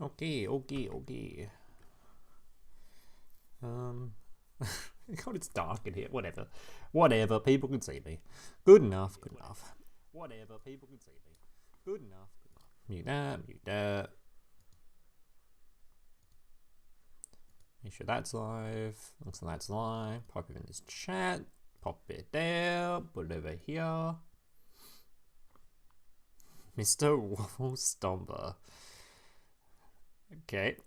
Okay. God, it's dark in here. Whatever. People can see me. Good enough. Whatever. People can see me. Good enough. Mute that. Make sure that's live. Looks like that's live. Pop it in this chat. Pop it there. Put it over here. Mr. Waffle Stomper. Okay.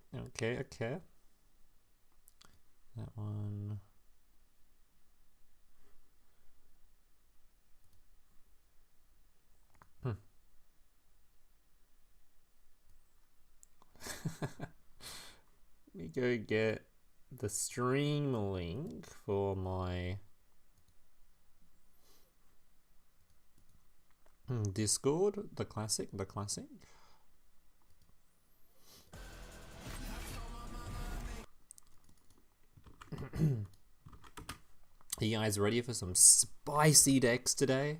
That one. Let me go get the stream link for my Discord. The classic. Are you guys ready for some spicy decks today?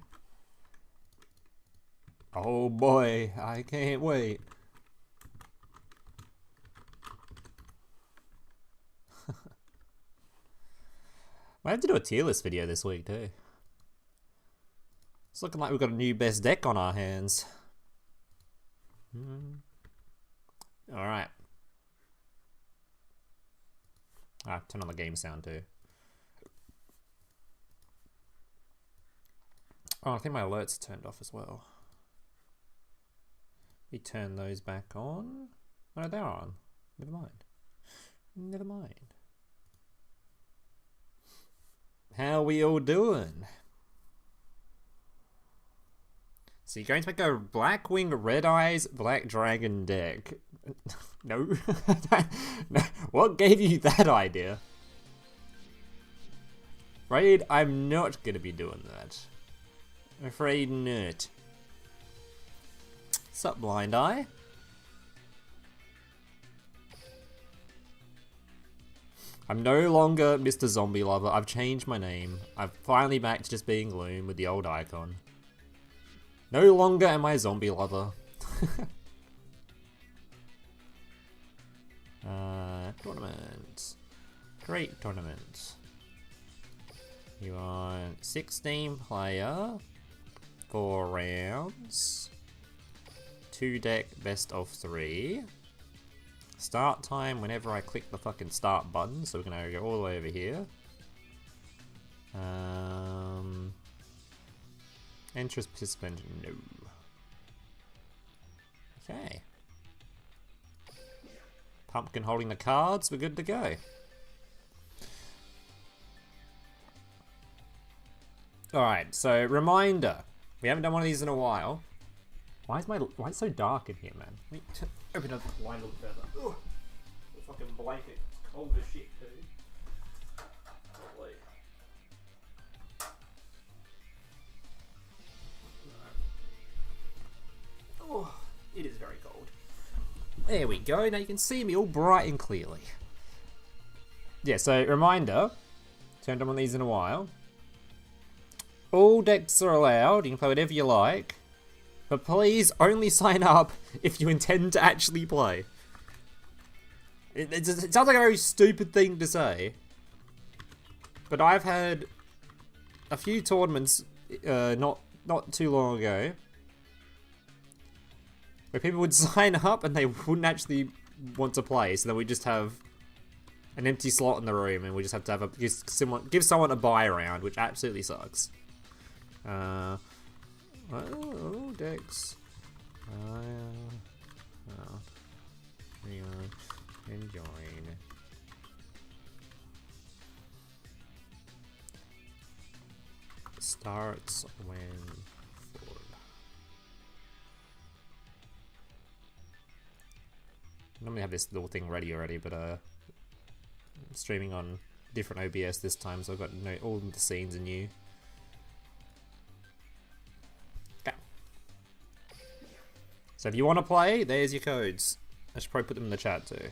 Oh boy, I can't wait. I have to do a tier list video this week too. It's looking like we've got a new best deck on our hands. Alright. Turn on the game sound too. Oh, I think my alerts are turned off as well. We turn those back on. Oh, no, they're on. Never mind. How we all doing? So you're going to make a Blackwing Red Eyes Black Dragon deck. No. No. What gave you that idea? Afraid I'm not going to be doing that. I'm afraid not. Sup, Blind Eye? I'm no longer Mr. Zombie Lover. I've changed my name. I've finally back to just being Gloom with the old icon. No longer am I Zombie Lover. Tournament. Great tournament. You want 16 player, 4 rounds, 2 deck best of 3. Start time whenever I click the fucking start button, so we're gonna go all the way over here. Interest participant, no. Okay. Pumpkin holding the cards, we're good to go. Alright, so reminder. We haven't done one of these in a while. Why is it so dark in here, man? Let me open up the light a little further. Ugh. The fucking blanket, it's cold as shit too. Holy. Oh, it is very cold. There we go, now you can see me all bright and clearly. Yeah, so reminder, haven't done one of these in a while. All decks are allowed, you can play whatever you like. But please only sign up if you intend to actually play. It sounds like a very stupid thing to say. But I've had a few tournaments not too long ago where people would sign up and they wouldn't actually want to play, so then we just have an empty slot in the room and we just have to have give someone a buy round, which absolutely sucks. Oh, decks. And join. Starts when forward. Normally have this little thing ready already, but I'm streaming on different OBS this time, so I've got all the scenes are new. So if you want to play, there's your codes. I should probably put them in the chat too.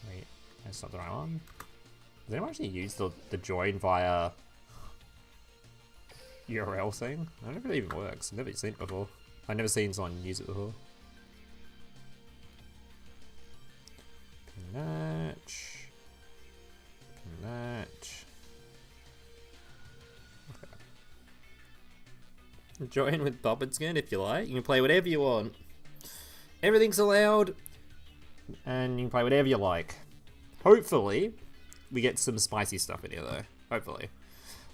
Wait, that's not the right one. Does anyone actually use the join via URL thing? I don't know if it even works. I've never seen it before. I've never seen someone use it before. Match. Match. Okay. Join with Bobbin Skin if you like. You can play whatever you want. Everything's allowed. And you can play whatever you like. Hopefully, we get some spicy stuff in here though. Hopefully.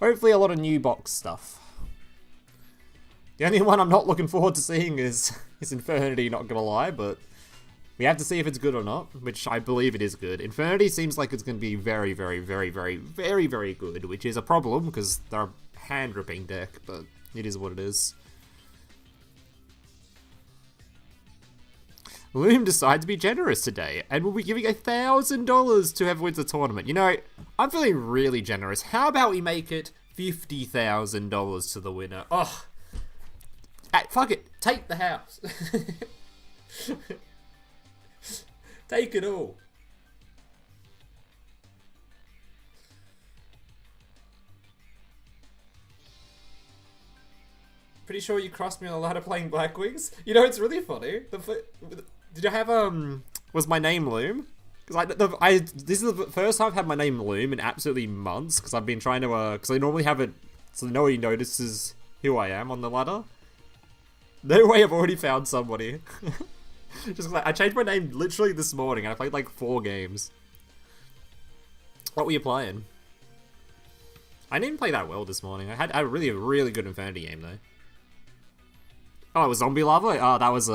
Hopefully a lot of new box stuff. The only one I'm not looking forward to seeing is Infernity, not gonna lie, but we have to see if it's good or not, which I believe it is good. Infernity seems like it's gonna be very, very, very, very, very, very good, which is a problem because they're a hand-ripping deck, but it is what it is. Loom decided to be generous today, and will be giving $1,000 to whoever wins the tournament. You know, I'm feeling really generous. How about we make it $50,000 to the winner? Oh, fuck it. Take the house. Take it all. Pretty sure you crossed me on a ladder playing Black Wings. You know, it's really funny. Did you have, was my name Loom? Because this is the first time I've had my name Loom in absolutely months, because I've been trying to, because I normally have it, so nobody notices who I am on the ladder. No way I've already found somebody. Just like, I changed my name literally this morning, and I played like 4 games. What were you playing? I didn't play that well this morning. I had a really good Infinity game, though. Oh, it was Zombie Lava? Oh, that was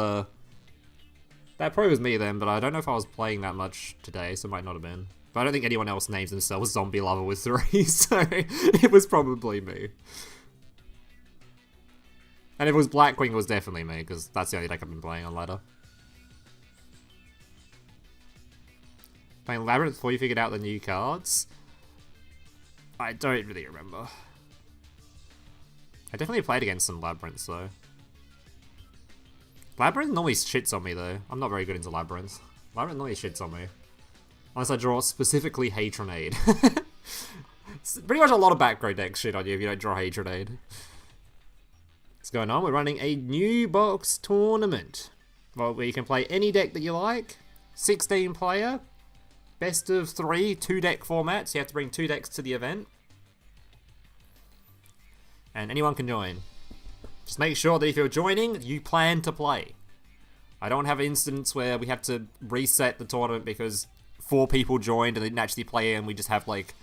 that probably was me then, but I don't know if I was playing that much today, so it might not have been. But I don't think anyone else names themselves Zombie Lava with 3, so it was probably me. And if it was Blackwing, it was definitely me, because that's the only deck I've been playing on ladder. Playing Labyrinth before you figured out the new cards? I don't really remember. I definitely played against some Labyrinths, though. Labyrinth normally shits on me, though. I'm not very good into Labyrinth. Labyrinth normally shits on me. Unless I draw specifically Hatronade. Pretty much a lot of background decks shit on you if you don't draw Hatronade. What's going on? We're running a new box tournament. Well, where you can play any deck that you like. 16 player. Best of 3, 2 deck formats. You have to bring 2 decks to the event. And anyone can join. Just make sure that if you're joining, you plan to play. I don't have an instance where we have to reset the tournament because 4 people joined and they didn't actually play and we just have like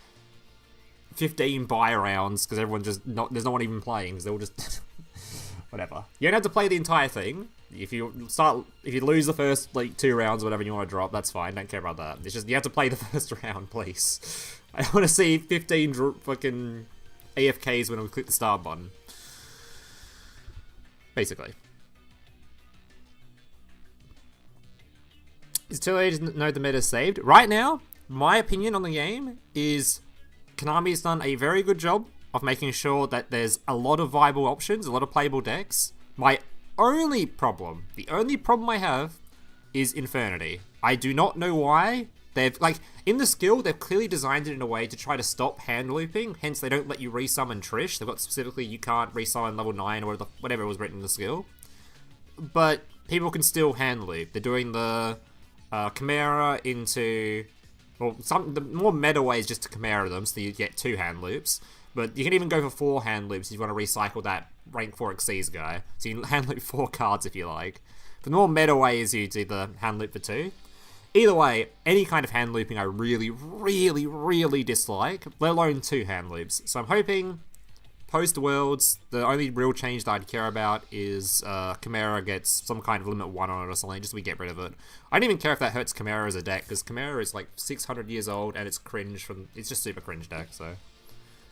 15 buy rounds because everyone just there's no one even playing because they're all just whatever. You don't have to play the entire thing. If you lose the first like 2 rounds or whatever and you want to drop, that's fine. Don't care about that. It's just you have to play the first round, please. I want to see 15 fucking AFKs when we click the start button. Basically. Is too late to know the meta saved? Right now, my opinion on the game is Konami's done a very good job of making sure that there's a lot of viable options, a lot of playable decks. The only problem I have is Infernity. I do not know why. They've, like, in the skill, they've clearly designed it in a way to try to stop hand looping, hence they don't let you resummon Trish. They've got specifically, you can't resummon level 9 or whatever was written in the skill. But people can still hand loop. They're doing the Chimera into, well, the more meta way is just to Chimera them, so you get 2 hand loops. But you can even go for 4 hand loops if you want to recycle that rank 4 Xyz guy. So you can hand loop 4 cards if you like. The more meta way is you do the hand loop for 2. Either way, any kind of hand looping I really, really, really dislike, let alone 2 hand loops. So I'm hoping, post-Worlds, the only real change that I'd care about is Chimera gets some kind of limit 1 on it or something, just so we get rid of it. I don't even care if that hurts Chimera as a deck, because Chimera is like 600 years old, and it's cringe it's just super cringe deck, so.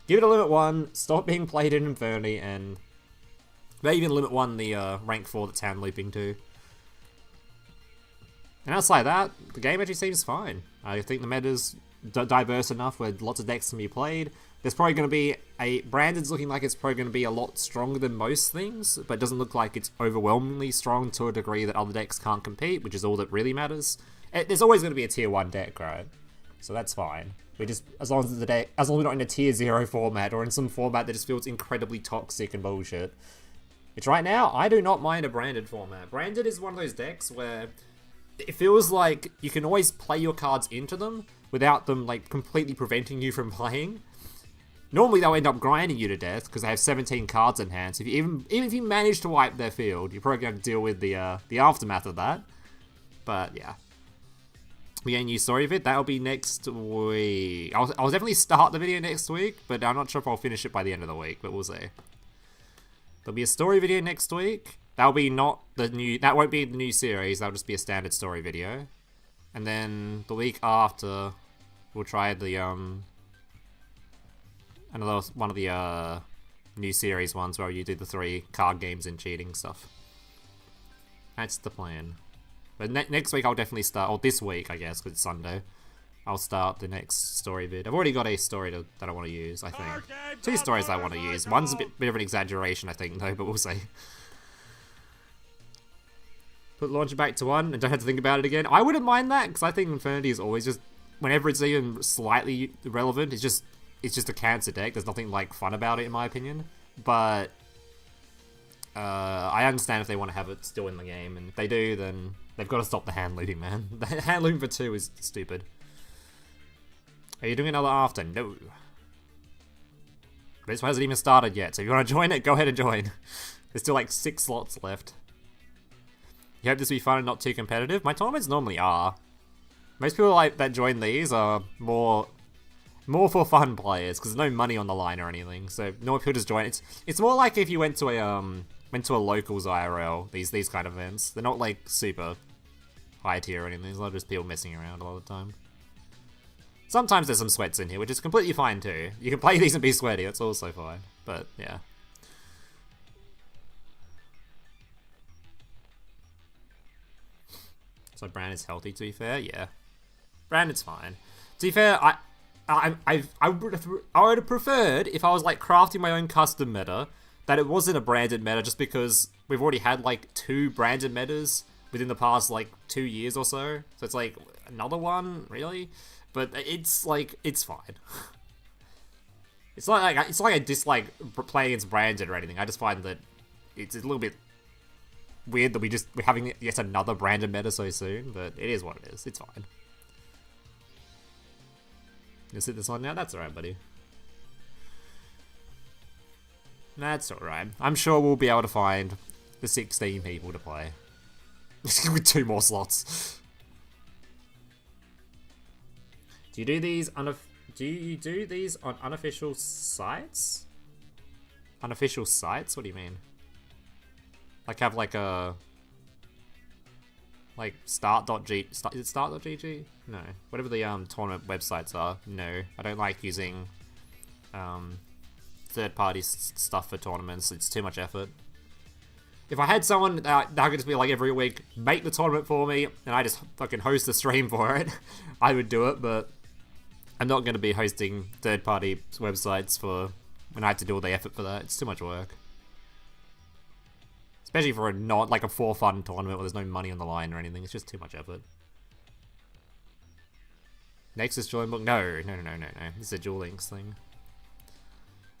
Give it a limit 1, stop being played in Infernity, and maybe even limit 1 the rank 4 that's hand looping too. And outside that, the game actually seems fine. I think the meta's diverse enough where lots of decks can be played. There's probably going to be Brandon's looking like it's probably going to be a lot stronger than most things, but it doesn't look like it's overwhelmingly strong to a degree that other decks can't compete, which is all that really matters. There's always going to be a tier 1 deck, right? So that's fine. We just, as long as we're not in a tier 0 format or in some format that just feels incredibly toxic and bullshit. Which right now, I do not mind a branded format. Branded is one of those decks where it feels like you can always play your cards into them without them like completely preventing you from playing. Normally they'll end up grinding you to death because they have 17 cards in hand. So if you, even if you manage to wipe their field, you're probably going to deal with the aftermath of that. But yeah. We get a new story vid. That'll be next week. I'll definitely start the video next week, but I'm not sure if I'll finish it by the end of the week, but we'll see. There'll be a story video next week. That'll be that won't be the new series, that'll just be a standard story video. And then the week after, we'll try the, another one of the, new series ones where you do the 3 card games and cheating stuff. That's the plan. But next week I'll definitely start, or this week I guess, because it's Sunday. I'll start the next story vid. I've already got a story that I want to use, I think. 2 stories I want to use. One's a bit of an exaggeration, I think, though, but we'll see. Put launcher back to 1 and don't have to think about it again. I wouldn't mind that, because I think Infinity is always just, whenever it's even slightly relevant, it's just a cancer deck. There's nothing, like, fun about it, in my opinion. But I understand if they want to have it still in the game, and if they do, then they've got to stop the hand looting, man. The hand looting for 2 is stupid. Are you doing another after? No. This one hasn't even started yet, so if you want to join it, go ahead and join. There's still like 6 slots left. You hope this will be fun and not too competitive? My tournaments normally are. Most people like that join these are more for fun players, because there's no money on the line or anything. So no people just join. It's more like if you went to a locals IRL, these kind of events. They're not like super high tier or anything. There's a lot of just people messing around a lot of the time. Sometimes there's some sweats in here, which is completely fine too. You can play these and be sweaty, that's also fine. But, yeah. So Brandon's healthy, to be fair? Yeah. Brandon's fine. To be fair, I would have preferred, if I was like crafting my own custom meta, that it wasn't a branded meta, just because we've already had like 2 branded metas within the past like 2 years or so. So it's like, another one? Really? But it's like, it's fine. It's like I dislike playing against branded or anything. I just find that it's a little bit weird that we're having yet another branded meta so soon, but it is what it is. It's fine. You sit this on now? That's alright, buddy. That's alright. I'm sure we'll be able to find the 16 people to play. With 2 more slots. Do you do these on unofficial sites? Unofficial sites? What do you mean? Like have like a like start.gg? Is it start.gg? No. Whatever the tournament websites are. No. I don't like using third-party stuff for tournaments. It's too much effort. If I had someone that could just be like every week, make the tournament for me, and I just fucking host the stream for it, I would do it, but I'm not going to be hosting third-party websites for when I have to do all the effort for that. It's too much work. Especially for not like a for fun tournament where there's no money on the line or anything. It's just too much effort. Nexus join book? No. This is a Duel Links thing.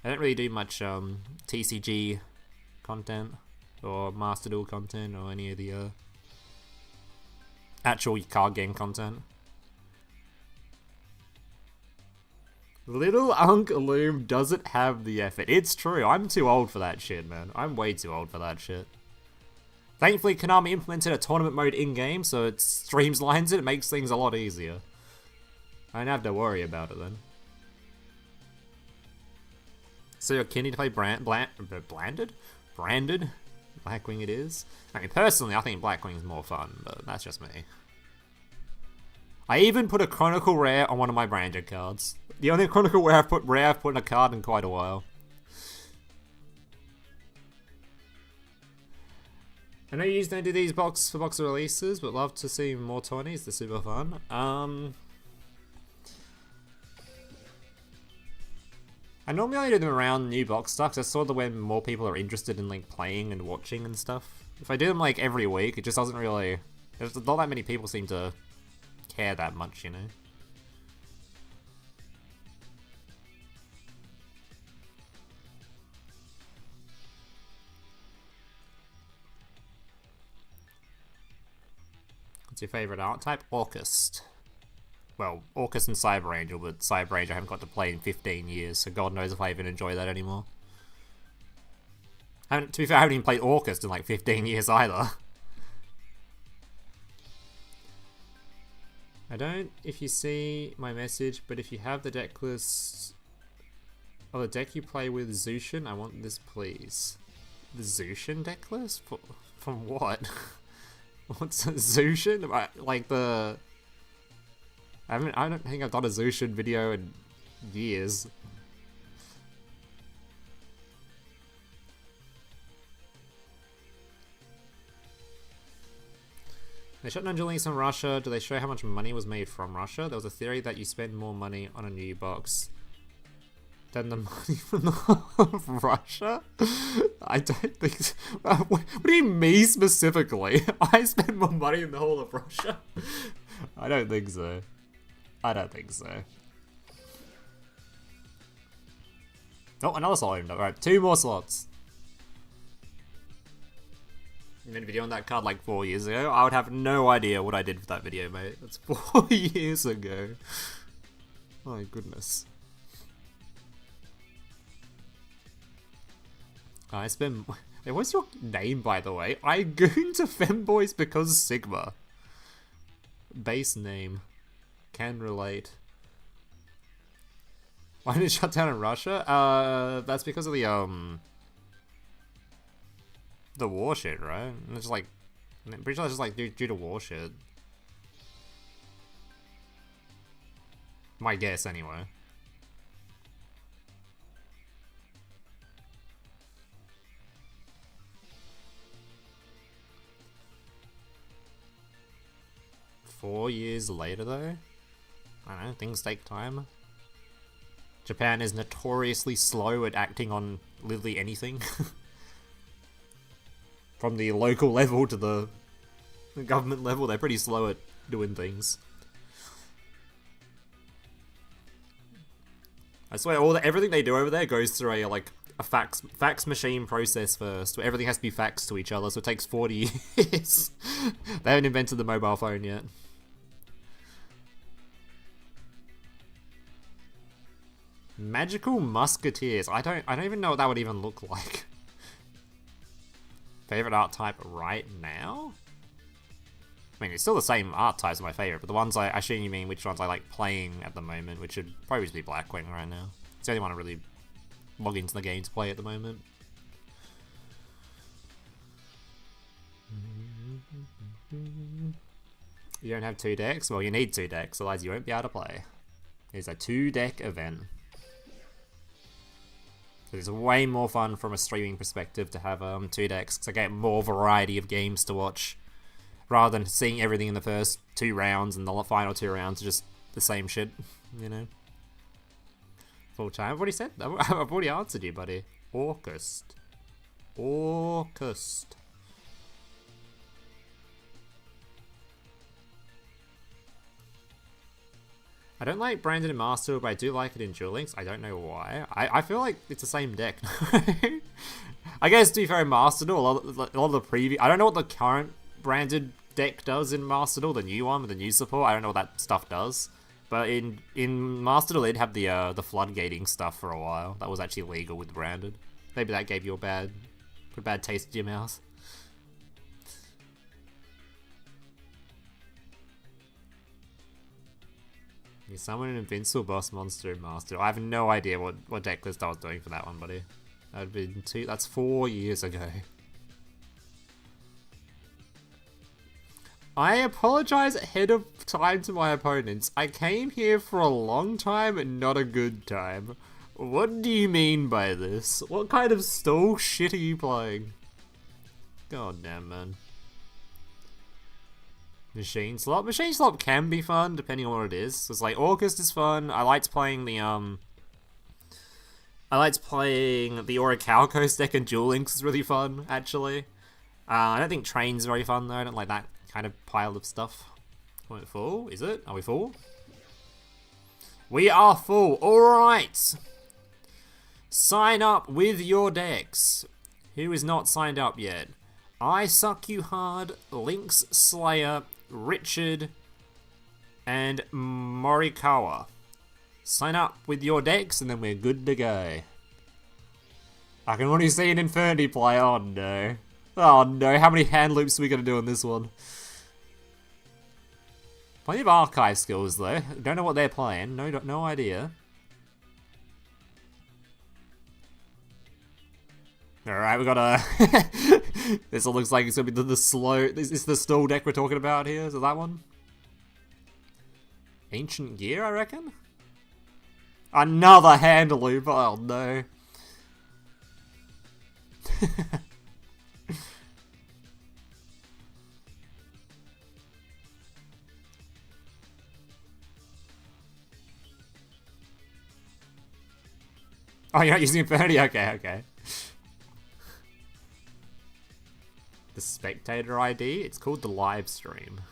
I don't really do much TCG content or Master Duel content or any of the actual card game content. Little Unk Loom doesn't have the effort. It's true. I'm too old for that shit, man. I'm way too old for that shit. Thankfully, Konami implemented a tournament mode in-game, so it streamlines it. It makes things a lot easier. I don't have to worry about it then. So you're keen to play Branded? Blackwing it is. I mean, personally, I think Blackwing is more fun, but that's just me. I even put a Chronicle Rare on one of my branded cards. The only Chronicle Rare I've put in a card in quite a while. I know you usually don't do these box releases, but love to see more tourneys. They're super fun. I normally only do them around new box stuff, because I saw that when more people are interested in like playing and watching and stuff. If I do them like every week, it just doesn't really... There's not that many people seem to care that much, you know? What's your favourite art type? Orcust. Well, Orcust and Cyber Angel, but Cyber Angel I haven't got to play in 15 years, so God knows if I even enjoy that anymore. To be fair, I haven't even played Orcust in like 15 years either. I don't if you see my message, but if you have the deck list of the deck you play with Zushin, I want this please. The Zushin deck list? From what? What's a Zushin? Like the... I don't think I've done a Zushin video in years. They shut down journalists in Russia. Do they show how much money was made from Russia? There was a theory that you spend more money on a new box than the money from the whole of Russia? I don't think so. What do you mean me specifically? I spend more money in the whole of Russia? I don't think so. I don't think so. Oh, another slot opened up. Alright, 2 more slots. I made a video on that card like 4 years ago. I would have no idea what I did with that video, mate. That's 4 years ago. My goodness. I spend... Hey, what's your name, by the way? I goon to femboys because Sigma. Base name. Can relate. Why did it shut down in Russia? That's because of the war shit, right? And it's like, I'm pretty sure it's just like due to war shit. My guess, anyway. Four years later, though? I don't know, things take time. Japan is notoriously slow at acting on literally anything. From the local level to the government level, they're pretty slow at doing things. I swear, everything they do over there goes through a fax machine process first, where everything has to be faxed to each other, so it takes 40 years. They haven't invented the mobile phone yet. Magical Musketeers. I don't even know what that would even look like. Favorite art type right now? I mean, it's still the same art types are my favorite, but the ones I assume you mean which ones I like playing at the moment, which should probably just be Blackwing right now. It's the only one I really log into the game to play at the moment. You don't have 2 decks? Well, you need 2 decks, otherwise you won't be able to play. It's a 2-deck event. It's way more fun from a streaming perspective to have 2 decks, because I get more variety of games to watch, rather than seeing everything in the first 2 rounds and the final 2 rounds are just the same shit, you know? Full time. I've already said that. I've already answered you, buddy. Orcust. Orcust. I don't like Branded in Master, but I do like it in Duel Links. I don't know why. I feel like it's the same deck. I guess to be fair, in Master Duel, a lot of the previous... I don't know what the current Branded deck does in Master Duel, the new one with the new support. I don't know what that stuff does. But in Master Duel, they'd have the floodgating stuff for a while. That was actually legal with Branded. Maybe that gave you a bad taste in your mouth. You summon an invincible boss monster in Master. I have no idea what deck list I was doing for that one, buddy. That's 4 years ago. I apologize ahead of time to my opponents. I came here for a long time and not a good time. What do you mean by this? What kind of stall shit are you playing? God damn, man. Machine Slop. Machine Slop can be fun, depending on what it is. It's like, Orcust is fun. I liked playing the Orichalcos deck in Duel Links is really fun, actually. I don't think Train's very fun, though. I don't like that kind of pile of stuff. Are we full? Is it? Are we full? We are full. Alright. Sign up with your decks. Who is not signed up yet? I Suck You Hard, Lynx Slayer, Richard, and Morikawa. Sign up with your decks and then we're good to go. I can already see an Infernity play. Oh no. Oh no, how many hand loops are we going to do on this one? Plenty of archive skills though. Don't know what they're playing. No idea. Alright, we got a... This one looks like it's going to be the slow... Is this the stall deck we're talking about here? Is it that one? Ancient Gear, I reckon? Another hand loop. Oh no. Oh, you're not using Infernity? Okay. The spectator ID? It's called the live stream.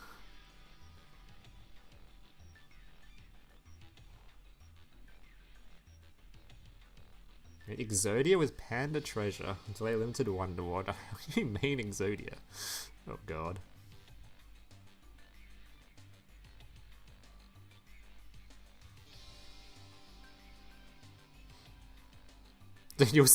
Exodia with Panda Treasure. Until they limited Wonderwater. What do you mean Exodia? Oh god. Dude, you're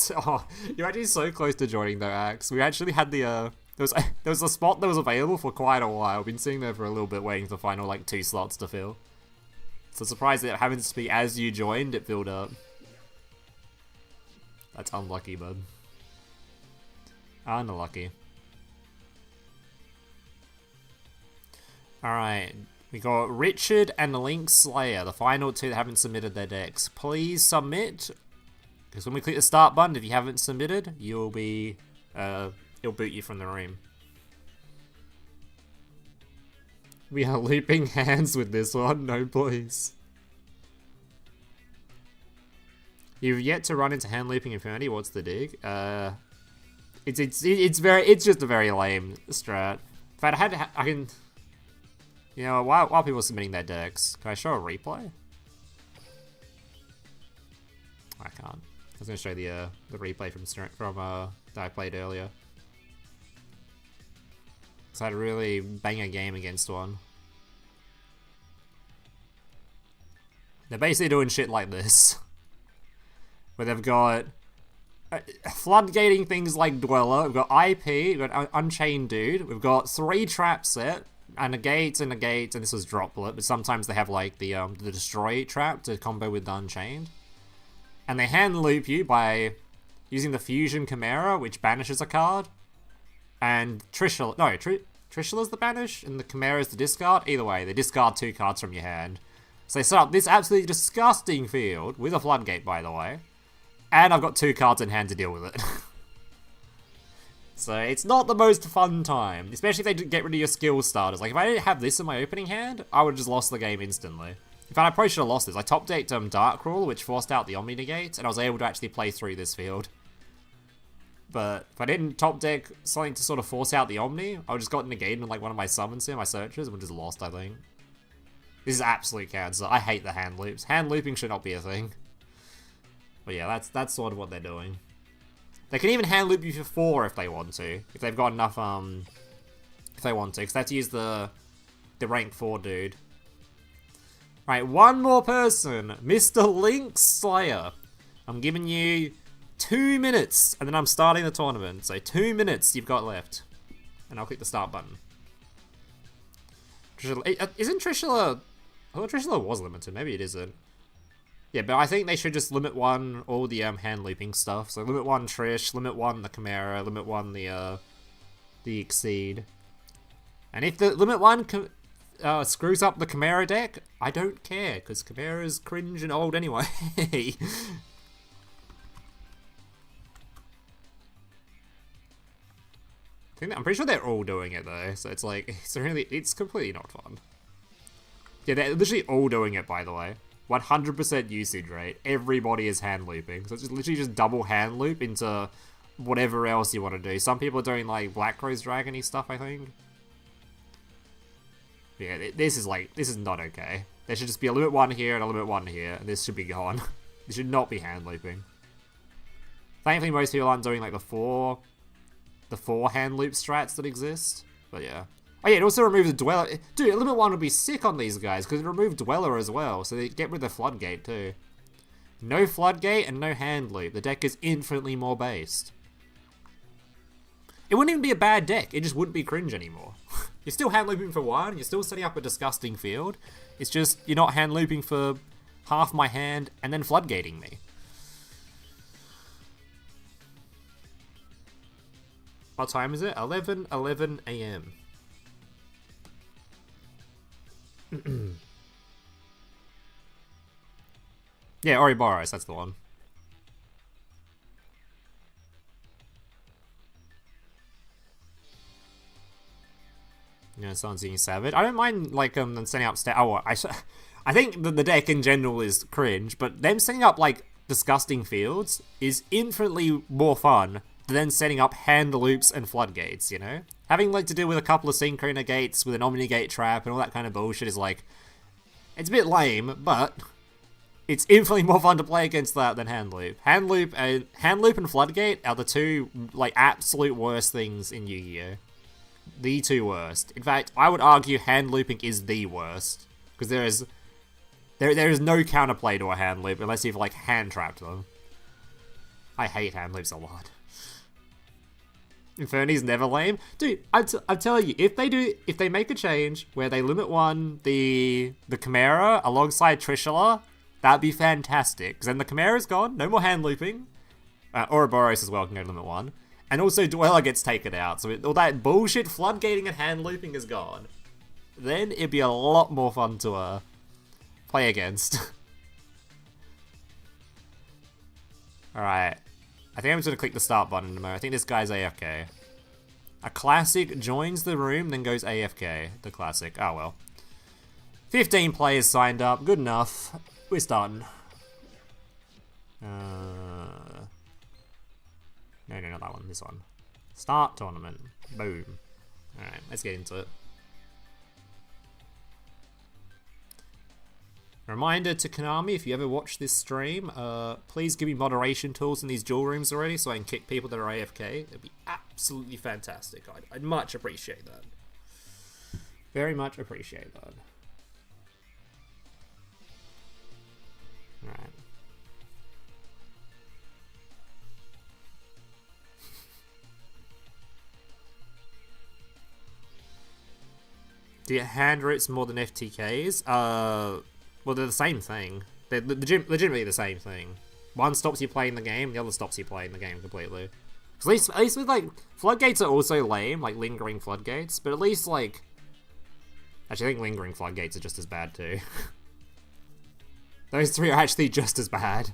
actually so close to joining though, Axe. We actually had the there was a spot that was available for quite a while. We've been sitting there for a little bit waiting for the final like 2 slots to fill. So surprised that it happens to be as you joined, it filled up. That's unlucky, bud. Unlucky. Alright, we got Richard and Link Slayer, the final 2 that haven't submitted their decks. Please submit, because when we click the start button, if you haven't submitted, you'll be, it'll boot you from the room. We are looping hands with this one, no please. You've yet to run into hand looping Infernity. What's the dig? It's just a very lame strat. In fact, I can, you know, while people are submitting their decks, can I show a replay? I can't. I was gonna show the replay from that I played earlier. So I had a really banger game against one. They're basically doing shit like this. Where they've got floodgating things like Dweller, we've got IP, we've got Unchained Dude, we've got 3 trap set, and a gate, and this was Droplet, but sometimes they have like the Destroy trap to combo with the Unchained. And they hand loop you by using the Fusion Chimera, which banishes a card, and Trishula's the banish, and the Chimera's the discard. Either way, they discard 2 cards from your hand. So they set up this absolutely disgusting field, with a floodgate by the way, and I've got 2 cards in hand to deal with it. So it's not the most fun time, especially if they get rid of your skill starters. Like if I didn't have this in my opening hand, I would have just lost the game instantly. In fact, I probably should have lost this. I top decked Darkcrawler, which forced out the Omni Negate, and I was able to actually play through this field. But if I didn't top deck something to sort of force out the Omni, I would just got negated on like one of my summons here, my searches, and would just lost, I think. This is absolute cancer. I hate the hand loops. Hand looping should not be a thing. But yeah, that's sort of what they're doing. They can even hand loop you for 4 if they want to. If they've got enough, if they want to. Because they have to use the rank 4 dude. Right, one more person. Mr. Link Slayer. I'm giving you 2 minutes, and then I'm starting the tournament. So 2 minutes you've got left. And I'll click the start button. Isn't Trishula... I thought Trishula was limited. Maybe it isn't. Yeah, but I think they should just limit 1 all the hand looping stuff. So limit 1 Trish, limit 1 the Chimera, limit 1 the Exceed. And if the limit 1 screws up the Chimera deck, I don't care, because Chimera's cringe and old anyway. I'm pretty sure they're all doing it though, so it's like, it's completely not fun. Yeah, they're literally all doing it, by the way. 100% usage rate. Everybody is hand looping. So it's just literally just double hand loop into whatever else you want to do. Some people are doing like Black Rose Dragon-y stuff, I think. Yeah, this is not okay. There should just be a limit 1 here and a limit 1 here, and this should be gone. This should not be hand looping. Thankfully, most people aren't doing like the four hand loop strats that exist. But yeah. Oh yeah, it also removes the Dweller. Dude, Limit 1 would be sick on these guys, because it removed Dweller as well, so they get rid of the Floodgate too. No Floodgate and no Hand Loop. The deck is infinitely more based. It wouldn't even be a bad deck, it just wouldn't be cringe anymore. You're still hand looping for 1, you're still setting up a disgusting field. It's just, you're not hand looping for half my hand and then floodgating me. What time is it? 11:11 AM. Yeah, Ouroboros, that's the one. Yeah, someone's using Savage. I don't mind like them setting up I think that the deck in general is cringe, but them setting up like disgusting fields is infinitely more fun than setting up hand loops and floodgates, you know? Having like to deal with a couple of synchro negates with an omnigate trap and all that kind of bullshit is like, it's a bit lame, but it's infinitely more fun to play against that than hand loop. Hand loop and floodgate are the two like absolute worst things in Yu-Gi-Oh! The two worst. In fact, I would argue hand looping is the worst, because there is no counterplay to a hand loop unless you've like hand trapped them. I hate hand loops a lot. Infernity's never lame, dude. I'm telling you, if they make a change where they limit 1 the Chimera alongside Trishula, that'd be fantastic. Because then the Chimera's gone, no more hand looping. Ouroboros as well can go to limit 1. And also Dweller gets taken out, so all that bullshit floodgating and hand looping is gone. Then it'd be a lot more fun to play against. Alright. I think I'm just going to click the start button in a moment. I think this guy's AFK. A classic joins the room, then goes AFK. The classic. Oh well. 15 players signed up. Good enough. We're starting. No, not that one. This one. Start tournament. Boom. Alright, let's get into it. Reminder to Konami, if you ever watch this stream, please give me moderation tools in these duel rooms already so I can kick people that are AFK. It'd be absolutely fantastic. I'd much appreciate that. Very much appreciate that. Alright. Do you hand roots more than FTKs? Well, they're the same thing. They're legitimately the same thing. One stops you playing the game, the other stops you playing the game completely. At least with, like, floodgates are also lame, like lingering floodgates, but at least, like... Actually, I think lingering floodgates are just as bad, too. Those three are actually just as bad.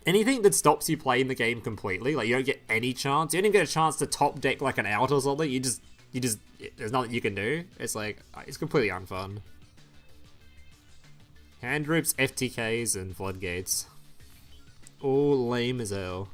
Anything that stops you playing the game completely, like you don't get any chance, you don't even get a chance to top deck like an out or something, you just, there's nothing you can do. It's like, it's completely unfun. Hand rips, FTKs, and floodgates. All lame as hell.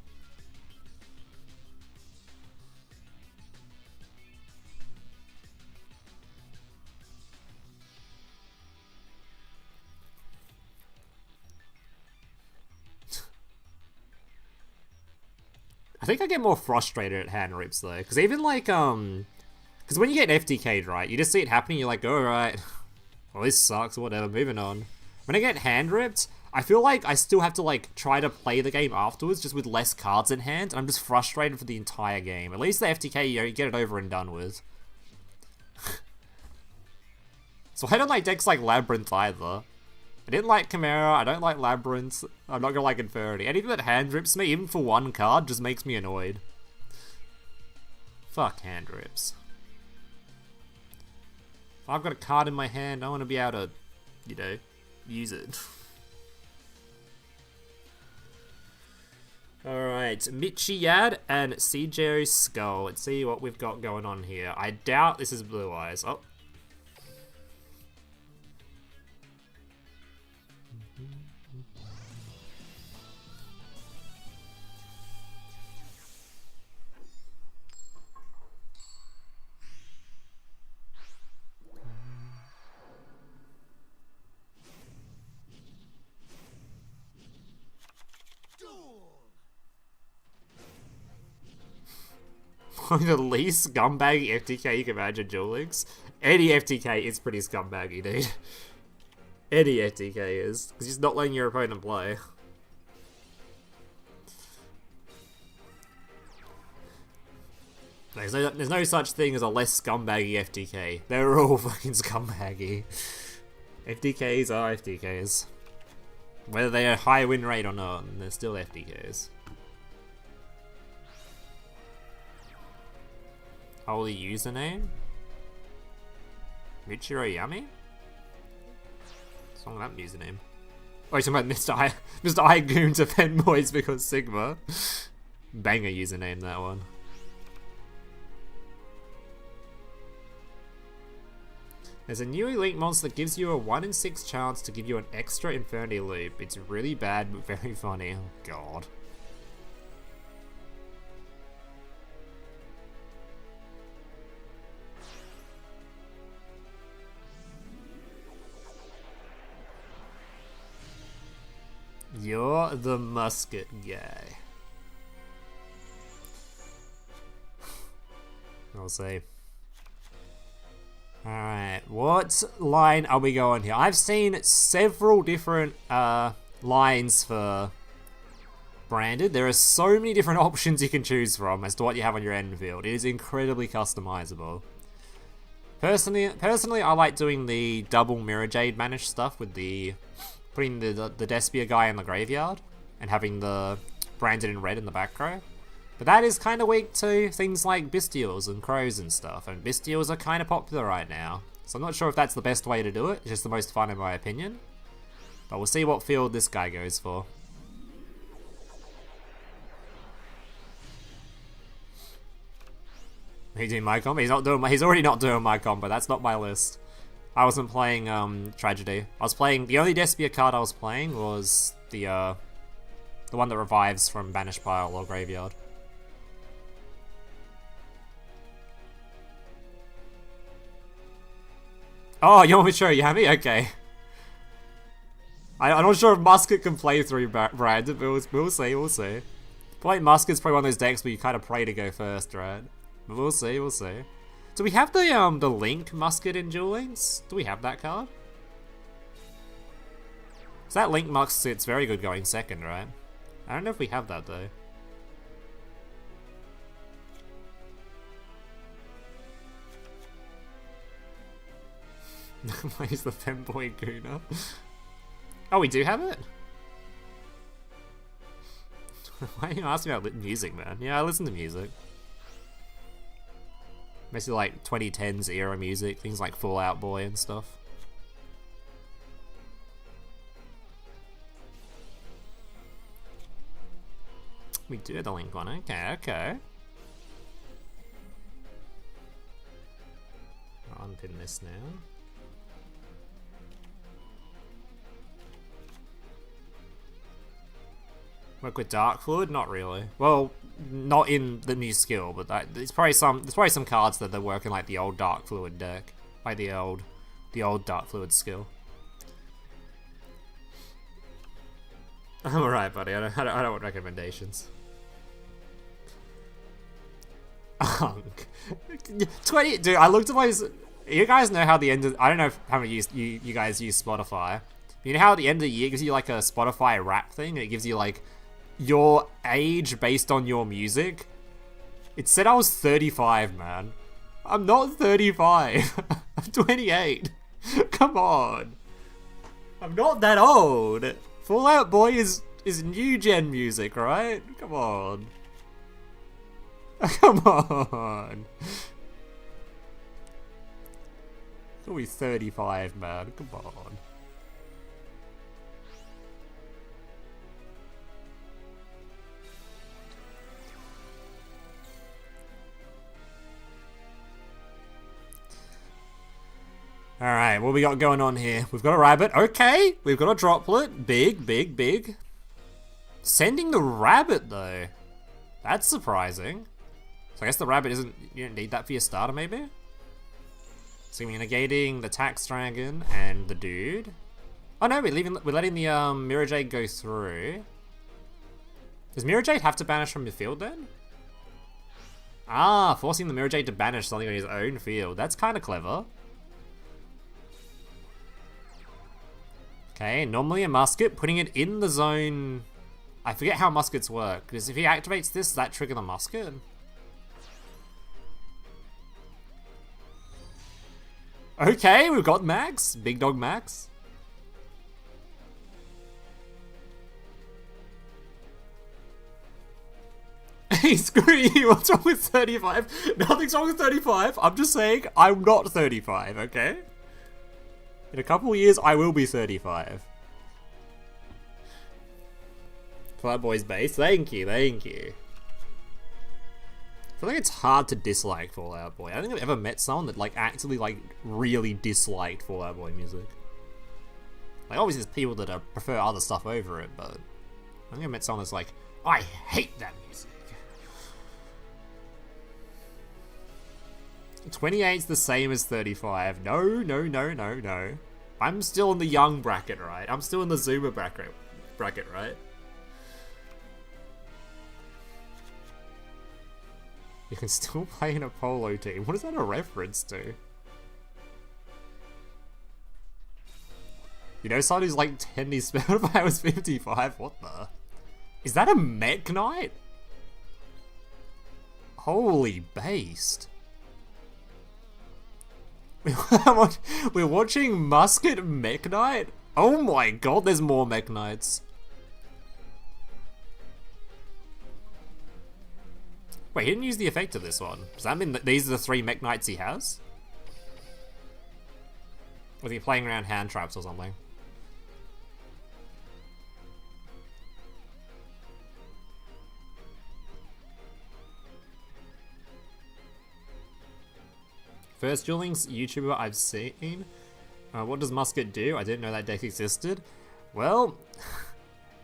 I think I get more frustrated at hand rips though, because even like, because when you get FTK'd, right, you just see it happening, you're like, alright, well this sucks, whatever, moving on. When I get hand ripped, I feel like I still have to like try to play the game afterwards, just with less cards in hand, and I'm just frustrated for the entire game. At least the FTK, you get it over and done with. So I don't like decks like Labyrinth either. I didn't like Chimera, I don't like Labyrinth, I'm not gonna like Infinity. Anything that hand rips me, even for one card, just makes me annoyed. Fuck hand rips. If I've got a card in my hand, I want to be able to, you know, use it. Alright, Michiyad and CJO Skull. Let's see what we've got going on here. I doubt this is Blue Eyes. Oh. The least scumbaggy FTK you can imagine, Duel Links. Any FTK is pretty scumbaggy, dude. Any FTK is. Because you're not letting your opponent play. There's no such thing as a less scumbaggy FTK. They're all fucking scumbaggy. FTKs are FTKs. Whether they're a high win rate or not, they're still FTKs. Holy username? Michiro Yami? What's wrong with that username? Oh, you're talking about Mr. I Goon to fanboys because Sigma. Banger username, that one. There's a new elite monster that gives you a 1 in 6 chance to give you an extra Infinity Loop. It's really bad but very funny. Oh god. You're the musket guy. I'll see. Alright, what line are we going here? I've seen several different lines for branded. There are so many different options you can choose from as to what you have on your end field. It is incredibly customizable. Personally, I like doing the double Mirror Jade managed stuff with the putting the Despia guy in the graveyard and having the branded in red in the back row. But that is kind of weak to things like Bestials and Crows and stuff, and Bestials are kind of popular right now. So I'm not sure if that's the best way to do it, it's just the most fun in my opinion. But we'll see what field this guy goes for. He's doing my combo? He's already not doing my combo, that's not my list. I wasn't playing Tragedy. I was playing, the only Despia card I was playing was the one that revives from Banished Pile or Graveyard. Oh, you want me to show Yami? Okay. I'm not sure if Musket can play through Brandon, but we'll see, we'll see. Like Musket's probably one of those decks where you kind of pray to go first, right? But we'll see, we'll see. Do we have the Link Musket in Duel Links? Do we have that card? So that Link Musket's very good going second, right? I don't know if we have that though. Plays the Femboy Gooner. Oh, we do have it? Why are you asking about music, man? Yeah, I listen to music. Mostly like 2010s era music, things like Fall Out Boy and stuff. We do have the Link one, okay, okay. I'll unpin this now. Work with Dark Fluid? Not really. Well, not in the new skill, but there's probably some cards that work in like the old Dark Fluid deck, like the old Dark Fluid skill. I'm alright, buddy. I don't want recommendations. 20, dude. I looked at my. You guys know how the end of, I don't know how many you guys use Spotify. You know how at the end of the year it gives you like a Spotify rap thing, and it gives you like your age based on your music? It said I was 35, man. I'm not 35. I'm 28. Come on. I'm not that old. Fall Out Boy is new gen music, right? Come on. Come on. It's only 35, man. Come on. Alright, what we got going on here? We've got a rabbit. Okay, we've got a droplet. Big, big, big. Sending the rabbit, though. That's surprising. So I guess the rabbit isn't... You don't need that for your starter, maybe? So we're negating the Tax Dragon and the dude. Oh no, we're letting the Mirror Jade go through. Does Mirror Jade have to banish from your field then? Ah, forcing the Mirror Jade to banish something on his own field. That's kind of clever. Okay, normally a musket, putting it in the zone. I forget how muskets work, because if he activates this, does that trigger the musket? Okay, we've got Max. Big Dog Max. Hey, screw you. What's wrong with 35? Nothing's wrong with 35. I'm just saying I'm not 35, okay? In a couple of years, I will be 35. Flat Boy's base. Thank you, thank you. I feel like it's hard to dislike Fall Out Boy. I don't think I've ever met someone that like actually like really disliked Fall Out Boy music. Like obviously there's people that prefer other stuff over it, but I don't think I've met someone that's like, I hate that music. 28's the same as 35. No, no, no, no, no. I'm still in the young bracket, right? I'm still in the Zoomer bracket, right? You can still play in a polo team. What is that a reference to? You know someone who's like 10 is what if I was 55? What the? Is that a Mech Knight? Holy based. We're watching Musket Mech Knight? Oh my god, there's more Mech Knights. Wait, he didn't use the effect of this one. Does that mean that these are the 3 Mech Knights he has? Or is he playing around hand traps or something? First Duel Links YouTuber I've seen. What does Musket do? I didn't know that deck existed. Well,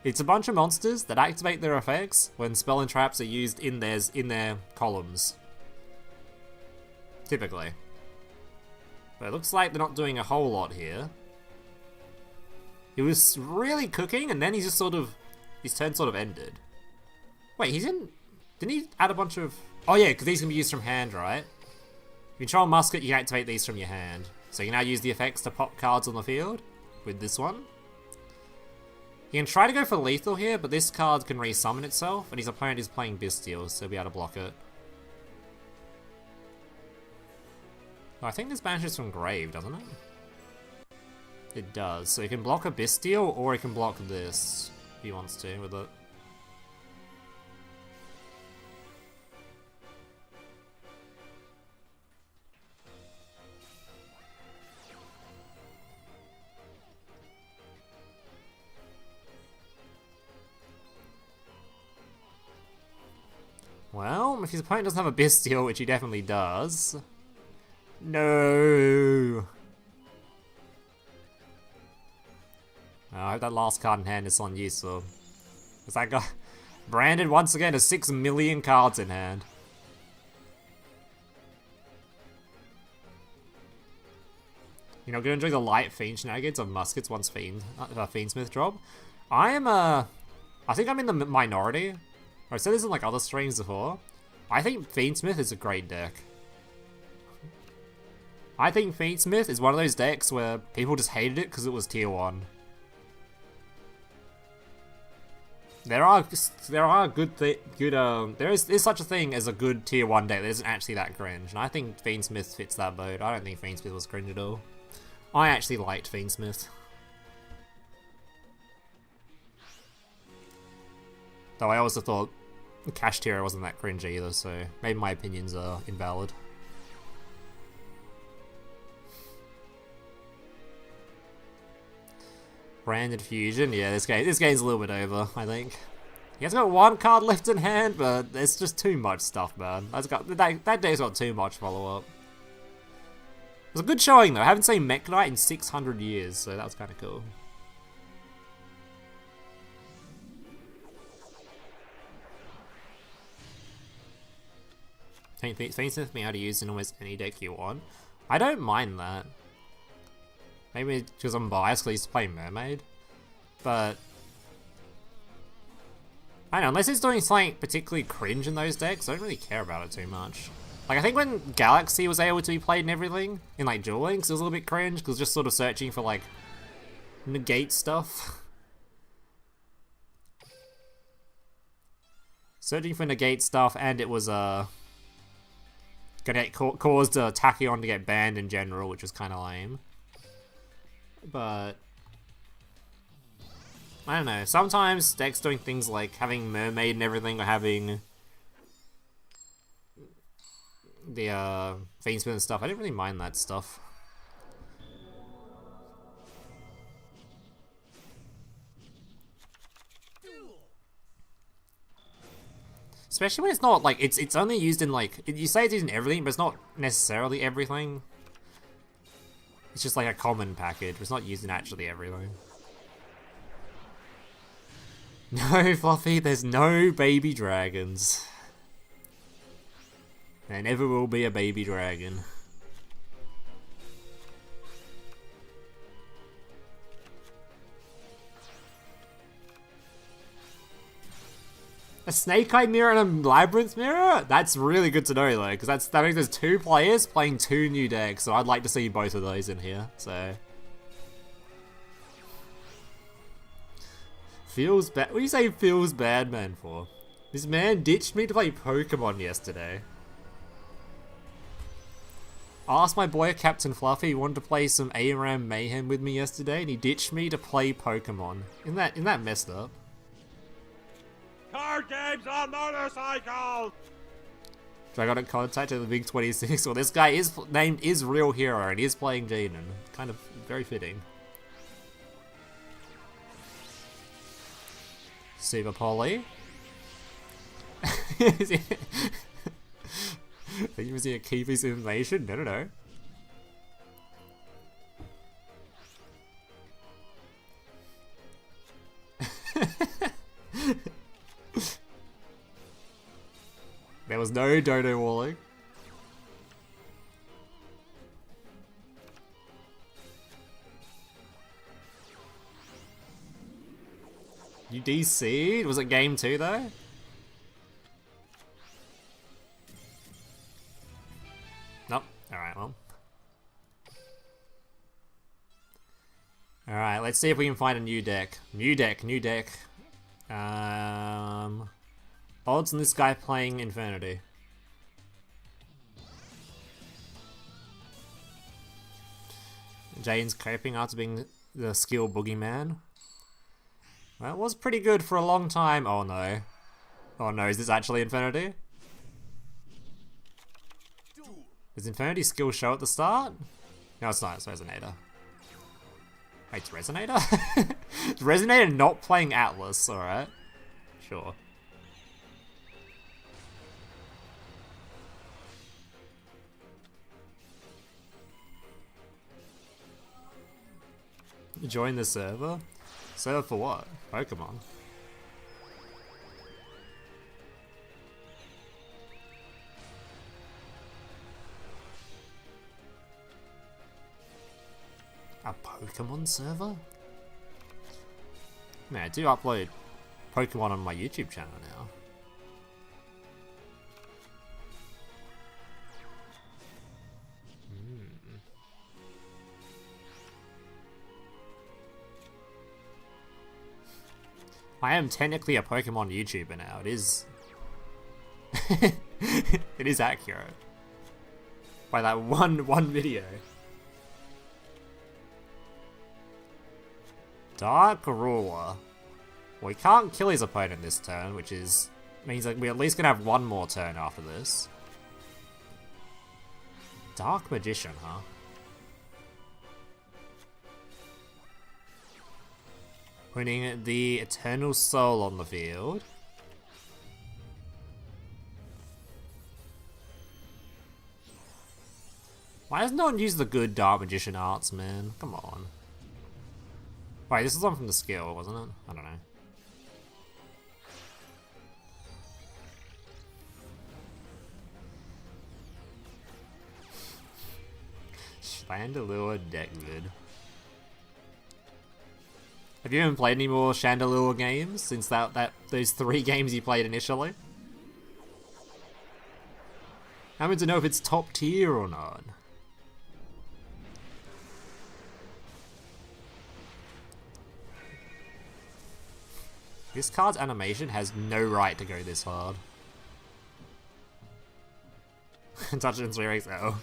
it's a bunch of monsters that activate their effects when spell and traps are used in their columns. Typically. But it looks like they're not doing a whole lot here. He was really cooking, and then he just sort of... his turn sort of ended. Wait, he didn't... didn't he add a bunch of... oh yeah, because these can be used from hand, right? If you control Musket, you can activate these from your hand. So you can now use the effects to pop cards on the field with this one. You can try to go for lethal here, but this card can resummon itself, and his opponent is playing Bestial, so he'll be able to block it. Oh, I think this banishes from Grave, doesn't it? It does. So he can block a Bestial, or he can block this, if he wants to, with it. Well, if his opponent doesn't have a Bestial, which he definitely does... no! Oh, I hope that last card in hand is on useful. Because that guy... Brandon once again has 6 million cards in hand. You know, gonna enjoy the light Fiend shenanigans of Muskets once Fiendsmith drop. I think I'm in the minority. I've said this in like other streams before. I think Fiendsmith is a great deck. I think Fiendsmith is one of those decks where people just hated it because it was tier 1. There is such a thing as a good tier 1 deck that isn't actually that cringe, and I think Fiendsmith fits that boat. I don't think Fiendsmith was cringe at all. I actually liked Fiendsmith. Though I also thought Cash Tier wasn't that cringe either, so maybe my opinions are invalid. Branded Fusion, yeah, this game's a little bit over, I think. He has got 1 card left in hand, but there's just too much stuff, man. That deck's got too much follow-up. It was a good showing, though. I haven't seen Mech Knight in 600 years, so that was kind of cool. Fiendsmith being able to use in almost any deck you want. I don't mind that. Maybe because I'm biased because I used to play Mermaid. But I don't know, unless it's doing something particularly cringe in those decks, I don't really care about it too much. Like, I think when Galaxy was able to be played and everything, in like Duel Links, it was a little bit cringe, because it was just sort of searching for like, negate stuff. Searching for negate stuff, and it was, gonna get caused Tachyon to get banned in general, which was kind of lame. But I don't know, sometimes decks doing things like having Mermaid and everything, or having the Fiendspin and stuff, I didn't really mind that stuff. Especially when it's not, like, it's only used in, like, you say it's used in everything, but it's not necessarily everything. It's just like a common package, it's not used in actually everything. No, Fluffy, there's no baby dragons. There never will be a baby dragon. A Snake Eye mirror and a Labyrinth mirror? That's really good to know though, because that means there's 2 players playing 2 new decks, so I'd like to see both of those in here, so. Feels bad. What do you say feels bad, man, for? This man ditched me to play Pokemon yesterday. I asked my boy Captain Fluffy, he wanted to play some ARAM Mayhem with me yesterday, and he ditched me to play Pokemon. Isn't that messed up? Card games on motorcycles! So I got in contact with the Big 26. Well, this guy is named Real Hero, and he is playing Jaden. Kind of very fitting. Super Polly. Are you using a key piece of information? No. There was no dodo walling. You DC'd? Was it game 2 though? Nope. Alright, well. Alright, let's see if we can find a new deck. New deck. Odds on this guy playing Infinity. Jane's coping after being the skill boogeyman. Well, it was pretty good for a long time. Oh no. Oh no, is this actually Infinity? Does Infinity skill show at the start? No, it's not, it's Resonator. Wait, it's Resonator? Is Resonator not playing Atlas? Alright. Sure. Join the server? Server for what? Pokemon. A Pokemon server? Man, I do upload Pokemon on my YouTube channel now. I am technically a Pokemon YouTuber now. It is... it is accurate. By that one video. Dark Ruler. Well, he can't kill his opponent this turn, which is... means that we're at least gonna have one more turn after this. Dark Magician, huh? Putting the Eternal Soul on the field. Why does no one use the good Dark Magician arts, man? Come on. Wait, this is one from the skill, wasn't it? I don't know. Chandelier deck good. Have you even played any more Chandelure games since those 3 games you played initially? I want to know if it's top tier or not. This card's animation has no right to go this hard. Touch it in 3XL.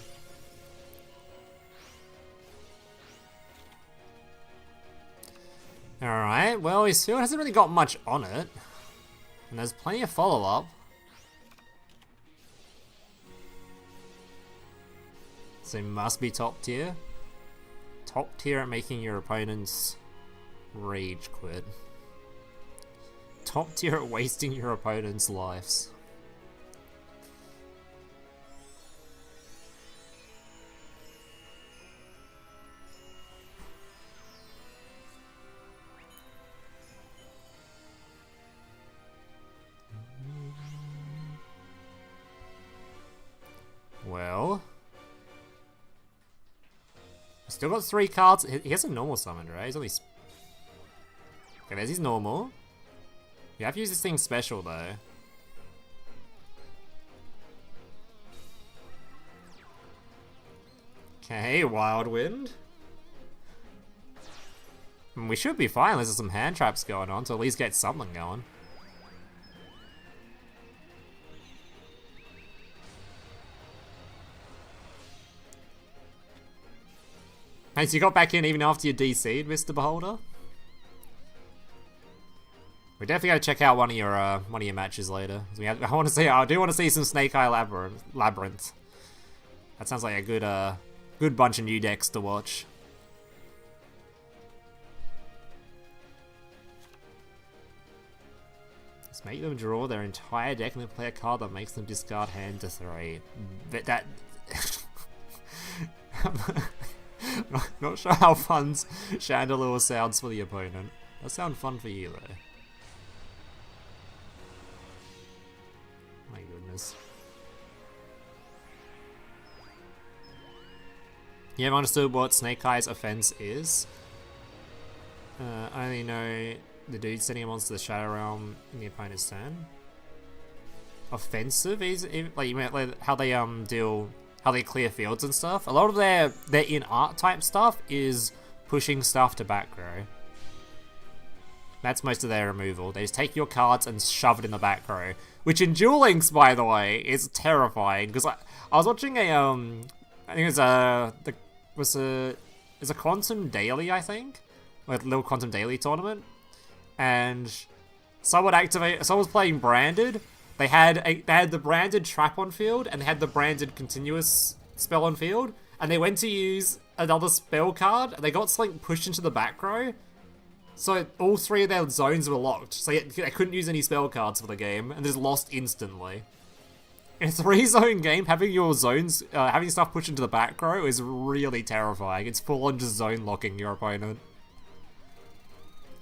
Alright, well, his field hasn't really got much on it. And there's plenty of follow-up. So he must be top tier. Top tier at making your opponents rage quit. Top tier at wasting your opponent's lives. Well, still got 3 cards. He has a normal summon, right? He's only. Okay, there's his normal. You have to use this thing special though. Okay, Wild Wind. We should be fine unless there's some hand traps going on to at least get something going. Hey, so you got back in even after you DC'd, Mr. Beholder? We definitely gotta check out one of your matches later. I do want to see some Snake Eye Labyrinth. That sounds like a good bunch of new decks to watch. Let's make them draw their entire deck and then play a card that makes them discard hand to 3. That. Not sure how fun Chandelure sounds for the opponent. That sound fun for you though. My goodness. You haven't understood what Snake Eye's offense is? I only know the dude sending a monster to the Shadow Realm in the opponent's turn. Offensive is like you meant like how they how they clear fields and stuff. A lot of their in-art type stuff is pushing stuff to back row. That's most of their removal. They just take your cards and shove it in the back row. Which in Duel Links, by the way, is terrifying. Because I was watching a, I think it was a Quantum Daily, I think? Like a little Quantum Daily tournament. And someone was playing Branded. They had the branded trap on field, and they had the branded continuous spell on field, and they went to use another spell card, and they got something pushed into the back row, so all 3 of their zones were locked, so they couldn't use any spell cards for the game, and just lost instantly. In a 3-zone game, having your zones, having stuff pushed into the back row is really terrifying. It's full on just zone locking your opponent.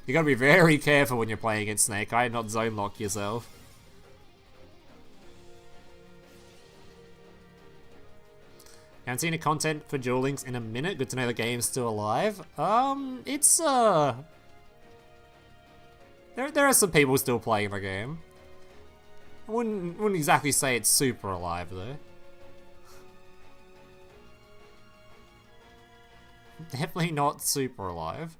You gotta be very careful when you're playing against Snake Eye, not zone lock yourself. Haven't seen any content for Duel Links in a minute. Good to know the game's still alive. It's there are some people still playing the game. I wouldn't exactly say it's super alive though. Definitely not super alive.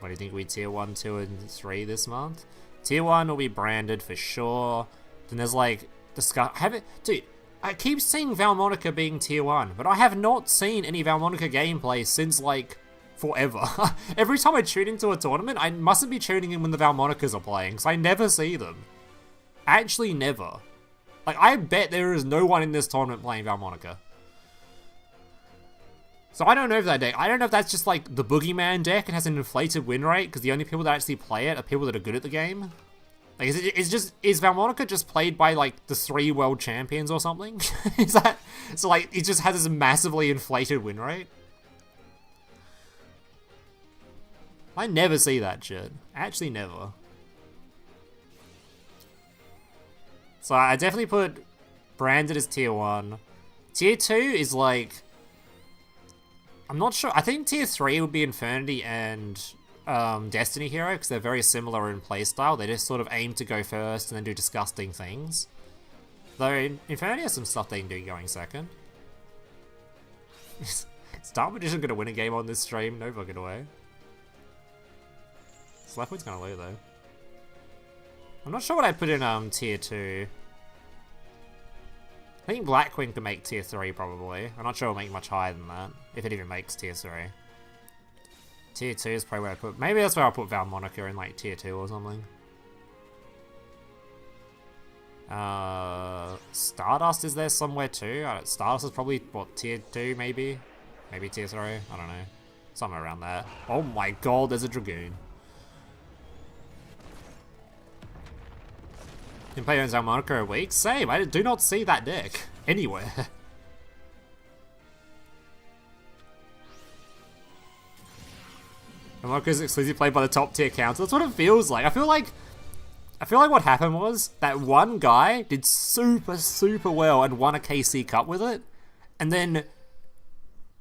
What do you think we tier 1, 2, and 3 this month? Tier 1 will be branded for sure. Then there's like dude, I keep seeing Valmonica being tier 1, but I have not seen any Valmonica gameplay since like forever. Every time I tune into a tournament, I mustn't be tuning in when the Valmonicas are playing, because I never see them. Actually never. Like, I bet there is no one in this tournament playing Valmonica. So I don't know if that deck, I don't know if that's just like the Boogeyman deck and has an inflated win rate because the only people that actually play it are people that are good at the game. Like, is Valmonica just played by like the 3 world champions or something? Is that, so like, it just has this massively inflated win rate? I never see that shit. Actually never. So I definitely put Branded as tier 1. Tier 2 is like... I'm not sure. I think tier 3 would be Infernity and Destiny Hero, because they're very similar in playstyle. They just sort of aim to go first and then do disgusting things. Though Infernity has some stuff they can do going second. Is Dark Magician gonna win a game on this stream? No fucking way. Slapwood's gonna lose though. I'm not sure what I'd put in tier 2. I think Blackwing could make tier 3 probably. I'm not sure it'll make much higher than that, if it even makes tier 3. Tier 2 is probably where I put... Maybe that's where I'll put Valmonica in like tier 2 or something. Stardust is there somewhere too? Stardust is probably, what, tier 2 maybe? Maybe tier 3? I don't know. Somewhere around there. Oh my god, there's a Dragoon. Can play on Valmonica a week? Same, I do not see that deck anywhere. Valmonica is exclusively played by the top tier counter. That's what it feels like. I feel like what happened was that one guy did super well and won a KC Cup with it, and then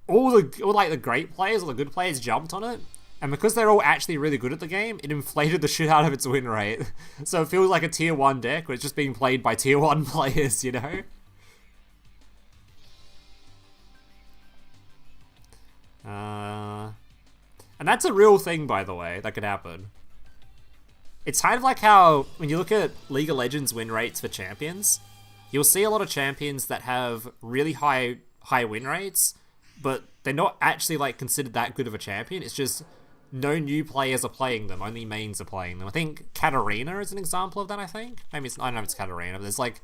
all the great players, all the good players jumped on it, and because they're all actually really good at the game, it inflated the shit out of its win rate. So it feels like a tier 1 deck where it's just being played by tier 1 players, you know? And that's a real thing, by the way, that could happen. It's kind of like how, when you look at League of Legends win rates for champions, you'll see a lot of champions that have really high win rates, but they're not actually like considered that good of a champion. It's just no new players are playing them, only mains are playing them. I think Katarina is an example of that, I think. Maybe it's, I don't know if it's Katarina, but there's like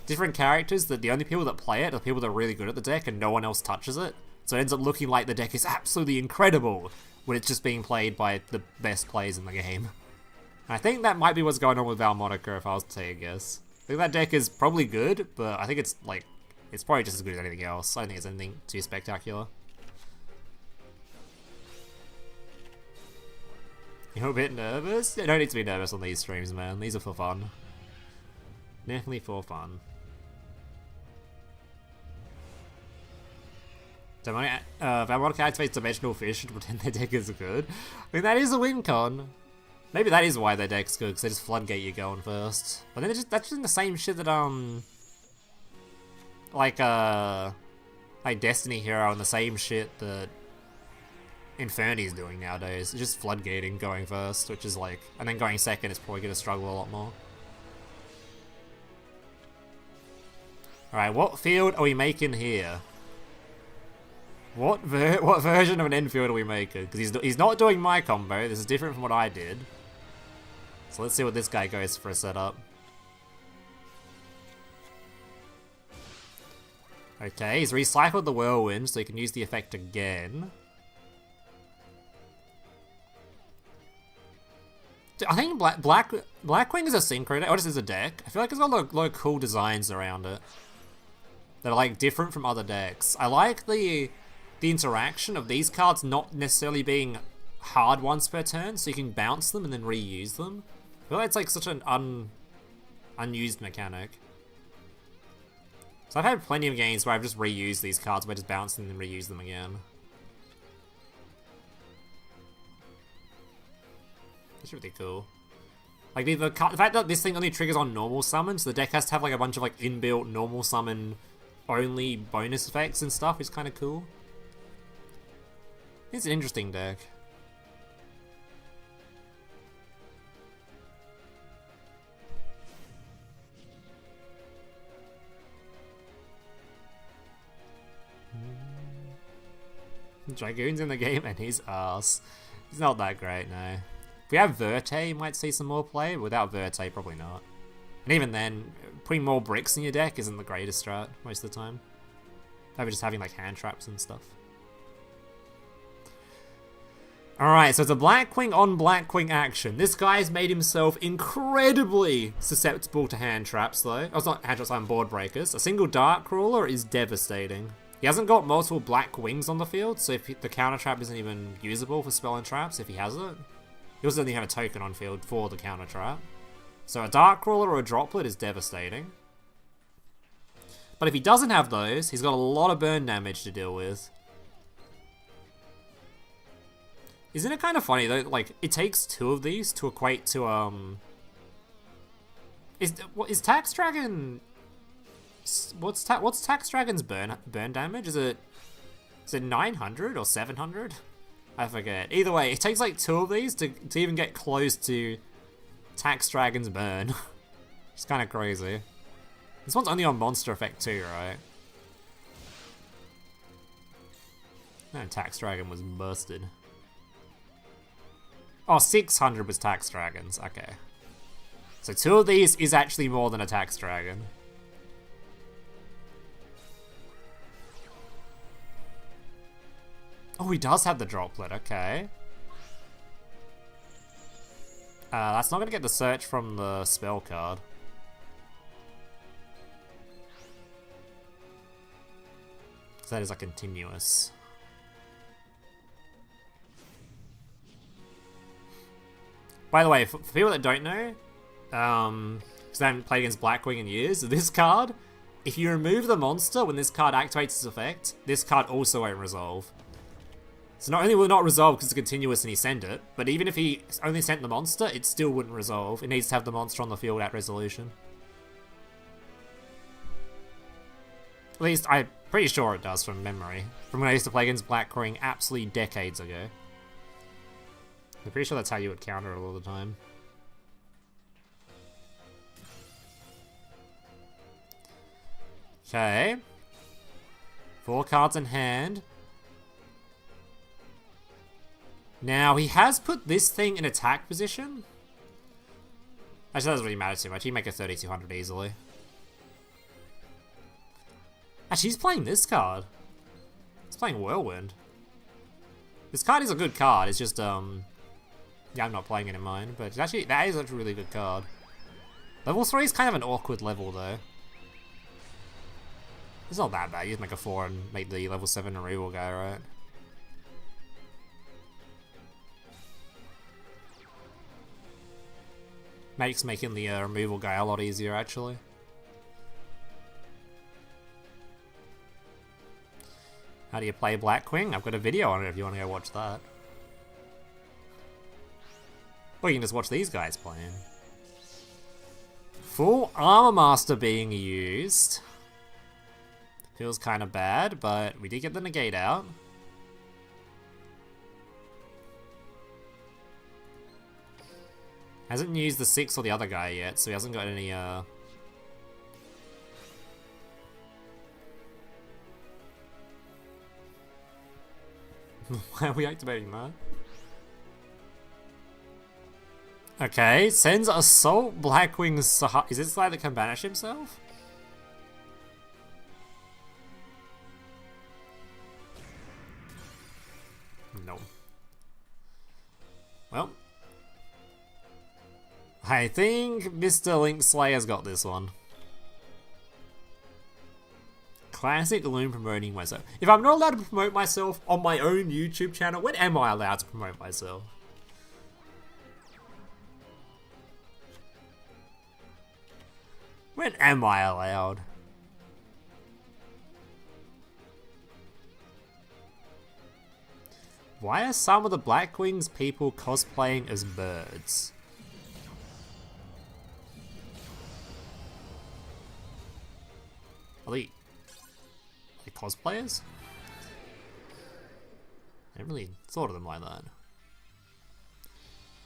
different characters that the only people that play it are people that are really good at the deck and no one else touches it. So it ends up looking like the deck is absolutely incredible when it's just being played by the best players in the game. And I think that might be what's going on with Valmonica, if I was to take a guess. I think that deck is probably good, but I think it's like, it's probably just as good as anything else. I don't think it's anything too spectacular. You're a bit nervous? You don't need to be nervous on these streams, man. These are for fun. Definitely for fun. Valmonica activates Dimensional Fish to pretend their deck is good. I mean, that is a win con. Maybe that is why their deck's good, because they just floodgate you going first. But then that's just the same shit that, like Destiny Hero and the same shit that Infernity's doing nowadays. It's just floodgating going first, which is like, and then going second is probably gonna struggle a lot more. Alright, what field are we making here? What version of an infield are we making? Because he's not doing my combo. This is different from what I did. So let's see what this guy goes for a setup. Okay, he's recycled the Whirlwind, so he can use the effect again. I think Blackwing is a synchro deck, or just is a deck. I feel like it's got a lot of cool designs around it that are like different from other decks. I like the interaction of these cards not necessarily being hard once per turn, so you can bounce them and then reuse them. I feel like it's like such an unused mechanic. So I've had plenty of games where I've just reused these cards by just bouncing them and reuse them again. That's really cool. Like the fact that this thing only triggers on normal summons, so the deck has to have like a bunch of like inbuilt normal summon only bonus effects and stuff is kind of cool. It's an interesting deck. Dragoon's in the game and he's ass. He's not that great, no. If we have Verte, you might see some more play. Without Verte, probably not. And even then, putting more bricks in your deck isn't the greatest strat most of the time. Maybe just having like hand traps and stuff. Alright, so it's a Blackwing on Blackwing action. This guy's made himself incredibly susceptible to hand traps though. Oh, it's not hand traps, I'm board breakers. A single Dark Crawler is devastating. He hasn't got multiple black wings on the field, so if the counter trap isn't even usable for spell and traps if he has it. He also doesn't even have a token on field for the counter trap. So a Dark Ruler or a Droplet is devastating. But if he doesn't have those, he's got a lot of burn damage to deal with. Isn't it kind of funny though? Like, it takes 2 of these to equate to Is Tax Dragon? What's Tax Dragon's burn damage? Is it 900 or 700? I forget. Either way, it takes like 2 of these to even get close to Tax Dragon's burn. It's kind of crazy. This one's only on monster effect too, right? No, Tax Dragon was busted. Oh, 600 was Tax Dragons. Okay. So 2 of these is actually more than a Tax Dragon. Oh, he does have the Droplet. Okay. That's not going to get the search from the spell card. So that is a continuous. By the way, for people that don't know, because I haven't played against Blackwing in years, this card, if you remove the monster when this card activates its effect, this card also won't resolve. So not only will it not resolve because it's continuous and he sent it, but even if he only sent the monster, it still wouldn't resolve. It needs to have the monster on the field at resolution. At least, I'm pretty sure it does from memory. From when I used to play against Blackwing absolutely decades ago. I'm pretty sure that's how you would counter it all the time. Okay. 4 cards in hand. Now, he has put this thing in attack position. Actually, that doesn't really matter too much. He can make a 3200 easily. Actually, he's playing this card. He's playing Whirlwind. This card is a good card. It's just, yeah, I'm not playing it in mine, but actually, that is a really good card. Level 3 is kind of an awkward level, though. It's not that bad. You just make a 4 and make the level 7 removal guy, right? Makes making the removal guy a lot easier, actually. How do you play Blackwing? I've got a video on it if you want to go watch that. Or you can just watch these guys playing. Full Armor Master being used. Feels kind of bad, but we did get the negate out. Hasn't used the 6 or the other guy yet, so he hasn't got any, Why are we activating that? Okay, sends Assault Blackwing Sahara. Is this the guy that can banish himself? No. Well. I think Mr. Link Slayer's got this one. Classic Loom promoting myself. If I'm not allowed to promote myself on my own YouTube channel, when am I allowed to promote myself? When am I allowed? Why are some of the Blackwings people cosplaying as birds? Are they cosplayers? I never really thought of them like that.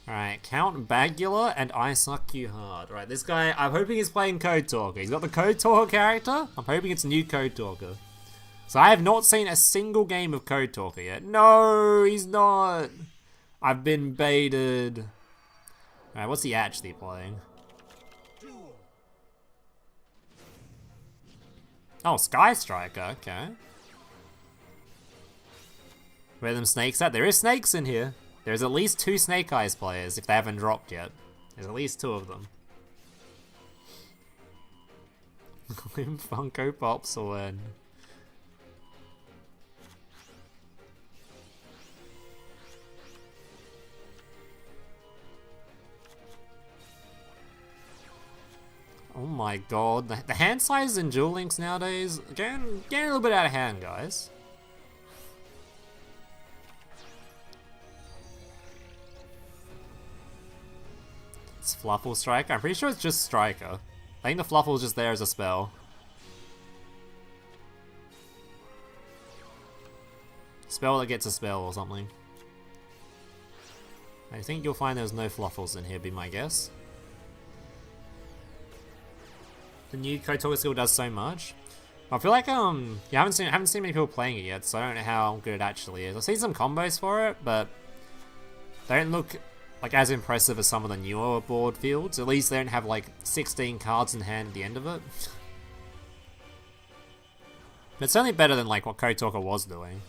Alright, Count Bagula and I Suck You Hard. Alright, this guy, I'm hoping he's playing Code Talker. He's got the Code Talker character. I'm hoping it's a new Code Talker. So I have not seen a single game of Code Talker yet. No, he's not. I've been baited. Alright, what's he actually playing? Oh, Sky Striker, okay. Where are them snakes at? There is snakes in here. There's at least 2 Snake Eyes players, if they haven't dropped yet. There's at least 2 of them. Funko Pops will win. Oh my god, the hand sizes in Duel Links nowadays getting a little bit out of hand, guys. It's Fluffle Striker. I'm pretty sure it's just Striker. I think the Fluffle's just there as a spell. Spell that gets a spell or something. I think you'll find there's no Fluffles in here, be my guess. The new KOTOR skill does so much. I feel like you haven't seen many people playing it yet, so I don't know how good it actually is. I've seen some combos for it, but they don't look like as impressive as some of the newer board fields. At least they don't have like 16 cards in hand at the end of it. But it's certainly better than like what KOTOR was doing.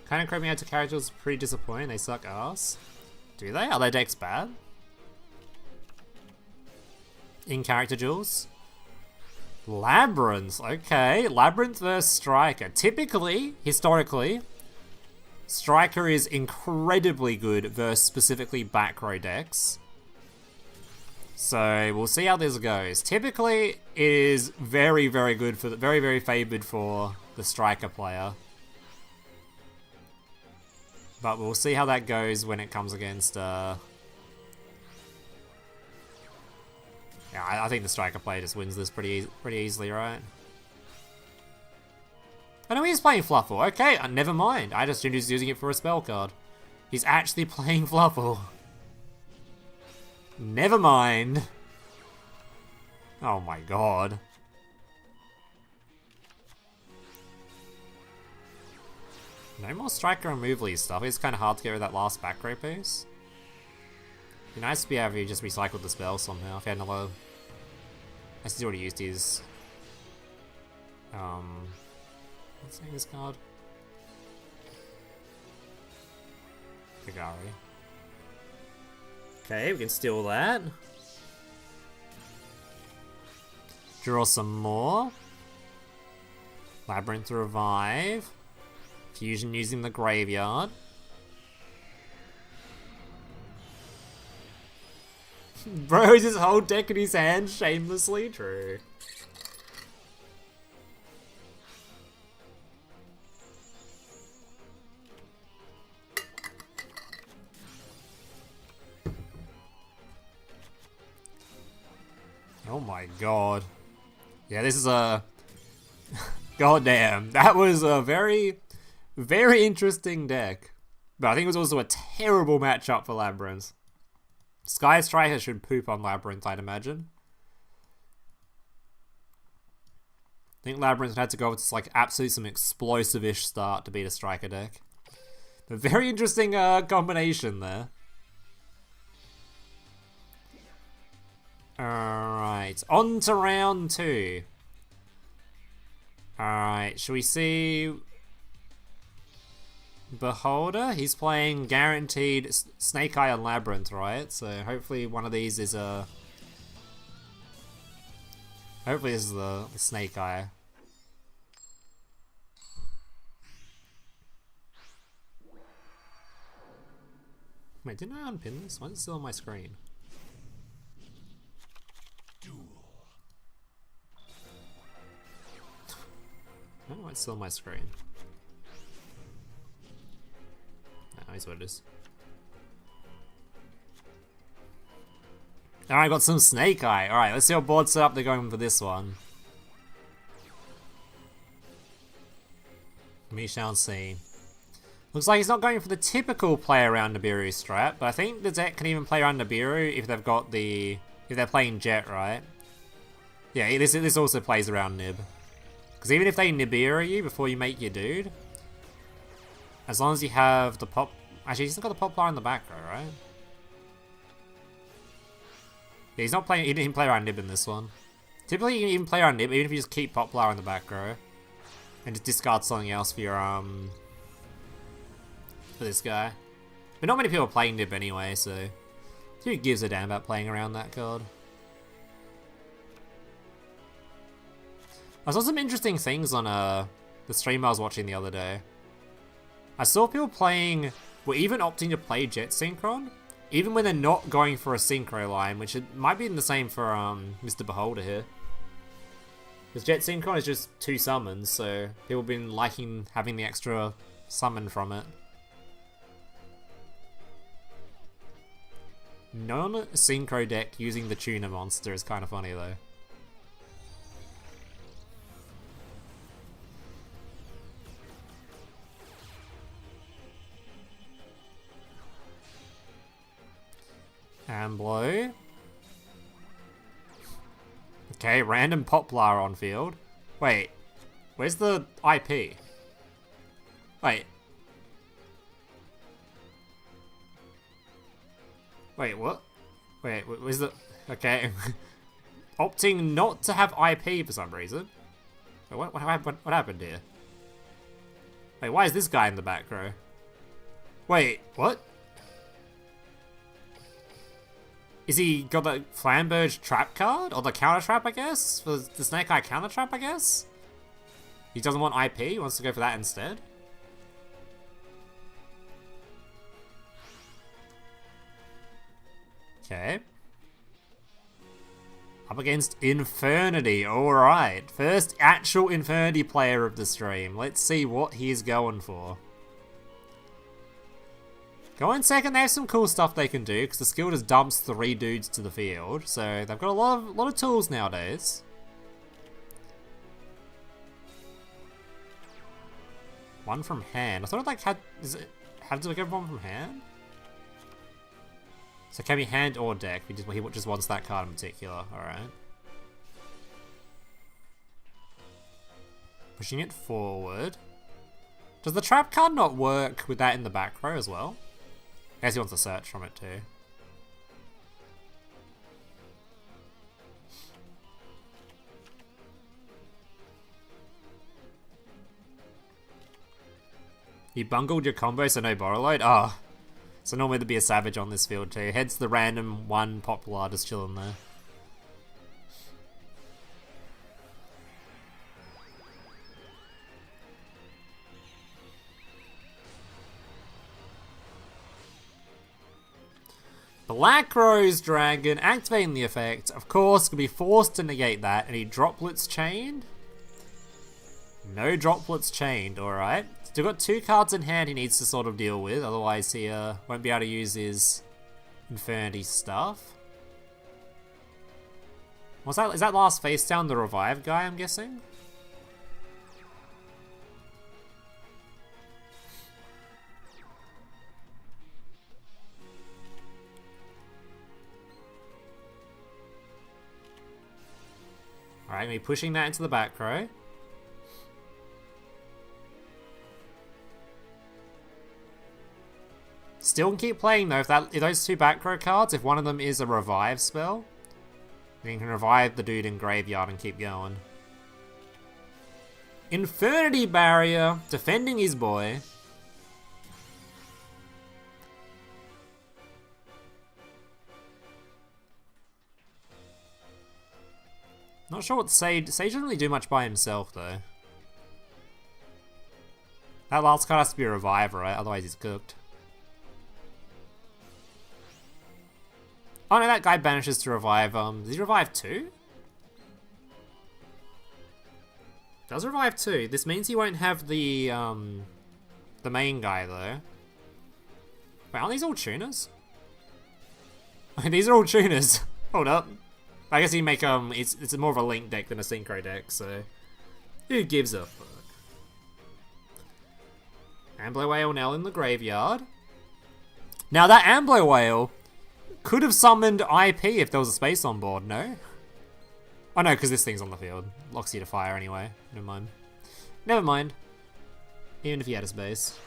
Kind of creeping out to characters pretty disappointing. They suck ass. Do they? Are their decks bad? In character duels? Labyrinth. Okay. Labyrinth versus Striker. Typically, historically, Striker is incredibly good versus specifically back row decks. So we'll see how this goes. Typically, it is very, very good for very, very favored for the Striker player. But we'll see how that goes when it comes against, yeah, I think the Striker player just wins this pretty easily, right? I know he's playing Fluffle. Okay, never mind. I just assumed he was using it for a spell card. He's actually playing Fluffle. Never mind. Oh my god. No more Striker and Movely stuff. It's kind of hard to get rid of that last back row piece. It'd be nice to be able to just recycle the spell somehow. If he had another... I guess he's already used his... What's the name of this card? Kagari. Okay, we can steal that. Draw some more. Labyrinth Revive. Fusion using the graveyard. Bro, is his whole deck in his hand shamelessly true. Oh my god. Yeah, this is a... Goddamn, that was a very interesting deck. But I think it was also a terrible matchup for Labyrinth. Sky Striker should poop on Labyrinth, I'd imagine. I think Labyrinth had to go with like absolutely some explosive-ish start to beat a Striker deck. A very interesting combination there. Alright, on to round 2. Alright, shall we see... Beholder? He's playing guaranteed Snake Eye and Labyrinth, right? So hopefully one of these is a... Hopefully this is the Snake Eye. Wait, didn't I unpin this? Why is it still on my screen? Duel. I don't know why it's still on my screen. That's what it is. Alright, got some Snake Eye. Alright, let's see what board setup they're going for this one. We shall see. Looks like he's not going for the typical play around Nibiru strat, but I think the deck can even play around Nibiru if they've got the... if they're playing Jet, right? Yeah, this also plays around Nib. Because even if they Nibiru you before you make your dude, as long as you have the pop... Actually, he's got the pop line in the back row, right? Yeah, he's not playing... He didn't play around Nib in this one. Typically, you can even play around Nib, even if you just keep Poplar in the back row. And just discard something else for your, for this guy. But not many people are playing Nib anyway, so... Who gives a damn about playing around that card? I saw some interesting things on, the stream I was watching the other day. I saw people playing, were even opting to play Jet Synchron, even when they're not going for a synchro line, which it might be the same for Mr. Beholder here. Because Jet Synchron is just 2 summons, so people have been liking having the extra summon from it. Non-synchro deck using the tuna monster is kind of funny though. Amblo. Okay, random Poplar on field. Wait, where's the IP? Wait. Wait, what? Wait, where's the... Okay. Opting not to have IP for some reason. Wait, what happened here? Wait, why is this guy in the back row? Wait, what? Is he got the Flamberge trap card? Or the counter trap, I guess? For the Snake Eye counter trap, I guess? He doesn't want IP, he wants to go for that instead. Okay. Up against Infernity, alright. First actual Infernity player of the stream. Let's see what he's going for. Going second, they have some cool stuff they can do, because the skill just dumps 3 dudes to the field, so they've got a lot of tools nowadays. One from hand. I thought it like had to get one from hand? So it can be hand or deck, he just wants that card in particular, alright. Pushing it forward. Does the trap card not work with that in the back row as well? I guess he wants to search from it too. You bungled your combo so no borrow load? Oh. So normally there'd be a savage on this field too. Hence the random 1 Popular just chilling there. Black Rose Dragon, activating the effect, of course, could be forced to negate that. Any droplets chained? No droplets chained, alright. Still got 2 cards in hand he needs to sort of deal with, otherwise he won't be able to use his Infernity stuff. What's that? Is that last face down the revive guy, I'm guessing? Alright, me pushing that into the back row. Still can keep playing though, if those 2 back row cards, if one of them is a revive spell, then you can revive the dude in graveyard and keep going. Infernity Barrier, defending his boy. Not sure what Sage doesn't really do much by himself though. That last card has to be a revive, right? Otherwise he's cooked. Oh no, that guy banishes to revive. Does he revive 2? Does revive 2. This means he won't have the main guy though. Wait, aren't these all tuners? These are all tuners. Hold up. I guess you make it's more of a link deck than a synchro deck, so who gives a fuck? Ambler Whale now in the graveyard. Now that Ambler Whale could have summoned IP if there was a space on board, no? Oh no, because this thing's on the field. Locks you to fire anyway. Never mind. Never mind. Even if he had a space.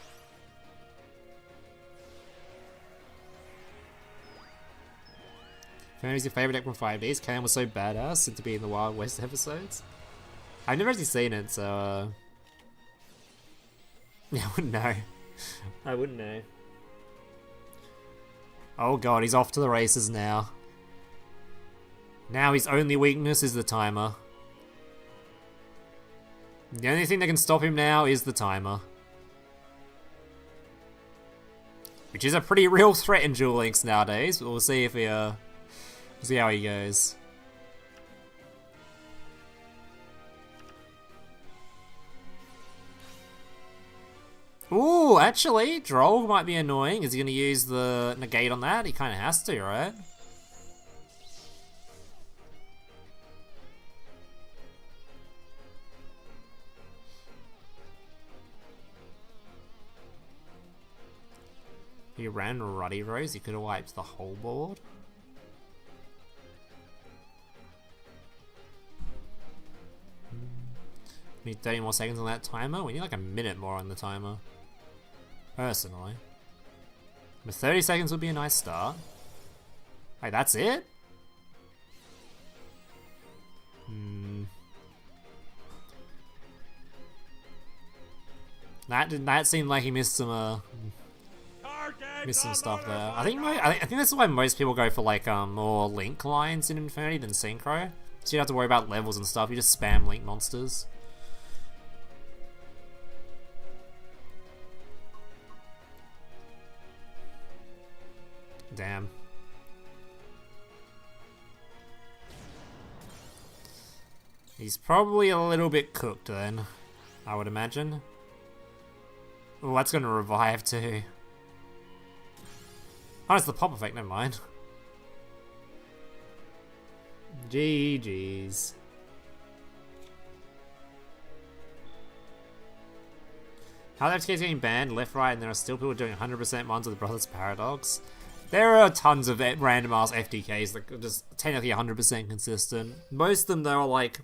Who's your favourite deck from 5Ds? Cam was so badass since to be in the Wild West episodes. I've never actually seen it, so yeah, I wouldn't know. I wouldn't know. Oh god, he's off to the races now. Now his only weakness is the timer. The only thing that can stop him now is the timer. Which is a pretty real threat in Duel Links nowadays, but we'll see if he, we'll see how he goes. Ooh, actually, Droll might be annoying. Is he going to use the negate on that? He kind of has to, right? He ran Ruddy Rose, he could have wiped the whole board. We need 30 more seconds on that timer. We need like a minute more on the timer. Personally. But 30 seconds would be a nice start. Wait, that's it? That seemed like he missed some stuff there. I think this is why most people go for like more link lines in Infinity than Synchro. So you don't have to worry about levels and stuff. You just spam link monsters. Damn. He's probably a little bit cooked then, I would imagine. Oh, that's gonna revive too. Oh, it's the pop effect, never mind. GG's. How the FTK is getting banned left, right, and there are still people doing 100% ones with the Brothers Paradox. There are tons of random ass FTKs that are just technically 100% consistent. Most of them, though, are like,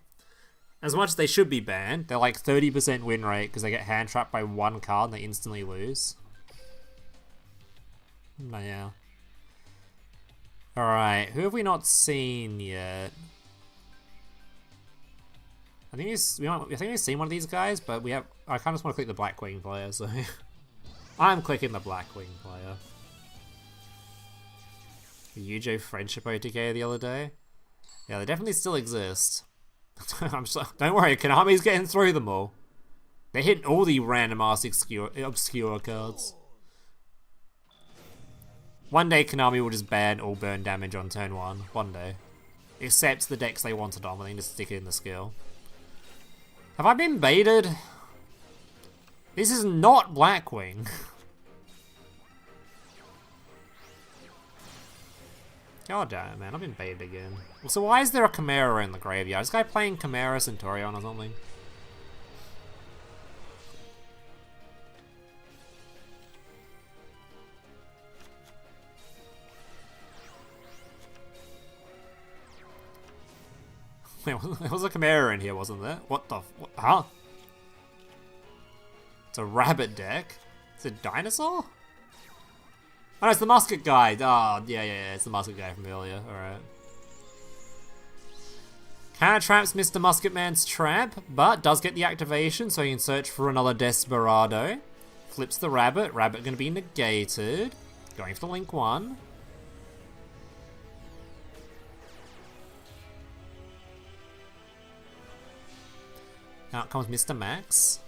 as much as they should be banned, they're like 30% win rate because they get hand trapped by one card and they instantly lose. But yeah. Alright, who have we not seen yet? I think we've seen one of these guys, but I kind of just want to click the Blackwing player, so I'm clicking the Blackwing player. The Yujo Friendship OTK the other day. Yeah, they definitely still exist. Don't worry, Konami's getting through them all. They're hitting all the random ass obscure cards. One day Konami will just ban all burn damage on turn 1. One day. Except the decks they wanted on, but they can just stick it in the skill. Have I been baited? This is not Blackwing. God damn it, man, I've been baited again. So why is there a Chimera in the graveyard? Is this guy playing Chimera Centurion or something? Wait, there was a Chimera in here, wasn't there? What the huh? It's a rabbit deck? It's a dinosaur? Oh, it's the musket guy. Oh, yeah, it's the musket guy from earlier. Alright. Kinda traps Mr. Musketman's trap, but does get the activation, so he can search for another Desperado. Flips the rabbit. Rabbit gonna be negated. Going for the link 1. Out comes Mr. Max.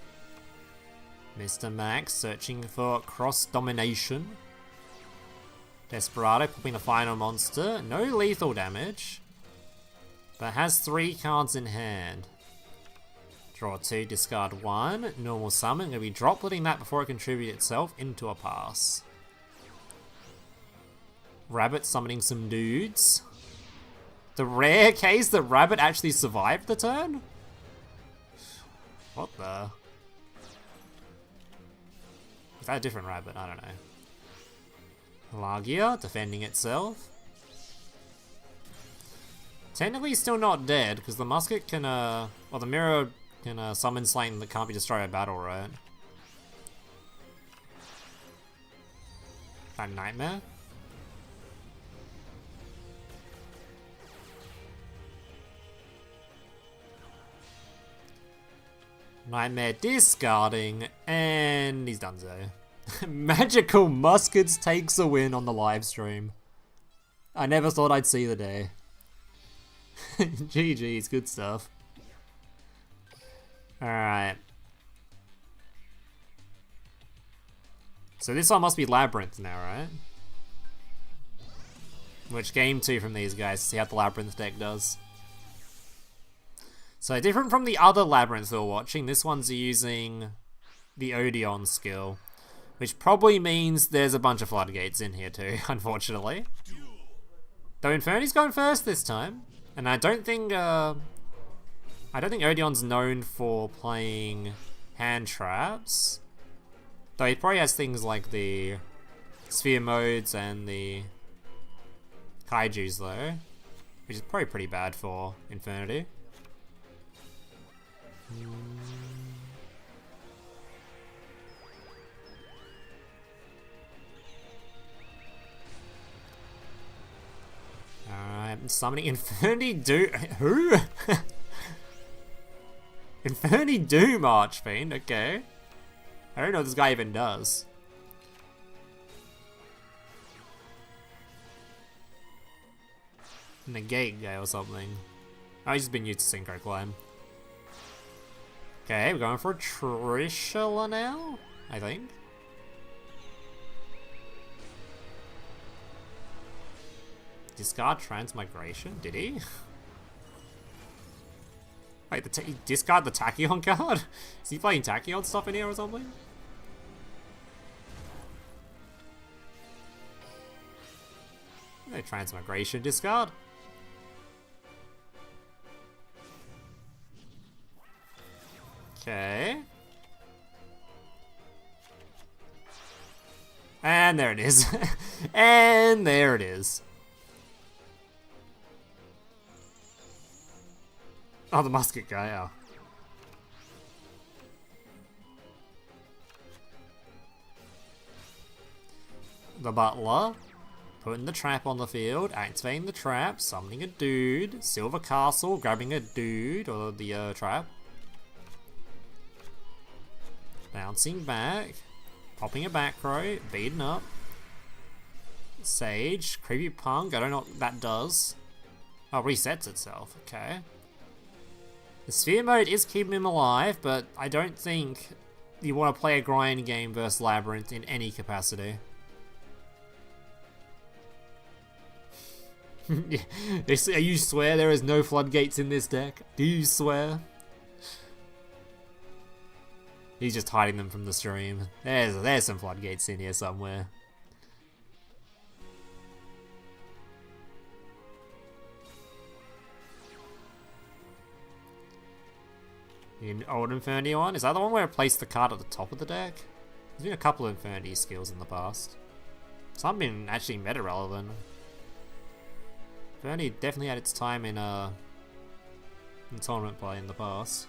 Mr. Max searching for cross domination. Desperado popping the final monster. No lethal damage. But has 3 cards in hand. Draw 2, discard 1. Normal summon. Gonna be dropletting that before it contributes itself into a pass. Rabbit summoning some dudes. The rare case that Rabbit actually survived the turn? What the? Is that a different rabbit? I don't know. Lagia defending itself. Technically still not dead, because the musket can, well, the mirror can summon slain that can't be destroyed by battle, right? That nightmare? Nightmare discarding, and he's done so. Magical Muskets takes a win on the live stream. I never thought I'd see the day. GG's, good stuff. Alright. So this one must be Labyrinth now, right? Which game 2 from these guys to see how the Labyrinth deck does. So different from the other Labyrinths we were watching, this one's using the Odeon skill. Which probably means there's a bunch of floodgates in here too, unfortunately. Though Infernity's going first this time. And I don't think Odeon's known for playing hand traps. Though he probably has things like the sphere modes and the kaijus though. Which is probably pretty bad for Infernity. Alright, summoning Infernity Doom. Who? Infernity Doom Archfiend, okay. I don't know what this guy even does. Negate guy or something. Oh, he's just been used to Synchro Climb. Okay, we're going for a Trishula now, I think. Discard Transmigration? Did he? Wait, he discard the Tachyon card? Is he playing Tachyon stuff in here or something? No Transmigration, discard. Okay. And there it is. And there it is. Oh, the musket guy, yeah. The butler. Putting the trap on the field, activating the trap, summoning a dude, Silver Castle, grabbing a dude, or the trap. Bouncing back, popping a back row, beating up. Sage, Creepy Punk, I don't know what that does. Oh, resets itself, okay. The sphere mode is keeping him alive, but I don't think you want to play a grind game versus Labyrinth in any capacity. You swear there is no floodgates in this deck? Do you swear? He's just hiding them from the stream. There's some floodgates in here somewhere. In Old Infernity one? Is that the one where I placed the card at the top of the deck? There's been a couple of Infernity skills in the past. Some have been actually meta relevant. Infernity definitely had its time in tournament play in the past.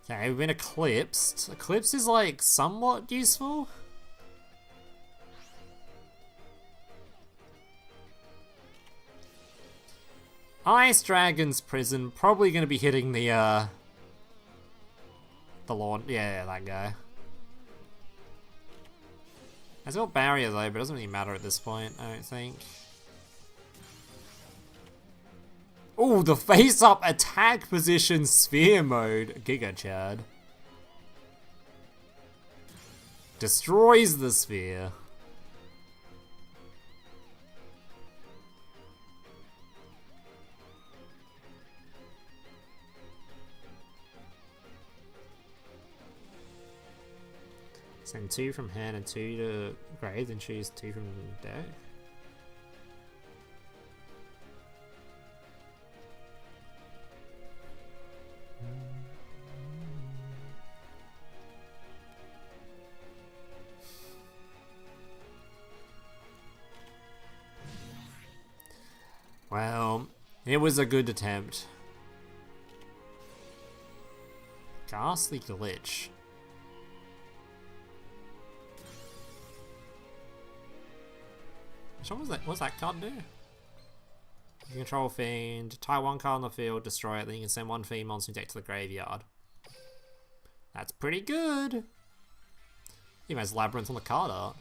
Okay, we've been eclipsed. Eclipse is like somewhat useful. Ice Dragon's Prison, probably going to be hitting the lawn. Yeah, that guy. Has got barrier though, but it doesn't really matter at this point, I don't think. Oh, the face-up attack position sphere mode. Giga Chad. Destroys the sphere. Send 2 from hand and 2 to grave, and choose 2 from deck. Well, it was a good attempt. Ghastly Glitch. What was that? What's that card do? You control a fiend, tie 1 card on the field, destroy it, then you can send 1 fiend monster deck to the graveyard. That's pretty good. Even has Labyrinth on the card art.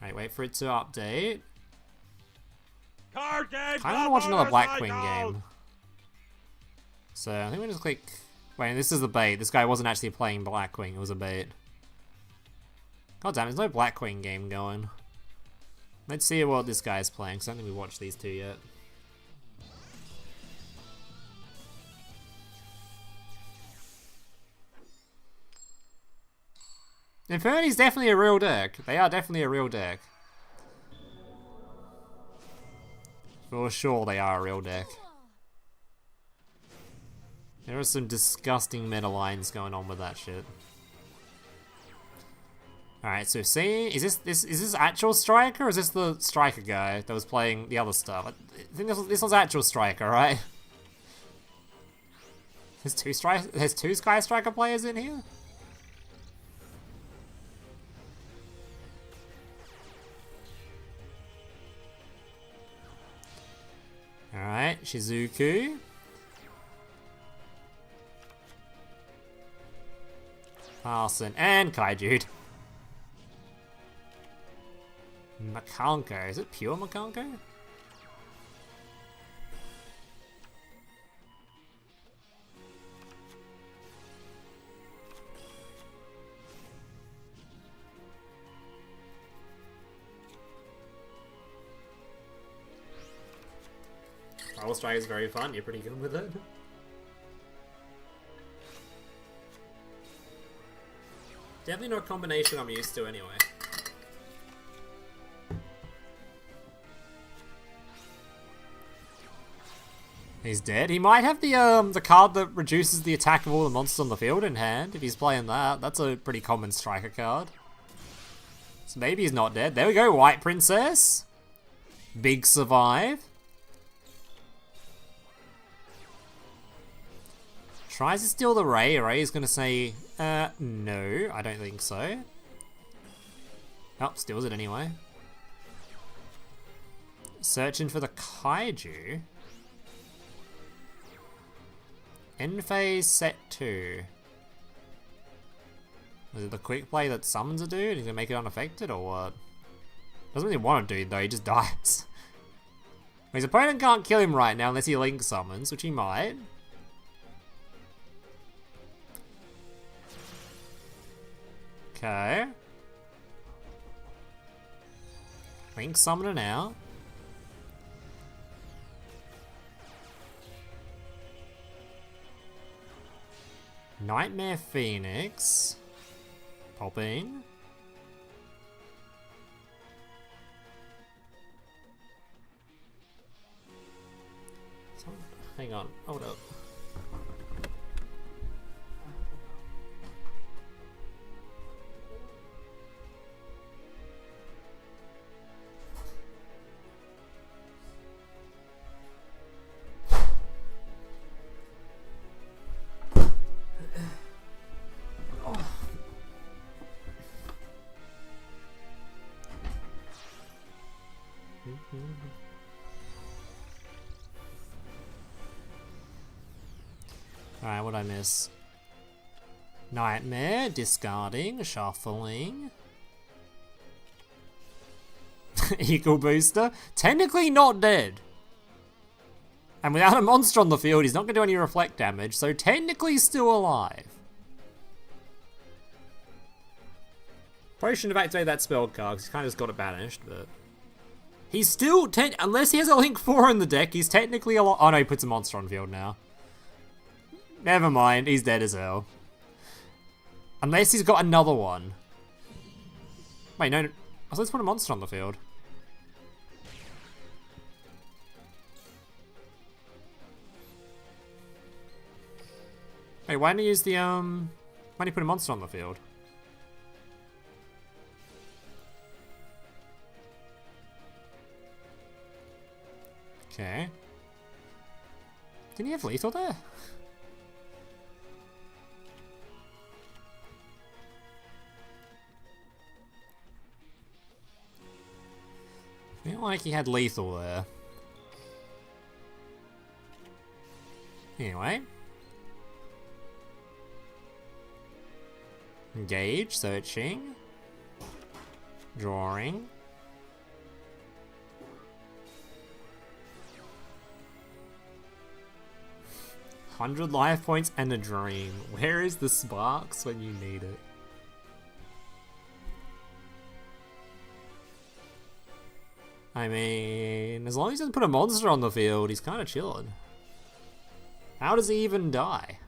Alright, wait for it to update. Card game. I want to watch another Blackwing game. So I think we just click. Wait, this is the bait. This guy wasn't actually playing Blackwing, it was a bait. God damn, there's no Blackwing game going. Let's see what this guy's playing, because I don't think we watched these two yet. Infernity's definitely a real deck. They are definitely a real deck. For sure they are a real deck. There are some disgusting meta lines going on with that shit. Alright, so see, is this actual Striker, or is this the Striker guy that was playing the other stuff? I think this was actual Striker, right? There's two Sky Striker players in here? Alright, Shizuku. Arson and Kaiju. Makanko. Is it pure Makanko? Power Strike is very fun. You're pretty good with it. Definitely not a combination I'm used to anyway. He's dead. He might have the card that reduces the attack of all the monsters on the field in hand if he's playing that. That's a pretty common Striker card. So maybe he's not dead. There we go, White Princess. Big survive. Tries to steal the Ray. Ray's gonna say, no, I don't think so. Oh, steals it anyway. Searching for the Kaiju. End phase set 2. Was it the quick play that summons a dude? He's gonna make it unaffected or what? Doesn't really want a dude though, he just dies. His opponent can't kill him right now unless he link summons, which he might. Okay. Link summoner now. Nightmare Phoenix. Popping. Hang on, hold up. Alright, what'd I miss? Nightmare, discarding, shuffling. Eagle booster. Technically not dead. And without a monster on the field, he's not going to do any reflect damage, so technically still alive. Probably shouldn't have activated that spell card, because he kind of just got it banished, but... He's still, unless he has a Link 4 in the deck, he's technically alive. Oh no, he puts a monster on field now. Never mind, he's dead as hell. Unless he's got another one. Wait, no, let's put a monster on the field. Wait, why didn't he use the, why didn't he put a monster on the field? Okay. Didn't he have lethal there? I feel like he had lethal there. Anyway. Engage, searching. Drawing. 100 life points and a dream. Where is the sparks when you need it? I mean, as long as he doesn't put a monster on the field, he's kind of chilling. How does he even die?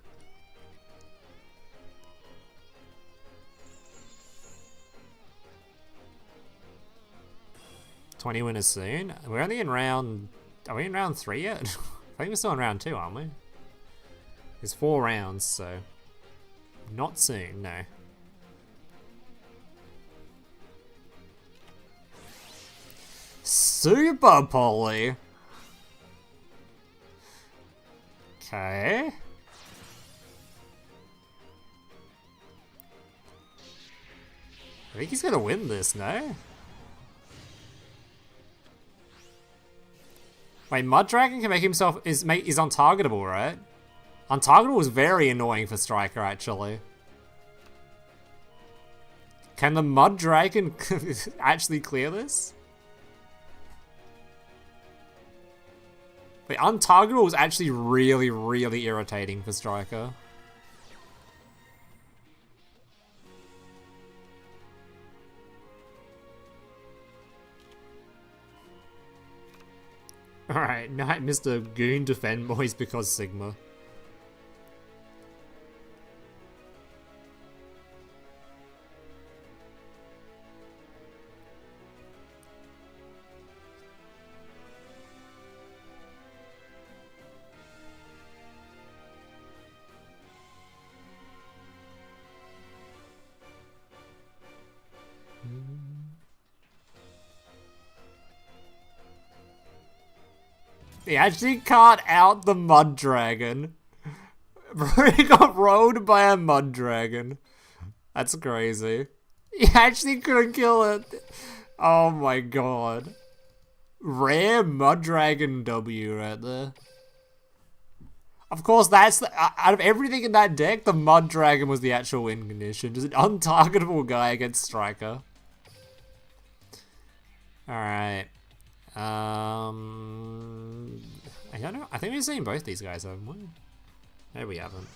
"20 winners soon." We're only in round... Are we in round 3 yet? I think we're still in round 2, aren't we? There's 4 rounds, so... Not soon, no. Super Poly! Okay. I think he's gonna win this, no? Wait, Mud Dragon can make himself is untargetable, right? Untargetable is very annoying for Striker, actually. Can the Mud Dragon actually clear this? Wait, untargetable is actually really, really irritating for Striker. Alright, Night Mr. Goon defend boys because Sigma. He actually can't out the Mud Dragon. He got rolled by a Mud Dragon. That's crazy. He actually couldn't kill it. Oh my god. Rare Mud Dragon W right there. Of course, that's the, out of everything in that deck, the Mud Dragon was the actual win condition. Just an untargetable guy against Striker. Alright. I don't know. I think we've seen both these guys, haven't we? No, we haven't.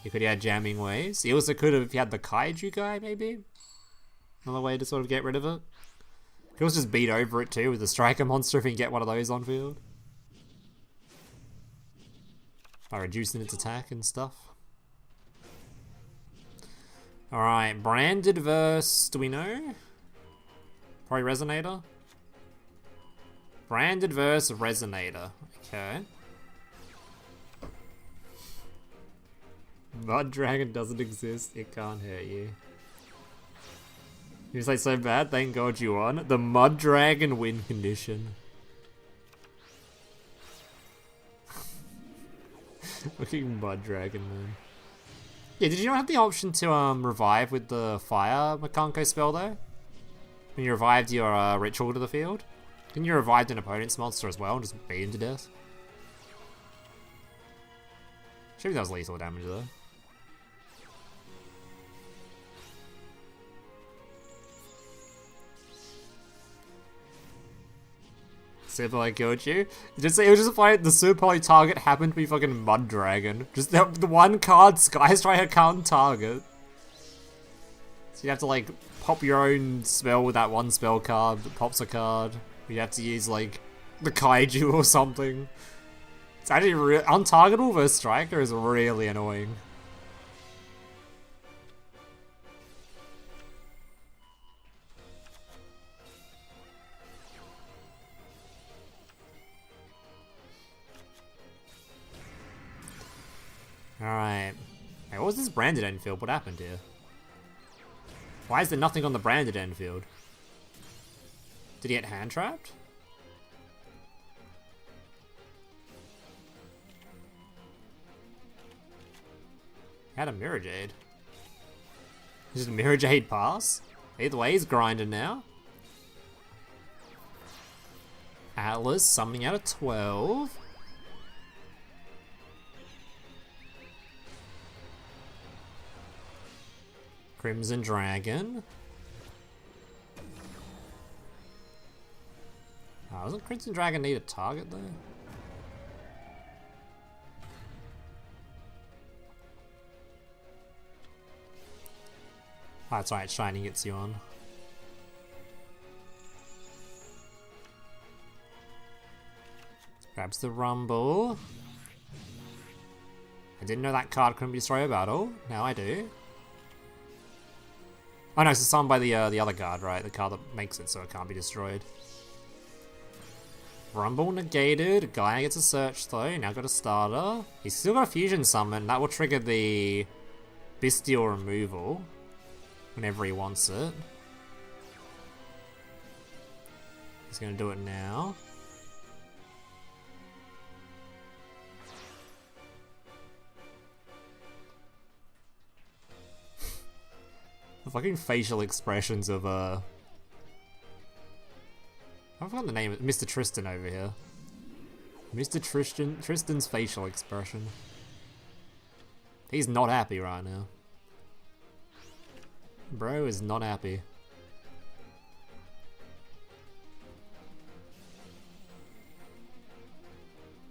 He could have had jamming waves. He also could have had the Kaiju guy, maybe? Another way to sort of get rid of it. He could also just beat over it too with the Striker monster if he can get one of those on field. By reducing its attack and stuff. Alright, branded verse, do we know? Probably Resonator. Branded verse Resonator. Okay. Mud Dragon doesn't exist. It can't hurt you. You say so bad? Thank God you won. The Mud Dragon win condition. Fucking Mud Dragon, man. Yeah, did you not have the option to revive with the Fire Makanko spell though? When you revived your ritual to the field? Didn't you revive an opponent's monster as well and just beat him to death? Maybe that was lethal damage though. Super Poly killed you. It was just like the Super Poly target happened to be fucking Mud Dragon. Just the one card Sky Striker can't target. So you have to like pop your own spell with that one spell card that pops a card. You have to use like the Kaiju or something. It's actually untargetable versus Striker is really annoying. Alright. Hey, what was this branded end field? What happened here? Why is there nothing on the branded end field? Did he get hand trapped? Had a Mirror Jade. Just a Mirror Jade pass? Either way, he's grinding now. Atlas summoning out of 12. Crimson Dragon. Oh, doesn't Crimson Dragon need a target though? Oh, that's right, Shiny gets you on. Grabs the Rumble. I didn't know that card couldn't be destroyed a battle. Now I do. Oh no, it's summoned by the other card, right? The card that makes it so it can't be destroyed. Rumble negated. Gaia gets a search though. Now got a starter. He's still got a fusion summon. That will trigger the bestial removal whenever he wants it. He's gonna do it now. The fucking facial expressions of I forgot the name of Mr. Tristan over here. Mr. Tristan's facial expression. He's not happy right now. Bro is not happy.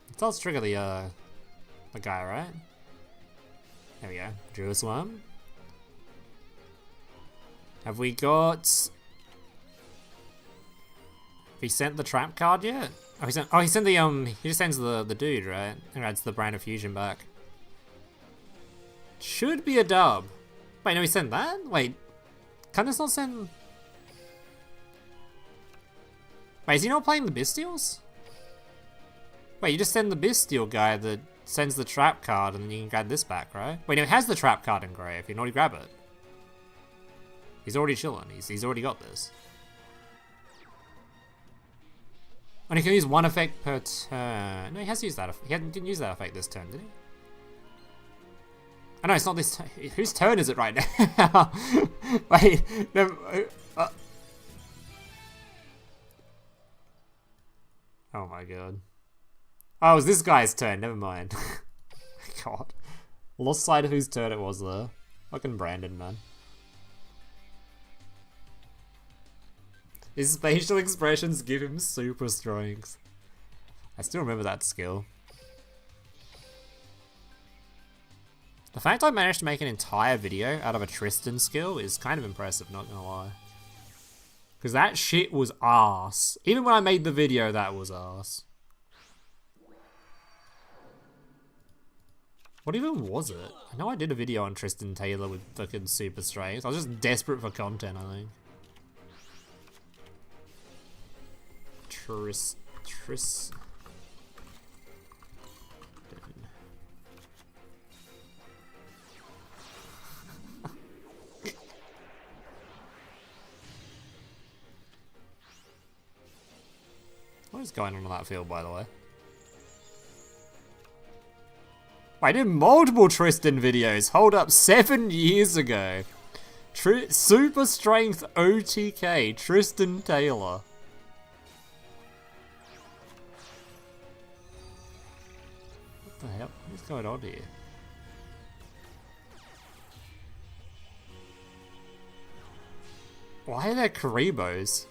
It does trigger the guy, right? There we go. Drew a Swarm. Have we got... He sent the trap card yet? Oh, he sent the, he just sends the dude, right? And adds the Brand of Fusion back. Should be a dub. Wait, no, he sent that? Wait, can this not send... Wait, is he not playing the Bestials? Wait, you just send the Bestial guy that sends the trap card and then you can grab this back, right? Wait, no, he has the trap card in grey if you already grab it. He's already chilling, he's already got this. And he can use one effect per turn. No, he has used that. He didn't use that effect this turn, did he? Oh no, it's not this turn. Whose turn is it right now? Wait, no. Oh my god. Oh, it was this guy's turn, never mind. God. Lost sight of whose turn it was there. Fucking Brandon, man. His facial expressions give him super strength. I still remember that skill. The fact I managed to make an entire video out of a Tristan skill is kind of impressive, not gonna lie. Because that shit was ass. Even when I made the video, that was ass. What even was it? I know I did a video on Tristan Taylor with fucking super strength. I was just desperate for content, I think. What is going on in that field, by the way? I did multiple Tristan videos. Hold up, 7 years ago. Super Strength OTK, Tristan Taylor. What the hell? What's going on here? Why are there Karibos?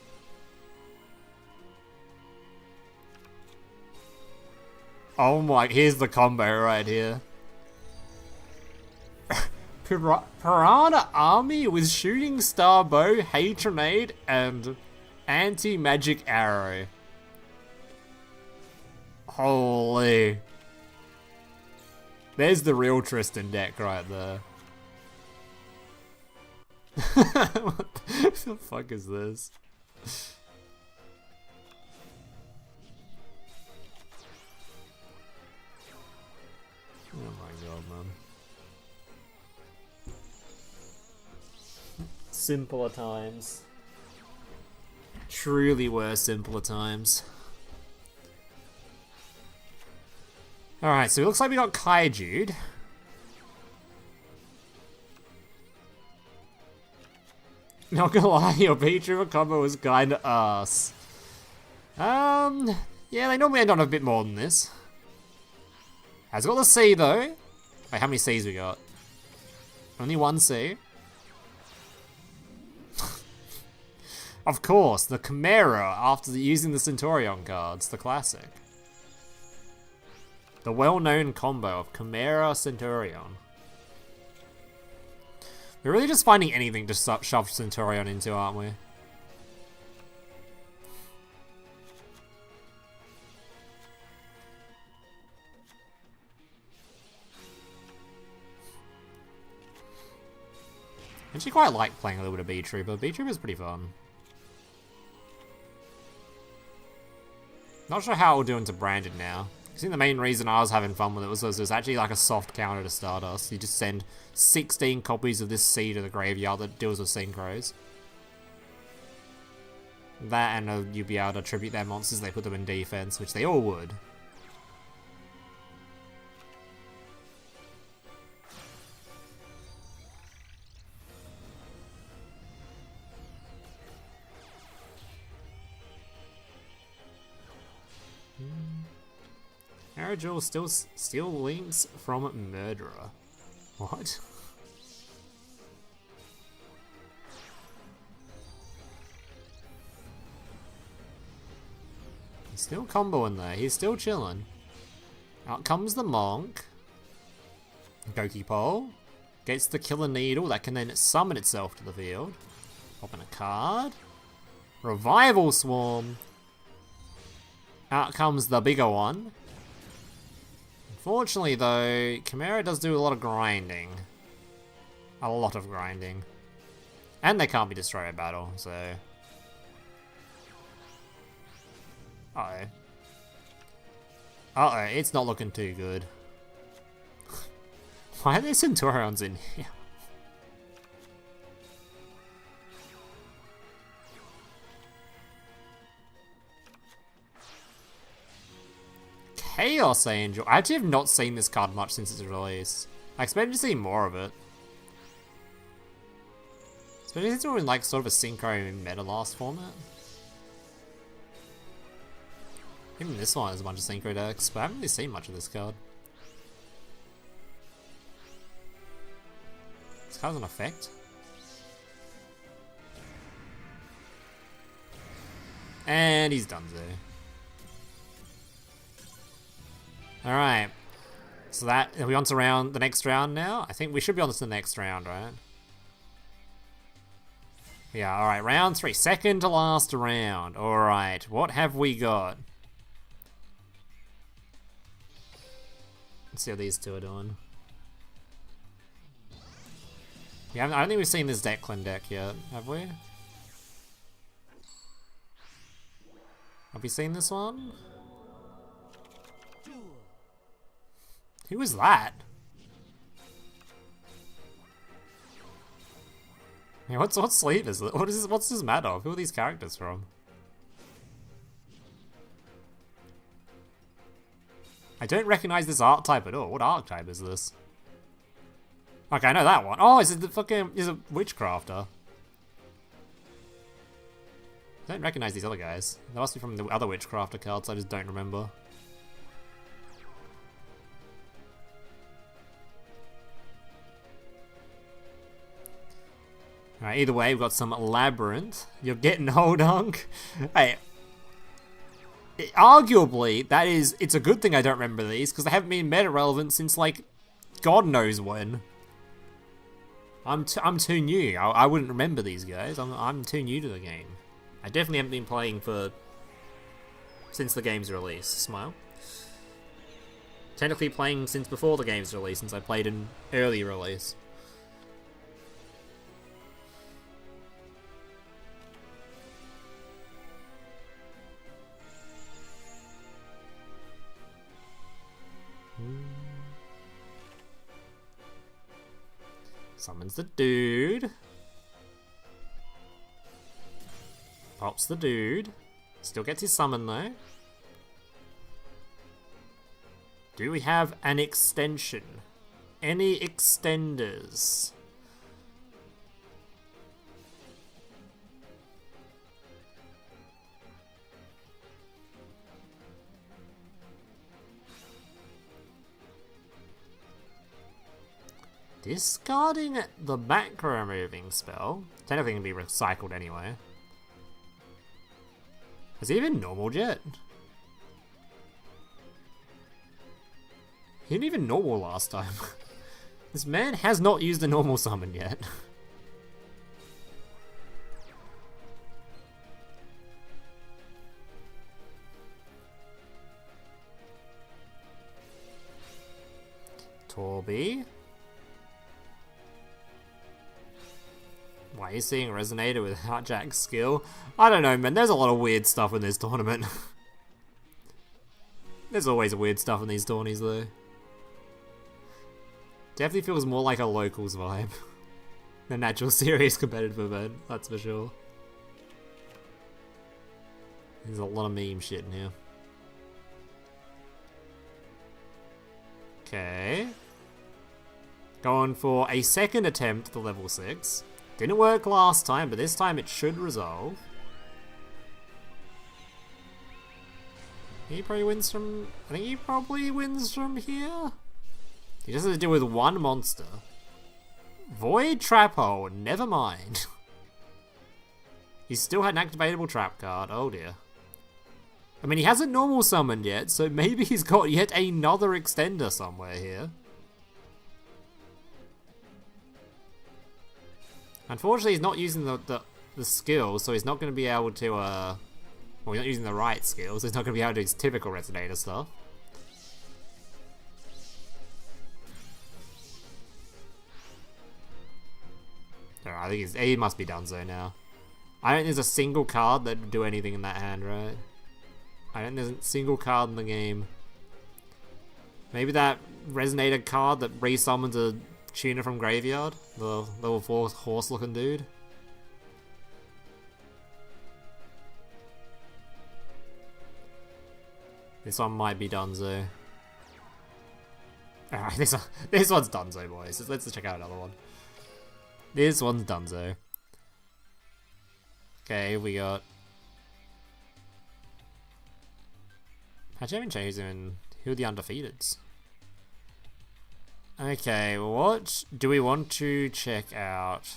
Oh my, here's the combo right here. Piranha Army with Shooting Star Bow, Hatronade, and Anti-Magic Arrow. Holy. There's the real Tristan deck right there. What the fuck is this? Oh my god, man. Simpler times. Truly were simpler times. Alright, so it looks like we got Kaiju'd. Not gonna lie, your Beatriver combo was kinda ass. Yeah, they normally end on a bit more than this. Has got the C though. Wait, how many C's we got? Only one C. Of course, the Chimera after using the Centurion cards, the classic. The well-known combo of Chimera Centurion. We're really just finding anything to shove Centurion into, aren't we? I actually quite like playing a little bit of B-Trooper. B-Trooper's pretty fun. Not sure how it'll do into Branded now. I think the main reason I was having fun with it was it was actually like a soft counter to Stardust. You just send 16 copies of this C to the graveyard that deals with Synchros. That and you'll be able to tribute their monsters, they put them in defense, which they all would. Aerodrill still links from Murderer. What? He's still comboing there. He's still chilling. Out comes the Monk. Goki Pole. Gets the Killer Needle that can then summon itself to the field. Open a card. Revival Swarm. Out comes the bigger one. Unfortunately though, Chimera does do a lot of grinding. A lot of grinding. And they can't be destroyed at battle, so... Uh-oh. Uh-oh, it's not looking too good. Why are there Centurions in here? Chaos Angel. I actually have not seen this card much since its release. I expected to see more of it. Especially since we're in like sort of a Synchro Meta Last format. Even this one has a bunch of Synchro decks, but I haven't really seen much of this card. This card has an effect. And he's done so. Alright, so that, are we on to the next round now? I think we should be on to the next round, right? Yeah, alright, round 3, second to last round. Alright, what have we got? Let's see how these two are doing. Yeah, I don't think we've seen this Declan deck yet, have we? Have we seen this one? Who was that? Yeah, what sleeve is it? What's this mad of? Who are these characters from? I don't recognize this archetype at all. What archetype is this? Okay, I know that one. Oh, is it the fucking... is a Witchcrafter? I don't recognize these other guys. They must be from the other Witchcrafter cards I just don't remember. Alright, either way, we've got some Labyrinth. You're getting old, Hunk. Hey, arguably, it's a good thing I don't remember these, because they haven't been meta relevant since, like, God knows when. I'm too new. I wouldn't remember these guys. I'm too new to the game. I definitely haven't been playing since the game's release. Smile. Technically playing since before the game's release, since I played an early release. Summons the dude. Pops the dude. Still gets his summon though. Do we have an extension? Any extenders? Discarding the macro removing spell. Technically can be recycled anyway. Is he even normal yet? He didn't even normal last time. This man has not used a normal summon yet. Torby. Why are you seeing Resonator without Jack's skill? I don't know, man. There's a lot of weird stuff in this tournament. There's always weird stuff in these tourneys, though. Definitely feels more like a locals vibe than actual serious competitive event, that's for sure. There's a lot of meme shit in here. Okay. Going for a second attempt at the level 6. Didn't work last time, but this time it should resolve. He probably wins from... I think he probably wins from here. He just has to deal with one monster. Void Trap Hole, never mind. He still had an activatable trap card, oh dear. I mean, he hasn't normal summoned yet, so maybe he's got yet another extender somewhere here. Unfortunately, he's not using the skill, so he's not going to be able to, well, he's not using the right skills, so he's not going to be able to do his typical Resonator stuff. Alright, I think he must be done so now. I don't think there's a single card that would do anything in that hand, right? I don't think there's a single card in the game. Maybe that Resonator card that resummons a tuner from Graveyard? The level 4 horse looking dude? This one might be Dunzo. Alright, this one's Dunzo, boys. Let's check out another one. This one's Dunzo. Okay, we got... Actually, I haven't changed who are the undefeateds. Okay, what do we want to check out?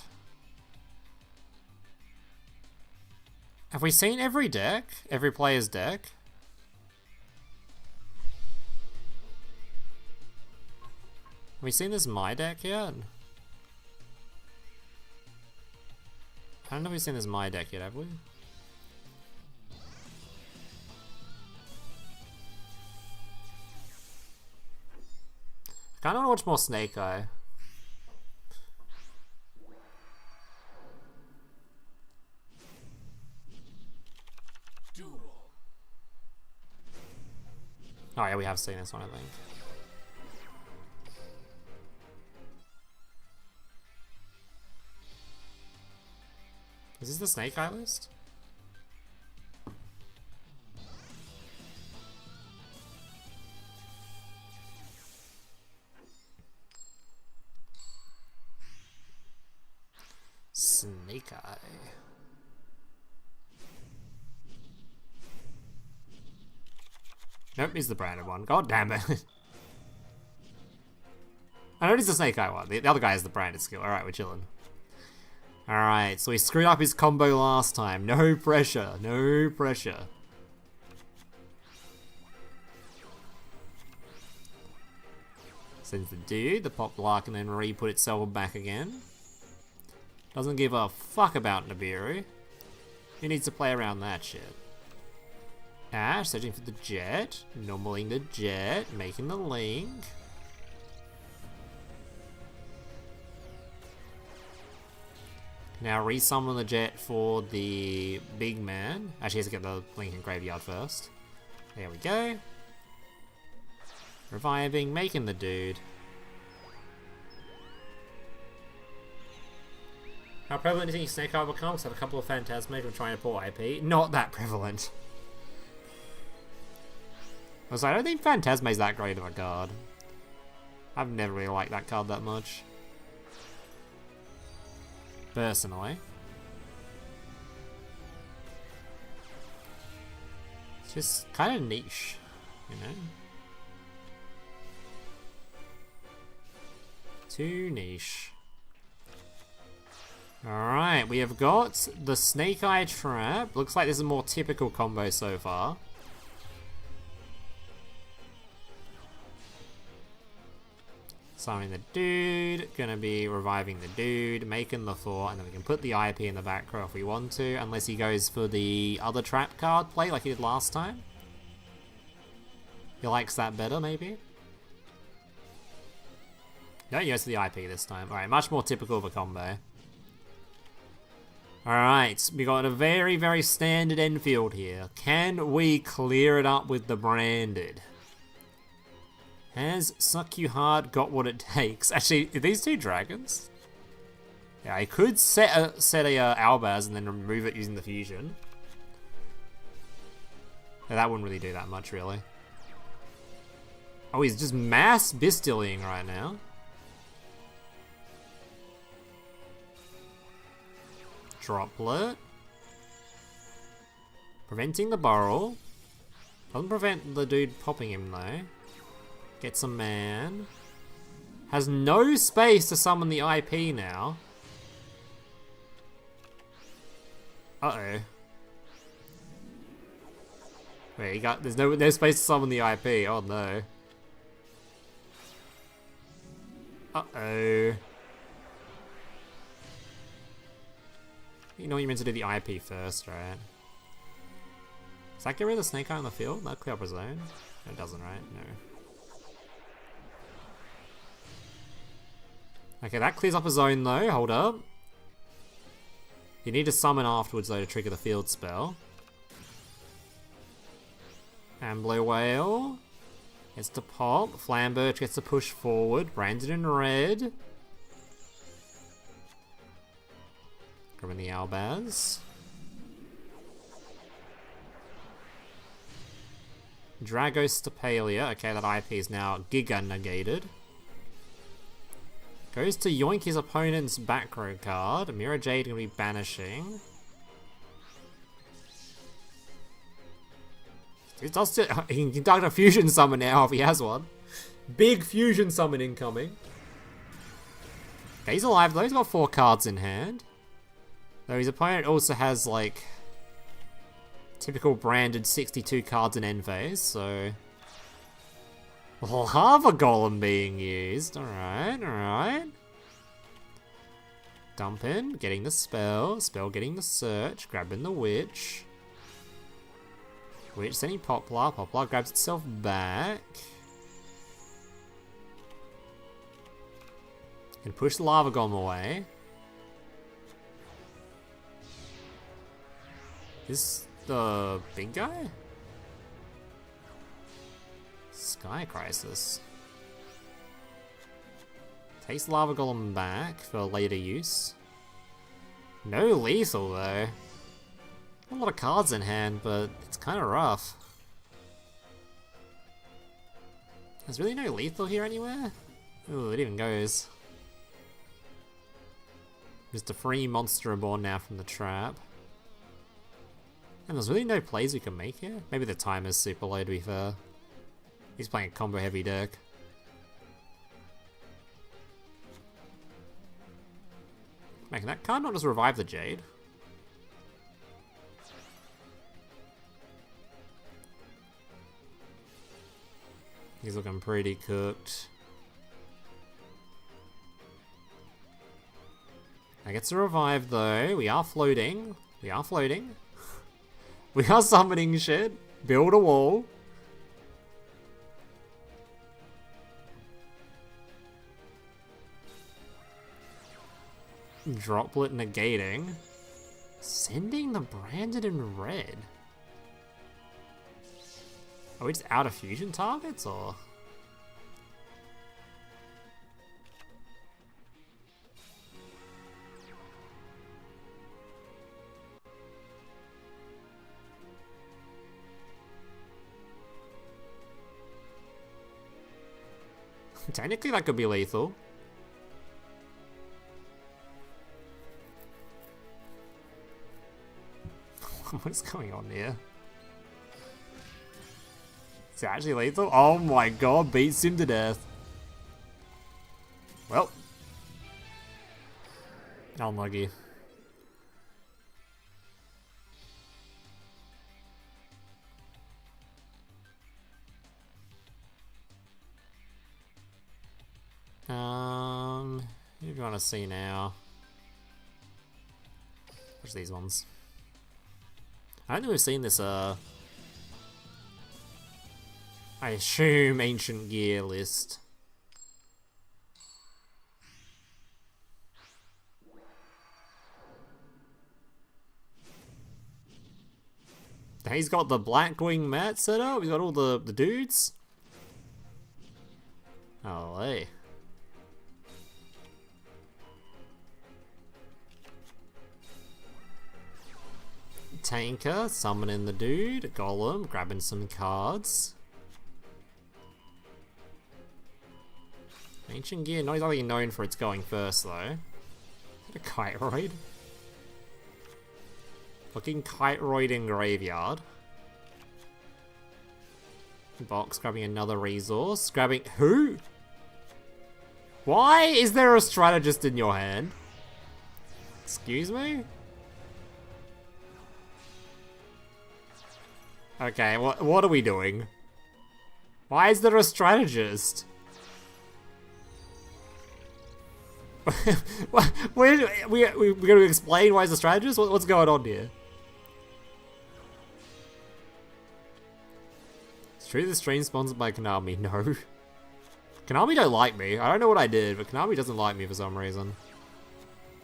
Have we seen every deck? Every player's deck? Have we seen this My deck yet? I don't know if we've seen this My deck yet, have we? I kinda wanna watch more Snake Eye. Duel. Oh yeah, we have seen this one, I think. Is this the Snake Eye list? Snake Eye. Nope, it's the branded one. God damn it. I know it's the Snake Eye one. The other guy has the branded skill. Alright, we're chilling. Alright, so he screwed up his combo last time. No pressure. No pressure. Sends the dude, the pop block, and then re-put itself back again. Doesn't give a fuck about Nibiru. He needs to play around that shit. Ash, searching for the jet. Normaling the jet. Making the link. Now resummon the jet for the big man. Actually, he has to get the link in graveyard first. There we go. Reviving, making the dude. How prevalent do you think Snake Eye will become? Have a couple of Phantasmate from trying to pull IP. Not that prevalent. I was like, I don't think Phantasmate's that great of a card. I've never really liked that card that much. Personally. It's just kind of niche, you know? Too niche. Alright, we have got the Snake Eye Trap. Looks like this is a more typical combo so far. Summoning the dude, gonna be reviving the dude, making the 4, and then we can put the IP in the back row if we want to, unless he goes for the other trap card play like he did last time. He likes that better, maybe? Don't use the IP this time. Alright, much more typical of a combo. Alright, we got a very, very standard Enfield here. Can we clear it up with the branded? Has Suck You Hard got what it takes? Actually, are these two dragons? Yeah, I could set a Albaz and then remove it using the fusion. Yeah, that wouldn't really do that much, really. Oh, he's just mass Bistilling right now. Droplet. Preventing the burrow. Doesn't prevent the dude popping him, though. Gets a man. Has no space to summon the IP now. Uh-oh. Wait, there's no space to summon the IP. Oh no. Uh-oh. You know you meant to do the IP first, right? Does that get rid of the Snake Eye on the field? That'll clear up his zone? No, it doesn't, right? No. Okay, that clears up his zone though. Hold up. You need to summon afterwards though to trigger the field spell. And Blue Whale gets to pop. Flambirch gets to push forward. Branded in red. Grabbing the Albaz. Dragos Stapalia. Okay, that IP is now Giga negated. Goes to yoink his opponent's back row card. Mirror Jade gonna be banishing. He can conduct a fusion summon now if he has one. Big fusion summon incoming. Okay, he's alive though. He's got 4 cards in hand. Though his opponent also has like typical branded 62 cards in end phase, so Lava Golem being used. Alright, alright. Dumping, getting the spell. Spell getting the search. Grabbing the witch. Witch sending Poplar. Poplar grabs itself back. And push the Lava Golem away. Is the big guy? Sky Crisis. Takes Lava Golem back for later use. No lethal though. A lot of cards in hand, but it's kind of rough. There's really no lethal here anywhere? Ooh, it even goes. Just a free monster reborn now from the trap. And there's really no plays we can make here. Maybe the timer's super low to be fair. He's playing a combo heavy deck. Man, can that card not just revive the Jade? He's looking pretty cooked. I get to revive though. We are floating. We are floating. We are summoning shit. Build a wall. Droplet negating. Sending the branded in red. Are we just out of fusion targets or? Technically that could be lethal. What's going on here? Is it actually lethal? Oh my god, beats him to death. Well. Unlucky. Who do you want to see now? What's these ones? I don't think we've seen this, I assume Ancient Gear list. He's got the Blackwing mat set up. He's got all the dudes. Oh, hey. Tanker, summoning the dude. Golem, grabbing some cards. Ancient Gear, not exactly known for its going first, though. A Kiteroid? Fucking Kiteroid in Graveyard. Box, grabbing another resource. Grabbing... Who? Why is there a strategist in your hand? Excuse me? Okay, what are we doing? Why is there a strategist? we gonna explain why he's a strategist? What's going on here? It's true this stream's sponsored by Konami. No. Konami don't like me. I don't know what I did, but Konami doesn't like me for some reason.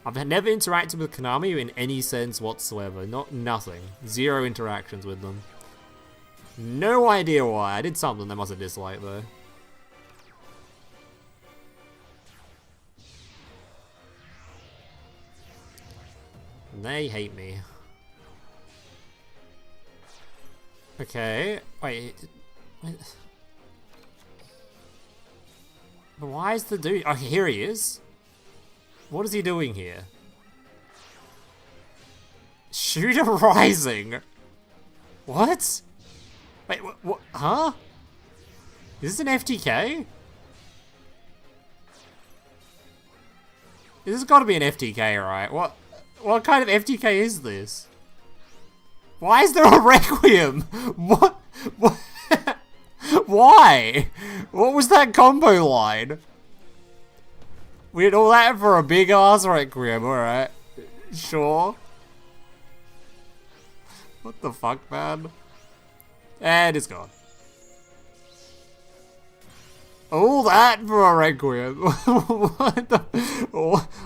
I've never interacted with Konami in any sense whatsoever. Nothing. Zero interactions with them. No idea why. I did something they must have disliked though. They hate me. Okay. Wait. But why is the dude... Oh, here he is. What is he doing here? Shooter Rising. What? Wait, what? Huh? Is this an FTK? This has got to be an FTK, right? What kind of FTK is this? Why is there a Requiem? What? Why? What was that combo line? We did all that for a big ass Requiem, alright. Sure. What the fuck, man? And it's gone. All that for a Requiem. What the...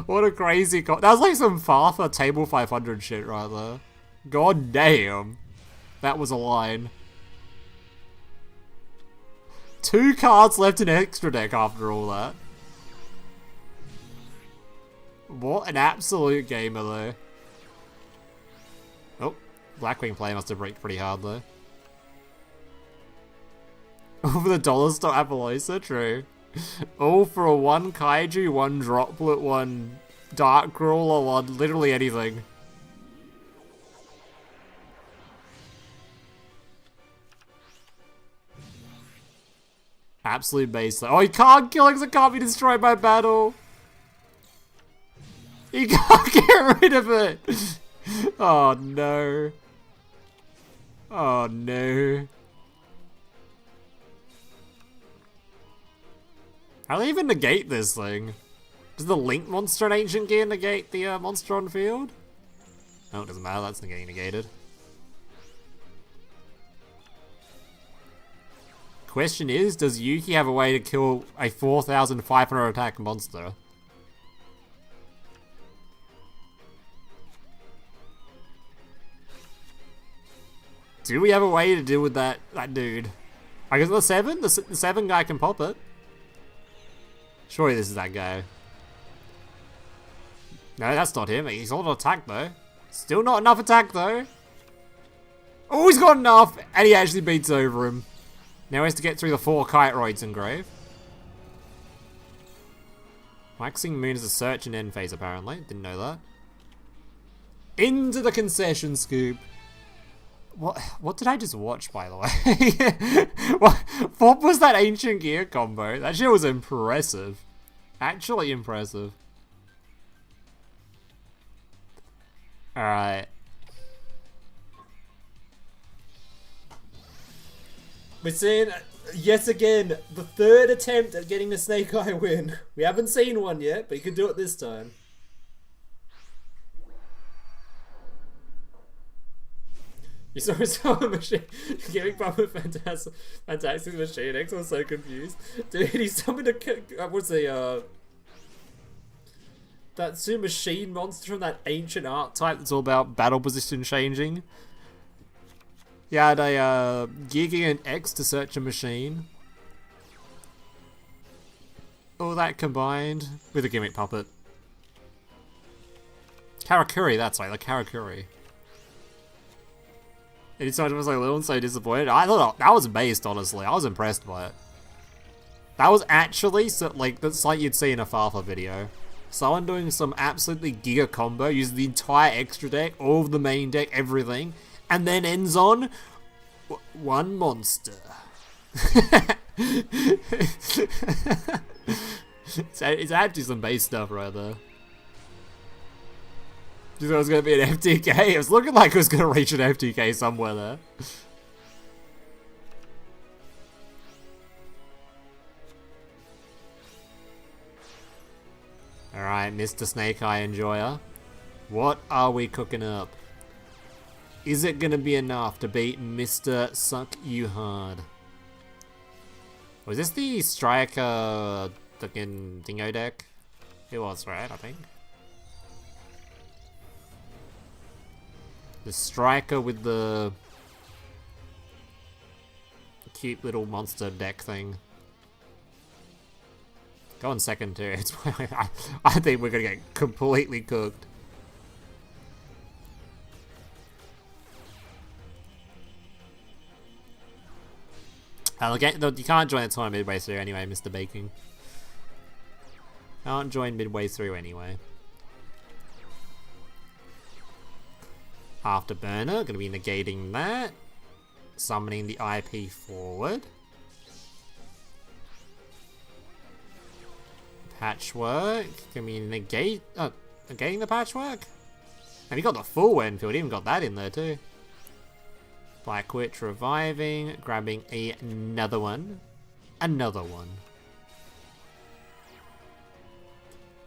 What a crazy... That was like some Farther Table 500 shit right there. God damn. That was a line. 2 cards left in extra deck after all that. What an absolute gamer though. Oh, Blackwing play must have breaked pretty hard though. Over the dollar store Appaloosa, true. All for a 1 Kaiju, 1 Droplet, 1 Dark Crawler, 1 literally anything. Absolute base. Oh, he can't kill it because it can't be destroyed by battle. You can't get rid of it. Oh no. Oh no. How do they even negate this thing? Does the Link monster in Ancient Gear negate the monster on field? No, it doesn't matter, that's getting negated. Question is, does Yuki have a way to kill a 4,500 attack monster? Do we have a way to deal with that dude? I guess the 7? The 7 guy can pop it. Surely this is that guy. No, that's not him. He's on attack though. Still not enough attack though. Oh, he's got enough! And he actually beats over him. Now he has to get through the 4 Kiteroids in Grave. Waxing Moon is a search and end phase apparently. Didn't know that. Into the concession scoop. What did I just watch, by the way? what was that Ancient Gear combo? That shit was impressive. Actually impressive. Alright. We're seeing, yet again, the 3rd attempt at getting a Snake Eye win. We haven't seen one yet, but he can do it this time. You saw a machine giving Bummer Fantastic Machine X. I was so confused. Dude, he summoned a what's the that Su Machine monster from that ancient archetype that's all about battle position changing. You had a Giga and X to search a machine. All that combined with a gimmick puppet. Karakuri, that's right, the Karakuri. Anytime I was like little and so disappointed. I thought that was based, honestly. I was impressed by it. That was actually so, like that's like you'd see in a Farfa video. Someone doing some absolutely giga combo, uses the entire extra deck, all of the main deck, everything, and then ends on one monster. It's actually some base stuff right there. Just thought it was going to be an FTK. It was looking like it was going to reach an FTK somewhere there. Alright, Mr. Snake Eye Enjoyer. What are we cooking up? Is it going to be enough to beat Mr. Suck You Hard? Was this the Striker fucking Dingo deck? It was, right? I think. The Striker with the cute little monster deck thing. Go on second too. I think we're gonna get completely cooked. You can't join the tournament midway through anyway, Mr. Baking. Can't join midway through anyway. Afterburner, gonna be negating that. Summoning the IP forward. Patchwork, gonna be negating the patchwork? And you got the full Enfield, even got that in there too. Black Witch reviving, grabbing another one. Another one.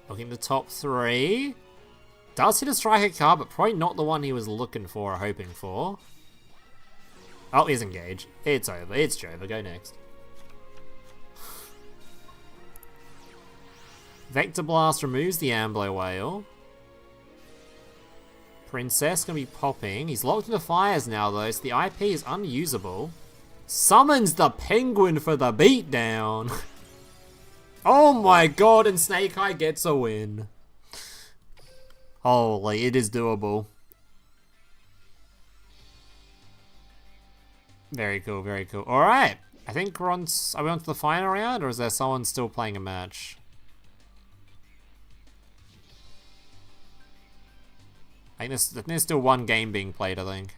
Looking at the top three. Does hit a striker card, but probably not the one he was looking for or hoping for. Oh, he's engaged. It's over. It's Jova. Go next. Vector Blast removes the Ambler Whale. Princess gonna be popping. He's locked into fires now though, so the IP is unusable. Summons the Penguin for the beatdown. Oh my god, and Snake Eye gets a win. Holy, it is doable. Very cool, very cool. Alright, I think are we on to the final round, or is there someone still playing a match? I think there's still one game being played, I think.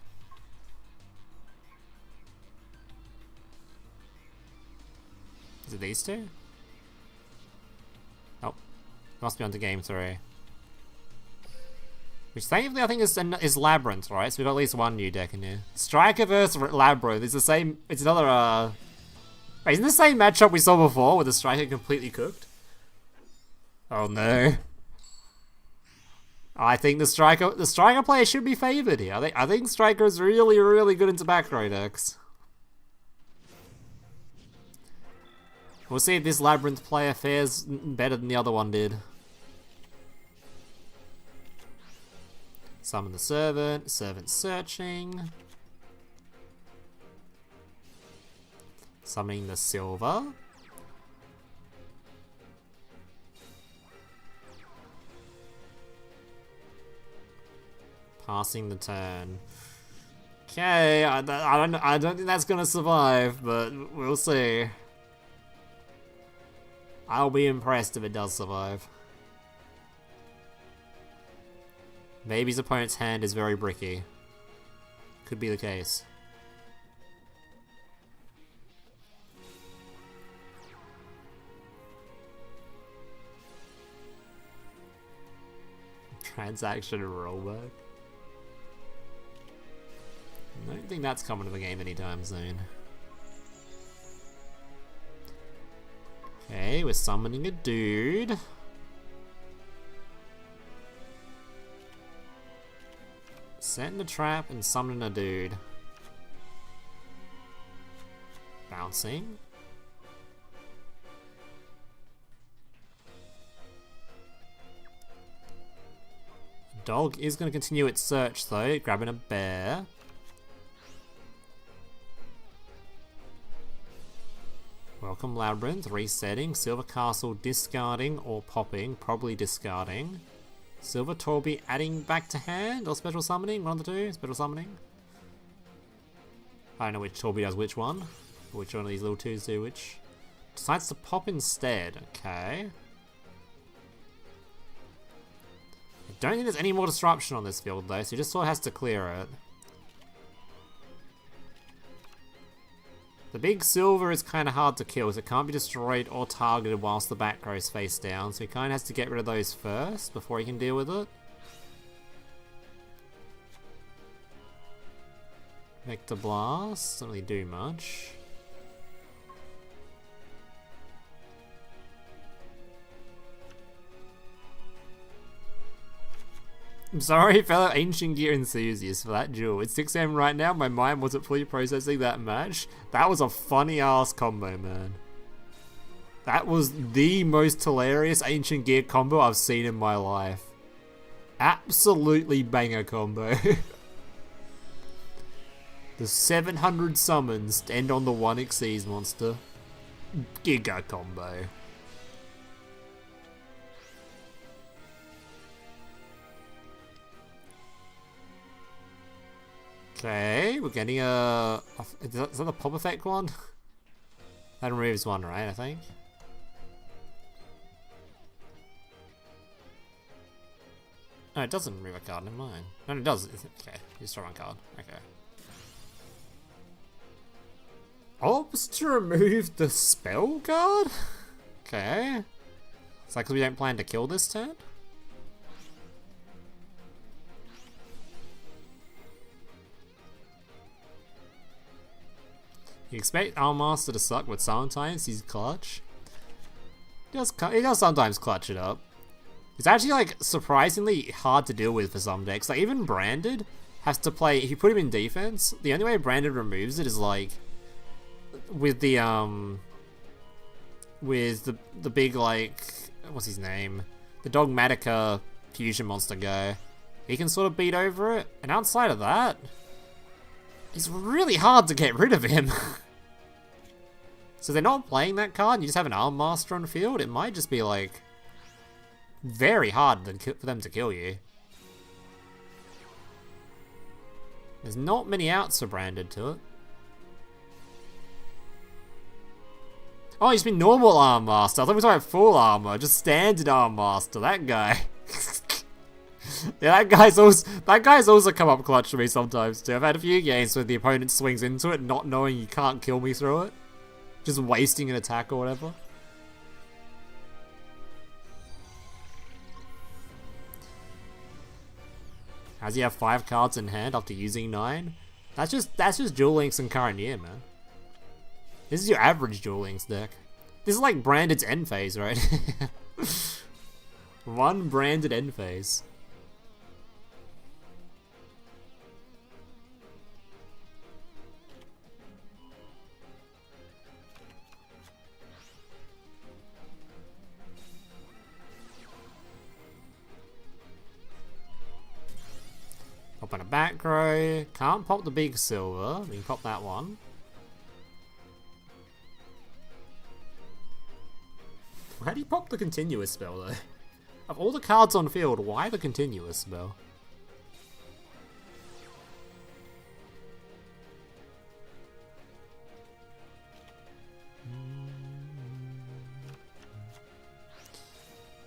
Is it these two? Oh, must be on to game 3. Which thankfully I think is Labyrinth, right? So we've got at least one new deck in here. Striker versus Labyrinth. It's the same. It's another. Wait, isn't the same matchup we saw before with the Striker completely cooked? Oh no. I think the Striker player should be favored here. I think Striker is really, really good into back row decks. We'll see if this Labyrinth player fares better than the other one did. Summon the Servant. Servant searching. Summoning the Silver. Passing the turn. Okay, I don't think that's gonna survive, but we'll see. I'll be impressed if it does survive. Maybe his opponent's hand is very bricky. Could be the case. Transaction rollback. I don't think that's coming to the game anytime soon. Okay, we're summoning a dude. Setting a trap and summoning a dude. Bouncing. Dog is going to continue its search though, grabbing a bear. Welcome Labyrinth, resetting. Silver Castle discarding or popping, probably discarding. Silver Torby adding back to hand or special summoning, one of the two, special summoning. I don't know which Torby does which one. Which one of these little twos do which. Decides to pop instead, okay. I don't think there's any more disruption on this field though, so he just sort of has to clear it. The big silver is kind of hard to kill, so it can't be destroyed or targeted whilst the back row is face down, so he kind of has to get rid of those first before he can deal with it. Vector Blast, doesn't really do much. I'm sorry, fellow Ancient Gear enthusiasts, for that duel. It's 6 AM right now, my mind wasn't fully processing that match. That was a funny ass combo, man. That was the most hilarious Ancient Gear combo I've seen in my life. Absolutely banger combo. The 700 summons to end on the 1 Xyz monster. Giga combo. Okay, we're getting a... Is that the pop effect one? That removes one, right, I think? No, it doesn't remove a card, never mind. No, it does. Okay, just draw one card. Okay. Opts to remove the spell card? Okay. Is that because we don't plan to kill this turn? You expect our master to suck, but sometimes he's clutch. He does sometimes clutch it up. It's actually like surprisingly hard to deal with for some decks. Like even Branded has to play, if you put him in defense, the only way Branded removes it is like with the big like, what's his name? The Dogmatica fusion monster guy. He can sort of beat over it, and outside of that, it's really hard to get rid of him. So they're not playing that card, and you just have an Arm Master on the field, it might just be like very hard for them to kill you. There's not many outs for Branded to it. Oh, he's been normal Arm Master. I thought we were talking about full armor, just standard Arm Master. That guy. Yeah, that guy's also come up clutch for me sometimes too. I've had a few games where the opponent swings into it, not knowing you can't kill me through it, just wasting an attack or whatever. Has he have 5 cards in hand after using 9? That's just Duel Links in current year, man. This is your average Duel Links deck. This is like Branded's end phase, right? One Branded end phase. Pop on a back row. Can't pop the big silver. We can pop that one. How do you pop the continuous spell though? Of all the cards on field, why the continuous spell?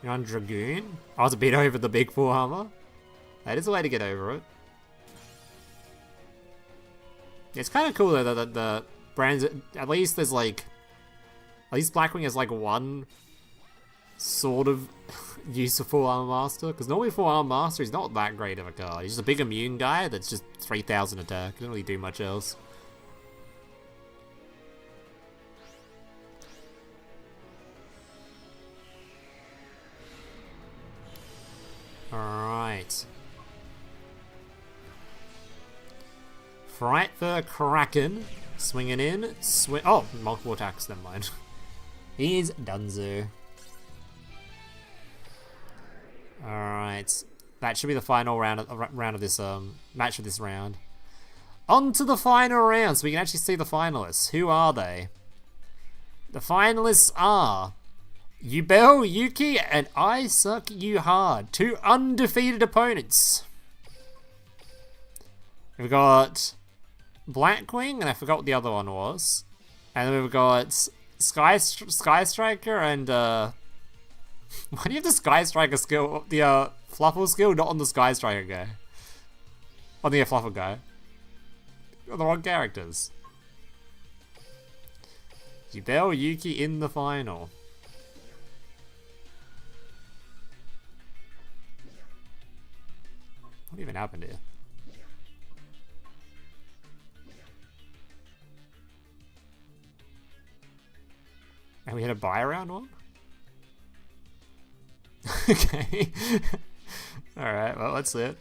You're on Dragoon? I was a bit over the big full armor. That is a way to get over it. It's kind of cool though that the brands, at least there's like, at least Blackwing has like one sort of use of full armor master, because normally full armor master is not that great of a card. He's just a big immune guy that's just 3000 attack. Doesn't really do much else. Alright. Frightfur Kraken. Swinging in. Oh, multiple attacks, never mind. He's Dunzo. Alright. That should be the final round of this match of this round. On to the final round, so we can actually see the finalists. Who are they? The finalists are Yubel, Yuki, and I Suck You Hard. 2 undefeated opponents. We've got Blackwing, and I forgot what the other one was. And then we've got Sky Striker and why do you have the Sky Striker skill, the Fluffle skill, not on the Sky Striker guy? On the Fluffle guy. On the wrong characters. Yubel, Yuki in the final. What even happened here? And we had a buy round one? Okay. Alright, well, that's it.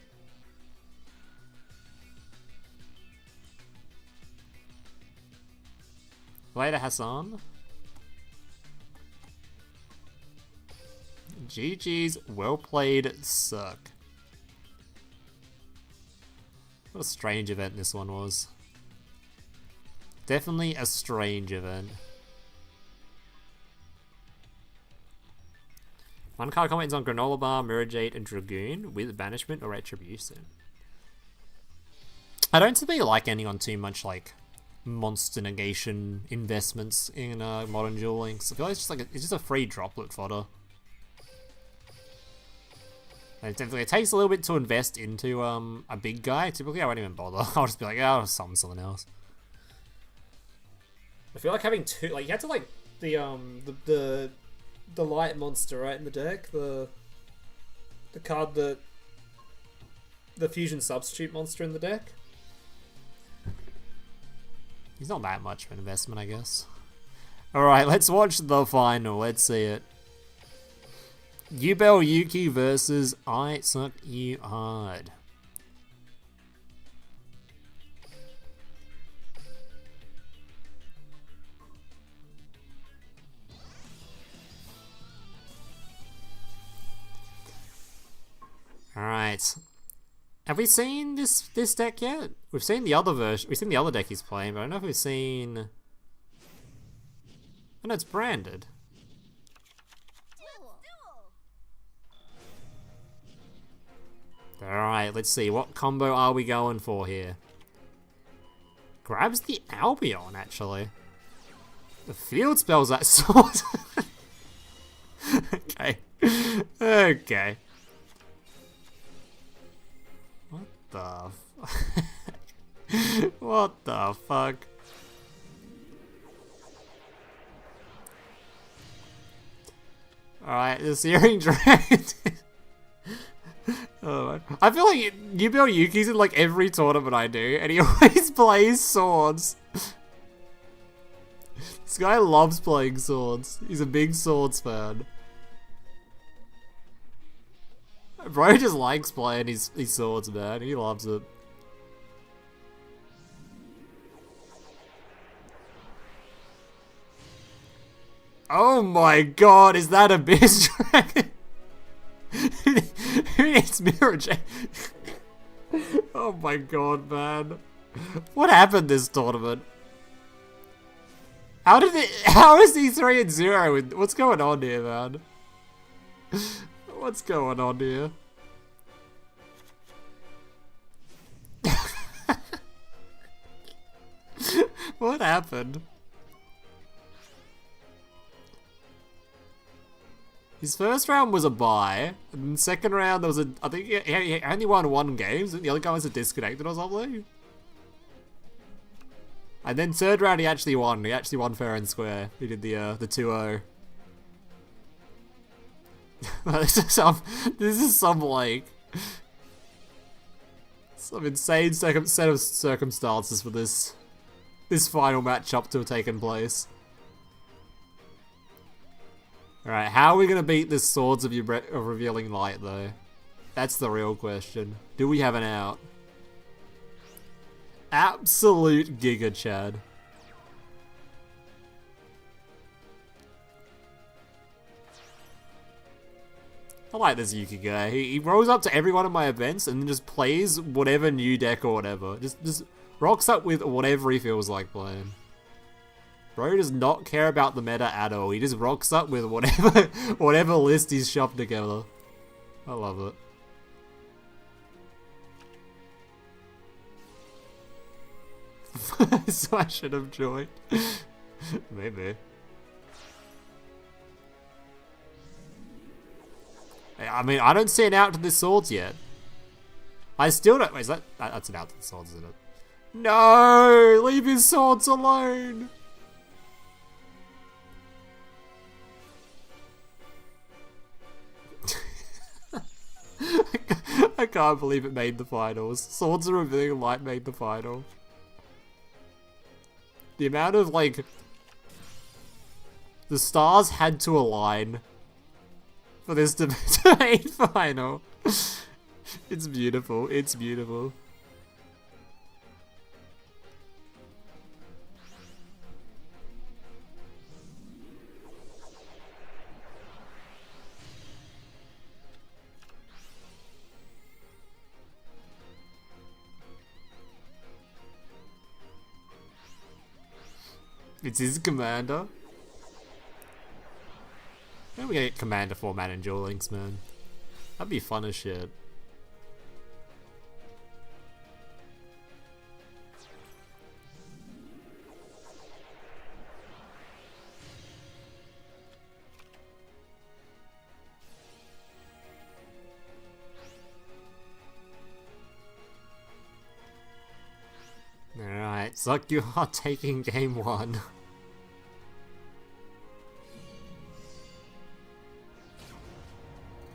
Later, Hassan. GG's, well played, suck. What a strange event this one was. Definitely a strange event. One card comments on Granola Bar, Mirror Jade, and Dragoon with Banishment or Retribution. I don't typically like ending on too much like monster negation investments in modern Duel Links. I feel like it's just a free droplet fodder. It takes a little bit to invest into a big guy. Typically, I won't even bother. I'll just be like, oh, I'll summon something else. I feel like having two, like you had to like the light monster right in the deck, the card that the fusion substitute monster in the deck. He's not that much of an investment, I guess. All right, let's watch the final. Let's see it. Yubel Yuki versus I Suck You Hard. All right. Have we seen this deck yet? We've seen the other version. We've seen the other deck he's playing, but I don't know if we've seen. Oh no, it's branded. Alright, let's see. What combo are we going for here? Grabs the Albion, actually. The field spells that sword. Okay. Okay. What the what the fuck? Alright, the Searing Dragon. Oh, I feel like Yubel Yuki's in like every tournament I do, and he always plays swords. This guy loves playing swords. He's a big swords fan. Bro just likes playing his swords, man. He loves it. Oh my god, is that a Abyss Dragon? Who needs Mirror Jade? Oh my god, man. What happened this tournament? How is he 3-0? What's going on here, man? What's going on here? What happened? His first round was a bye, and the second round there was a. I think he only won 1 game, and the other guy was disconnected or something. And then third round he actually won. He actually won fair and square. He did the 2-0. This is some like some insane set of circumstances for this final matchup to have taken place. Alright, how are we gonna beat this Swords of Revealing Light, though? That's the real question. Do we have an out? Absolute Giga Chad. I like this Yuki guy. He rolls up to every one of my events and then just plays whatever new deck or whatever. Just rocks up with whatever he feels like playing. Bro does not care about the meta at all. He just rocks up with whatever list he's shoved together. I love it. So I should have joined. Maybe. I mean, I don't see an out to the swords yet. I still don't. Wait, is that's an out to the swords, isn't it? No! Leave his swords alone! I can't believe it made the finals. Swords of Revealing Light made the final. The amount of, like... The stars had to align for this to make final. It's beautiful. It's beautiful. It's his commander. When we get commander format in Duel Links, man. That'd be fun as shit. Alright, suck you are taking game 1.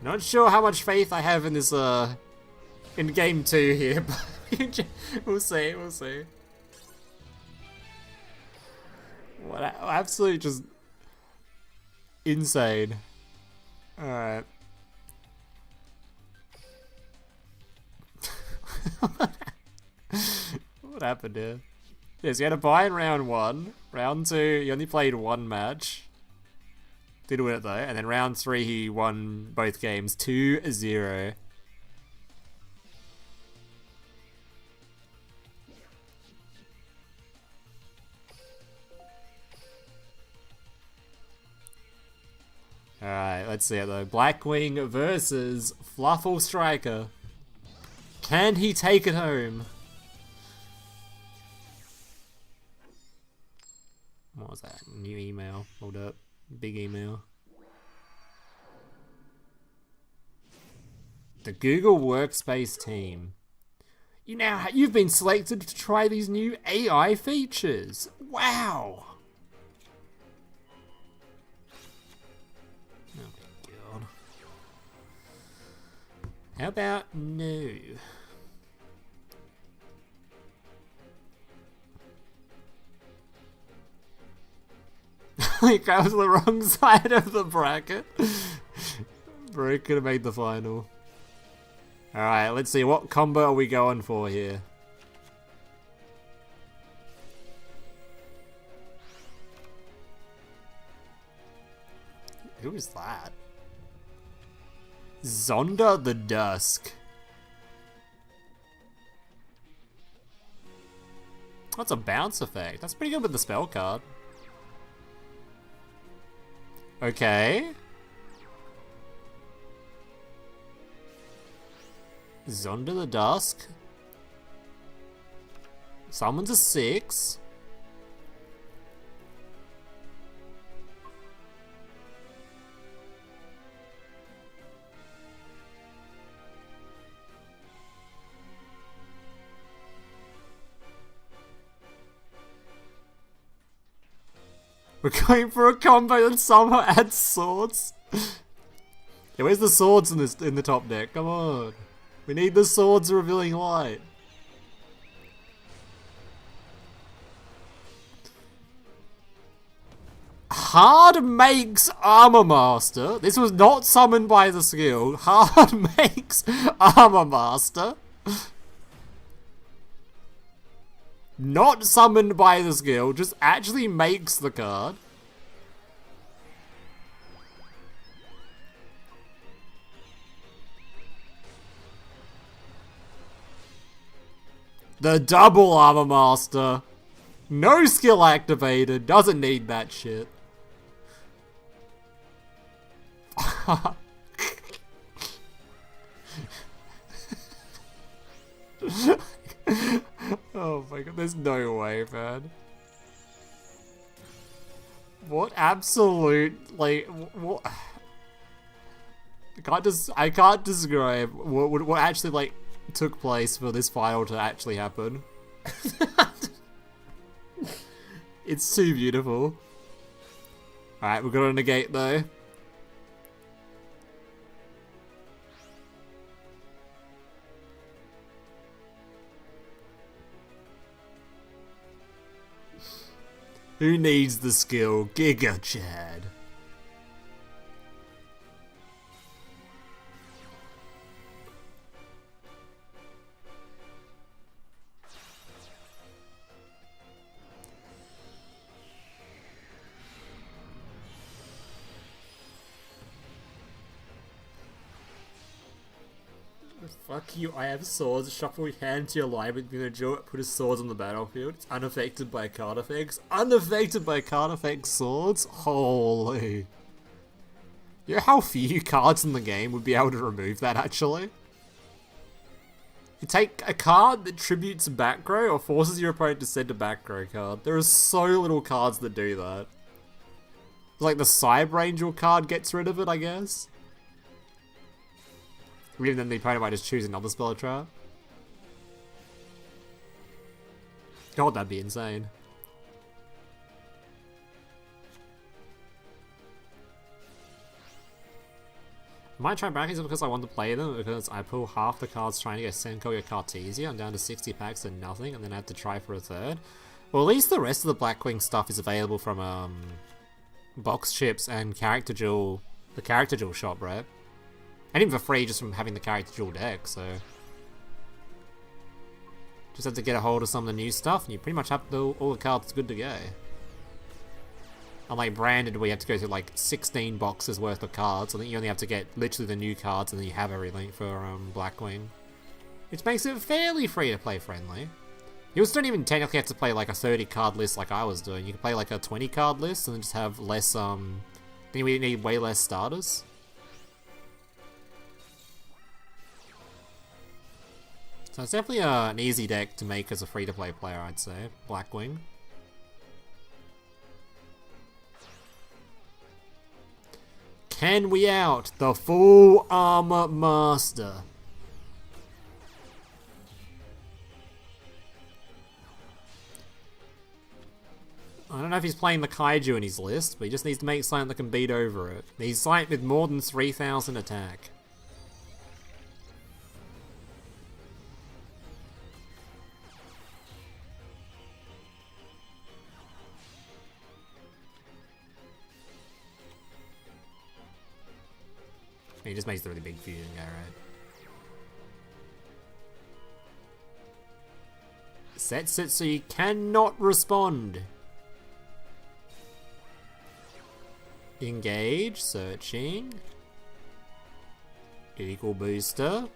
Not sure how much faith I have in this, in game 2 here, but we'll see, we'll see. What, absolutely just insane. Alright. What happened here? Yes, you had a bye in round 1. Round 2, you only played 1 match. Did win it though, and then round 3 he won both games 2-0. Alright, let's see it though. Blackwing versus Fluffle Striker. Can he take it home? What was that? New email. Hold up. Big email. The Google Workspace team. You've been selected to try these new AI features. Wow. Oh my god. How about no? Like, I was on the wrong side of the bracket. Bro could have made the final. Alright, let's see. What combo are we going for here? Who is that? Zonda the Dusk. That's a bounce effect. That's pretty good with the spell card. Okay. Zonda the Dusk. Summons a 6. We're going for a combo that somehow adds swords. Yeah, where's the swords in the top deck? Come on. We need the swords revealing light. Hard makes Armor Master. This was not summoned by the skill. Hard makes Armor Master. Not summoned by the skill, just actually makes the card. The double Armor Master. No skill activated. Doesn't need that shit. Oh my god, there's no way, man. What absolute, like, what? I can't describe what actually, like, took place for this final to actually happen. It's too beautiful. Alright, we're gonna negate though. Who needs the skill? Giga Chad. Fuck you, I have swords. Shuffle your hand to your library. You're gonna draw it, put his swords on the battlefield. It's unaffected by card effects. Unaffected by card effects swords? Holy. You know how few cards in the game would be able to remove that, actually? You take a card that tributes a back row or forces your opponent to send a back row card. There are so little cards that do that. Like the Cyber Angel card gets rid of it, I guess. Even then the opponent might just choose another spell trap. God, that'd be insane. I might try brackets because I want to play them, because I pull half the cards trying to get Senko or Cartesia. I'm down to 60 packs and nothing, and then I have to try for a third. Well, at least the rest of the Blackwing stuff is available from box chips and Character Jewel, the Character Jewel shop, right? And even for free just from having the Character Jewel deck, so... Just have to get a hold of some of the new stuff, and you pretty much have all the cards good to go. Unlike Branded, where you have to go through like 16 boxes worth of cards. I think you only have to get literally the new cards, and then you have everything for Blackwing. Which makes it fairly free-to-play friendly. You also don't even technically have to play like a 30 card list like I was doing. You can play like a 20 card list, and then just have less, then we need way less starters. So it's definitely an easy deck to make as a free-to-play player, I'd say. Blackwing. Can we out the full armor master? I don't know if he's playing the Kaiju in his list, but he just needs to make something that can beat over it. He's something with more than 3,000 attack. He just makes the really big fusion guy, right? Sets it so you cannot respond. Engage, searching. Equal booster.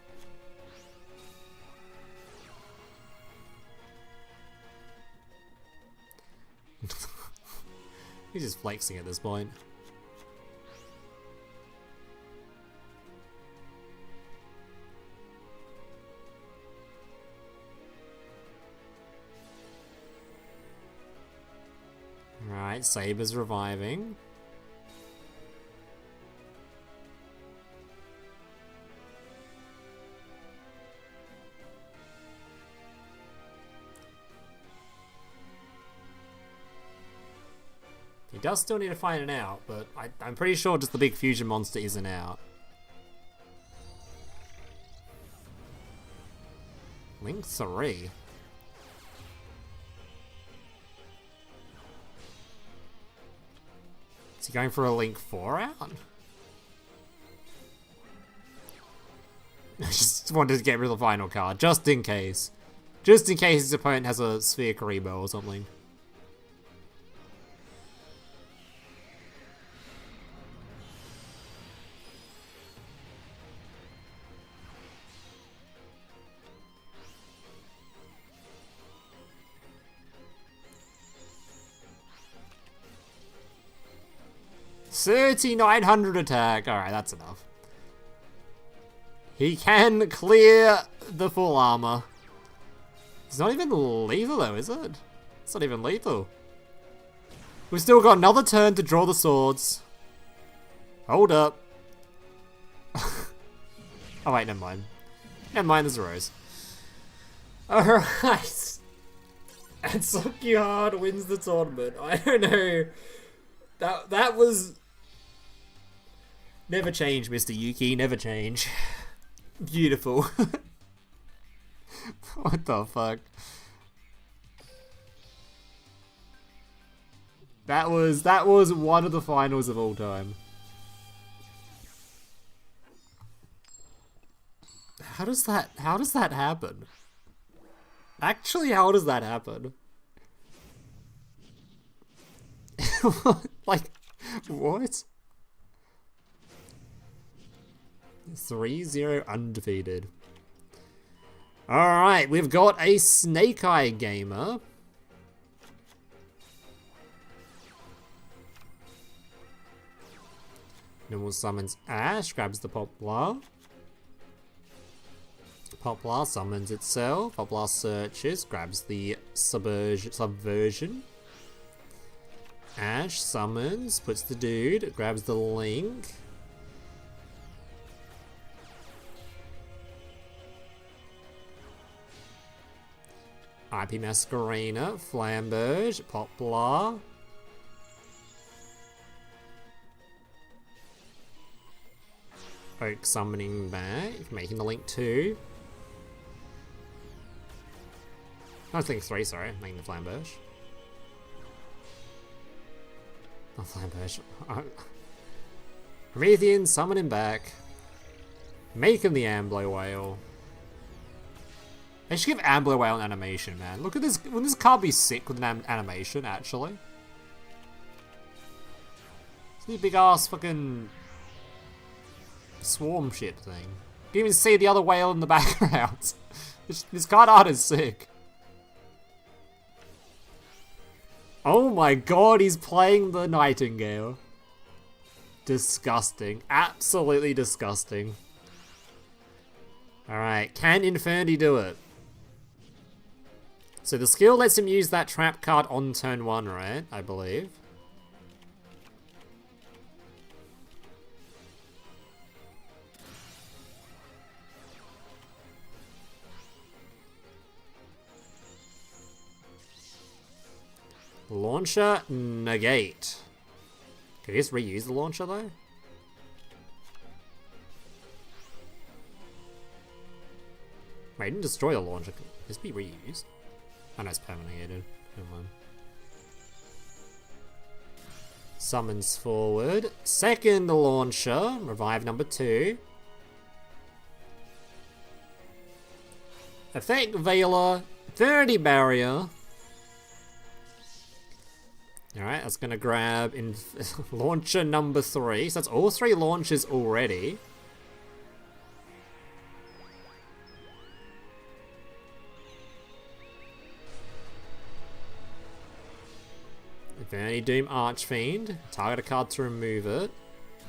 He's just flexing at this point. Right, Saber's reviving. He does still need to find it out, but I'm pretty sure just the big fusion monster isn't out. Link 3. Is he going for a Link 4 out? I just wanted to get rid of the final card, just in case. Just in case his opponent has a Sphere Karibo or something. 3,900 attack. Alright, that's enough. He can clear the full armor. It's not even lethal though, is it? It's not even lethal. We've still got another turn to draw the swords. Hold up. Oh wait, never mind. Never mind, there's a rose. Alright. And Sukihard wins the tournament. I don't know. That was... Never change, Mr. Yuki. Never change. Beautiful. What the fuck? That was one of the finals of all time. How does that happen? Actually, how does that happen? Like, what? 3-0 undefeated. Alright, we've got a Snake Eye gamer. Normal summons Ash, grabs the Poplar. Poplar summons itself. Poplar searches, grabs the subversion. Ash summons, puts the dude, grabs the link. IP Masquerena, Flamberge, Poplar. Oak summoning back, making the link 2. I was thinking 3, sorry, making the Flamberge. Not Flamberge. Promethean, summon him back. Making the Ambler Whale. They should give Ambler Whale an animation, man. Look at this. Wouldn't this card be sick with an animation, actually? It's a big ass fucking swarm shit thing. You can even see the other whale in the background. This card art is sick. Oh my god, he's playing the Nightingale. Disgusting. Absolutely disgusting. Alright, can Infernity do it? So the skill lets him use that trap card on turn 1, right? I believe. Launcher, negate. Can he just reuse the launcher though? Wait, he didn't destroy the launcher. Can this be reused? Oh no, it's permanent. Never mind. Summons forward. Second launcher. Revive number 2. Effect Veiler. 30 barrier. Alright, that's gonna grab in launcher number 3. So that's all 3 launches already. Infinity Doom Archfiend. Target a card to remove it.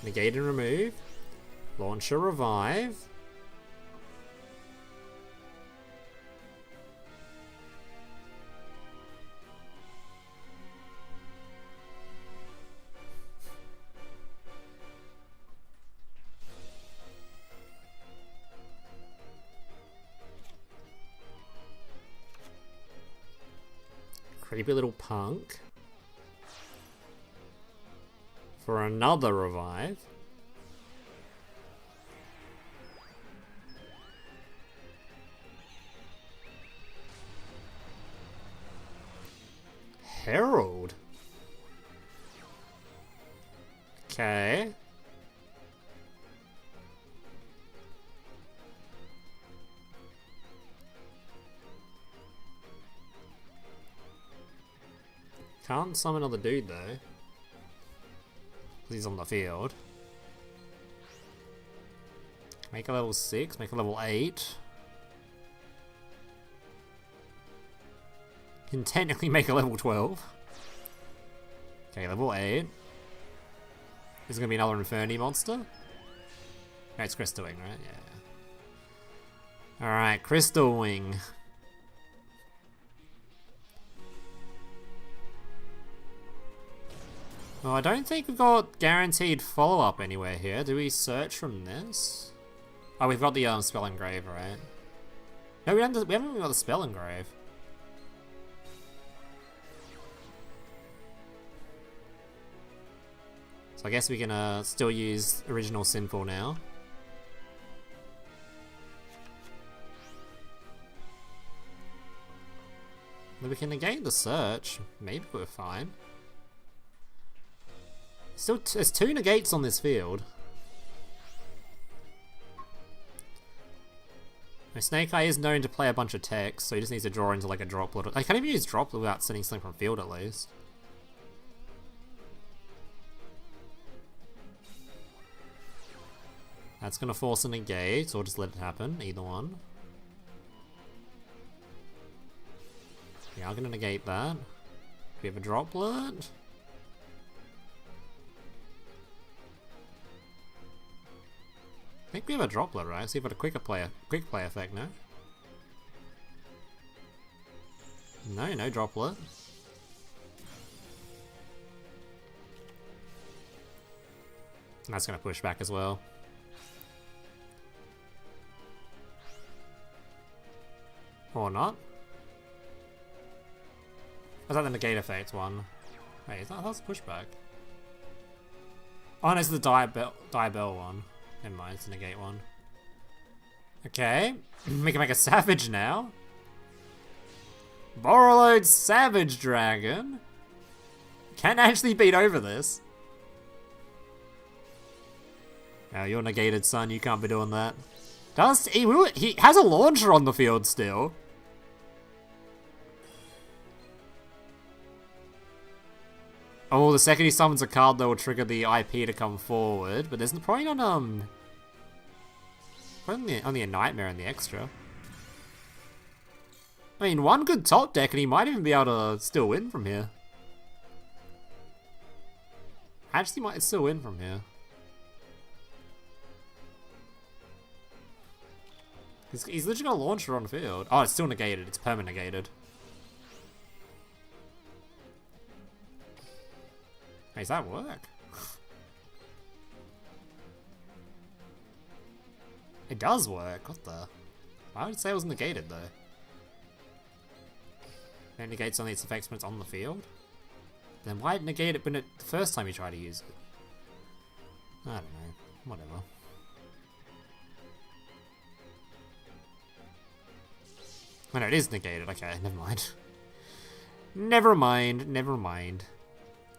Negate and remove. Launcher revive. Creepy little punk. For another revive. Herald. Okay. Can't summon another dude though. He's on the field. Make a level 6, make a level 8. Can technically make a level 12. Okay, level 8. Is it gonna be another Inferni monster? No, it's Crystal Wing, right? Yeah. Alright, Crystal Wing. Well, I don't think we've got guaranteed follow-up anywhere here. Do we search from this? Oh, we've got the Spell Engrave, right? No, we haven't even got the Spell Engrave. So I guess we can still use Original Sinful now. Then we can negate the search. Maybe we're fine. Still, there's 2 negates on this field. Now, Snake Eye is known to play a bunch of techs, so he just needs to draw into like a droplet. I can't even use droplet without sending something from field at least. That's gonna force a negate, or just let it happen, either one. Yeah, I'm gonna negate that. We have a droplet. I think we have a droplet, right? See if it's a quick play effect, no? No droplet. And that's gonna push back as well. Or not. Was that the negate effect one? Wait, that's pushback. Oh, no, it's the Diabell one. Never mind, it's the negate one. Okay, we can make a Savage now. Borreload Savage Dragon. Can actually beat over this. Now you're negated, son. You can't be doing that. He has a launcher on the field still. Oh, the second he summons a card, that will trigger the IP to come forward. But there's probably not only a Nightmare in the extra. I mean, one good top deck and he might even be able to still win from here. Actually might still win from here. He's literally got a launcher on field. Oh, it's still negated. It's permanent negated. Hey, does that work? It does work. What the? Why would it say it was negated though? It negates only its effects when it's on the field? Then why negate it when the first time you try to use it? I don't know. Whatever. Oh no, it is negated. Okay, never mind. Never mind, never mind.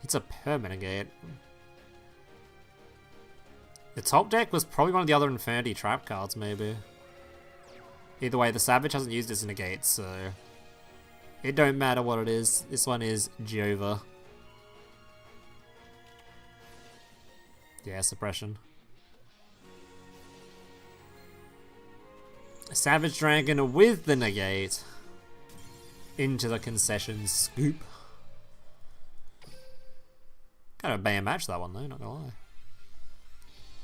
It's a permanent negate. The top deck was probably one of the other Infinity trap cards, maybe. Either way, the Savage hasn't used its negate, so it don't matter what it is. This one is Jova. Yeah, suppression. Savage Dragon with the negate into the concession scoop. Kind of a bad match that one though, not gonna lie.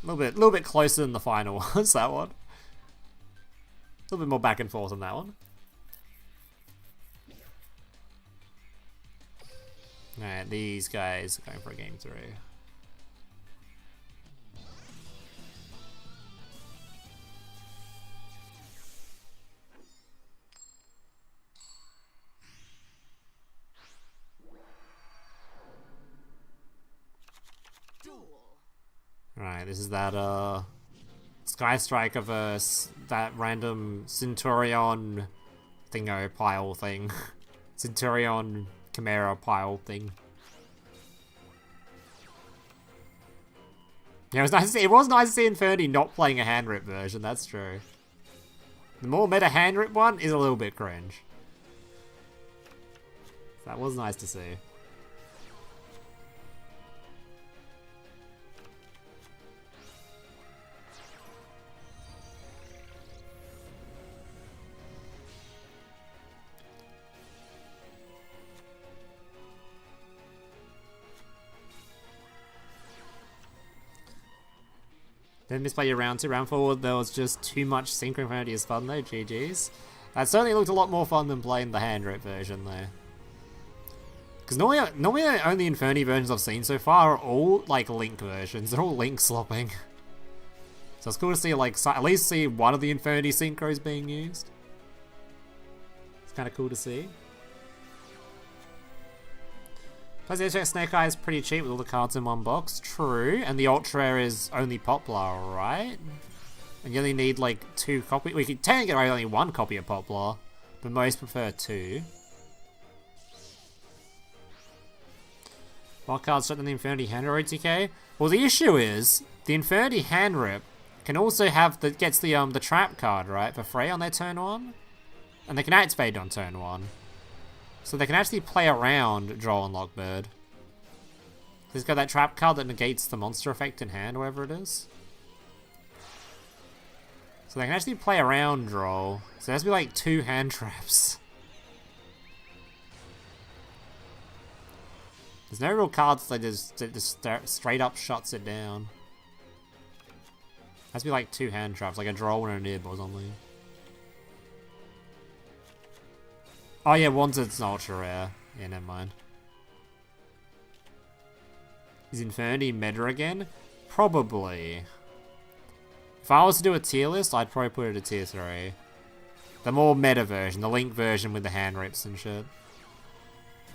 A little bit closer than the final was that one. A little bit more back and forth on that one. Alright, these guys are going for a game 3. Right, this is that Sky Striker versus that random Centurion thingo pile thing. Centurion Chimera pile thing. Yeah, it was nice to see Inferni not playing a hand rip version, that's true. The more meta hand rip one is a little bit cringe. That was nice to see. Then misplay your round 2. Round 4, there was just too much Synchro Infinity as fun though, GG's. That certainly looked a lot more fun than playing the hand rip version though. Because normally the only Infinity versions I've seen so far are all like Link versions. They're all Link slopping. So it's cool to see like at least see one of the Infinity synchros being used. It's kind of cool to see. Plus, the Snake Eye is pretty cheap with all the cards in one box. True, and the Ultra Rare is only Poplar, right? And you only need like 2 copies. We could technically get away with only 1 copy of Poplar, but most prefer 2. What cards shut down the Infinity Hand Rip OTK? Well, the issue is the Infinity Hand Rip can also have gets the trap card right for free on their turn 1, and they can activate it on turn 1. So they can actually play around Droll and Lockbird. He's got that trap card that negates the monster effect in hand, whatever it is. So they can actually play around Droll. So there has to be like 2 hand traps. There's no real cards that just straight up shuts it down. Has to be like 2 hand traps, like a Droll and a Nib or something. Oh yeah, Wanted's an ultra rare. Yeah, never mind. Is Infinity meta again? Probably. If I was to do a tier list, I'd probably put it at tier 3. The more meta version, the Link version with the hand rips and shit.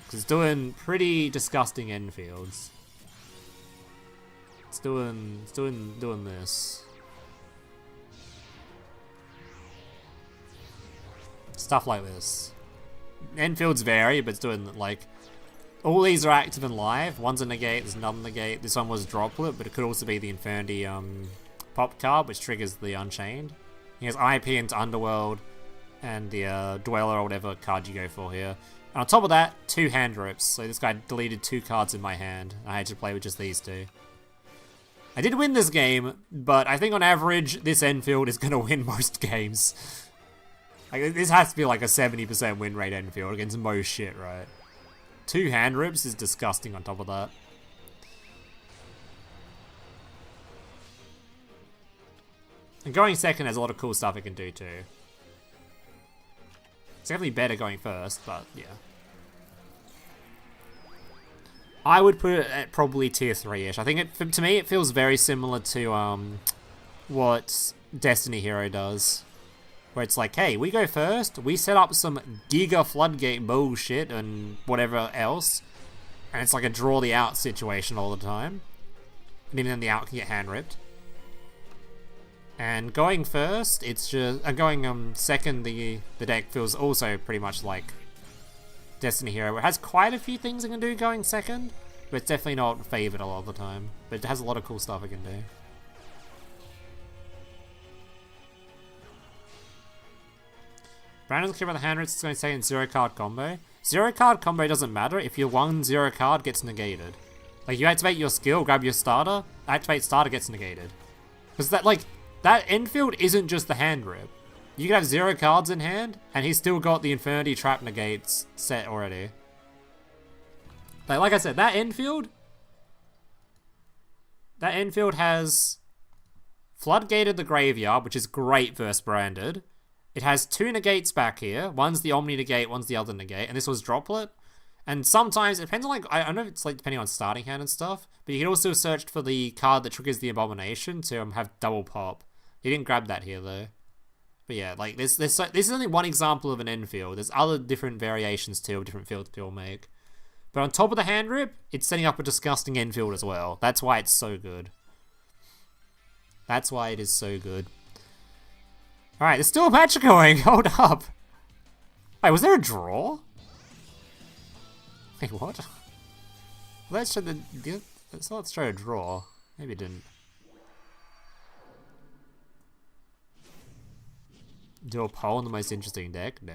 Because it's doing pretty disgusting Enfields. It's doing this. Stuff like this. Enfields vary, but it's doing like all these are active and live. One's a negate, there's another negate. This one was Droplet, but it could also be the Infinity pop card, which triggers the Unchained. He has IP into Underworld and the Dweller or whatever card you go for here. And on top of that, 2 hand rips. So this guy deleted 2 cards in my hand. I had to play with just these 2. I did win this game, but I think on average, this Enfield is going to win most games. Like, this has to be like a 70% win rate Enfield against most shit, right? 2 hand rips is disgusting on top of that. And going second has a lot of cool stuff it can do too. It's definitely better going first, but yeah. I would put it at probably tier 3-ish. I think to me it feels very similar to what Destiny Hero does. Where it's like, hey, we go first, we set up some Giga Floodgate bullshit and whatever else, and it's like a draw the out situation all the time. And even then the out can get hand ripped. And going first, it's just going second. The deck feels also pretty much like Destiny Hero. It has quite a few things it can do going second, but it's definitely not favored a lot of the time. But it has a lot of cool stuff it can do. Brandon's care about the hand rips. It's going to say in 0-card combo. 0-card combo doesn't matter if your 1 0-card gets negated. Like you activate your skill, grab your starter, activate starter gets negated. Because that Enfield isn't just the hand rip. You can have 0 cards in hand, and he's still got the Infinity Trap negates set already. Like I said, that Enfield has Floodgated the Graveyard, which is great versus Branded. It has 2 negates back here. One's the Omni negate, one's the other negate, and this was Droplet. And sometimes, it depends on I don't know if it's like depending on starting hand and stuff, but you can also search for the card that triggers the Abomination to have double pop. You didn't grab that here though. But yeah, like this is only one example of an Enfield. There's other different variations too of different fields people make. But on top of the hand rip, it's setting up a disgusting Enfield as well. That's why it's so good. That's why it is so good. Alright, there's still a match going. Hold up. Wait, was there a draw? Wait, what? Let's show let's try a draw. Maybe it didn't. Do a poll on the most interesting deck? No.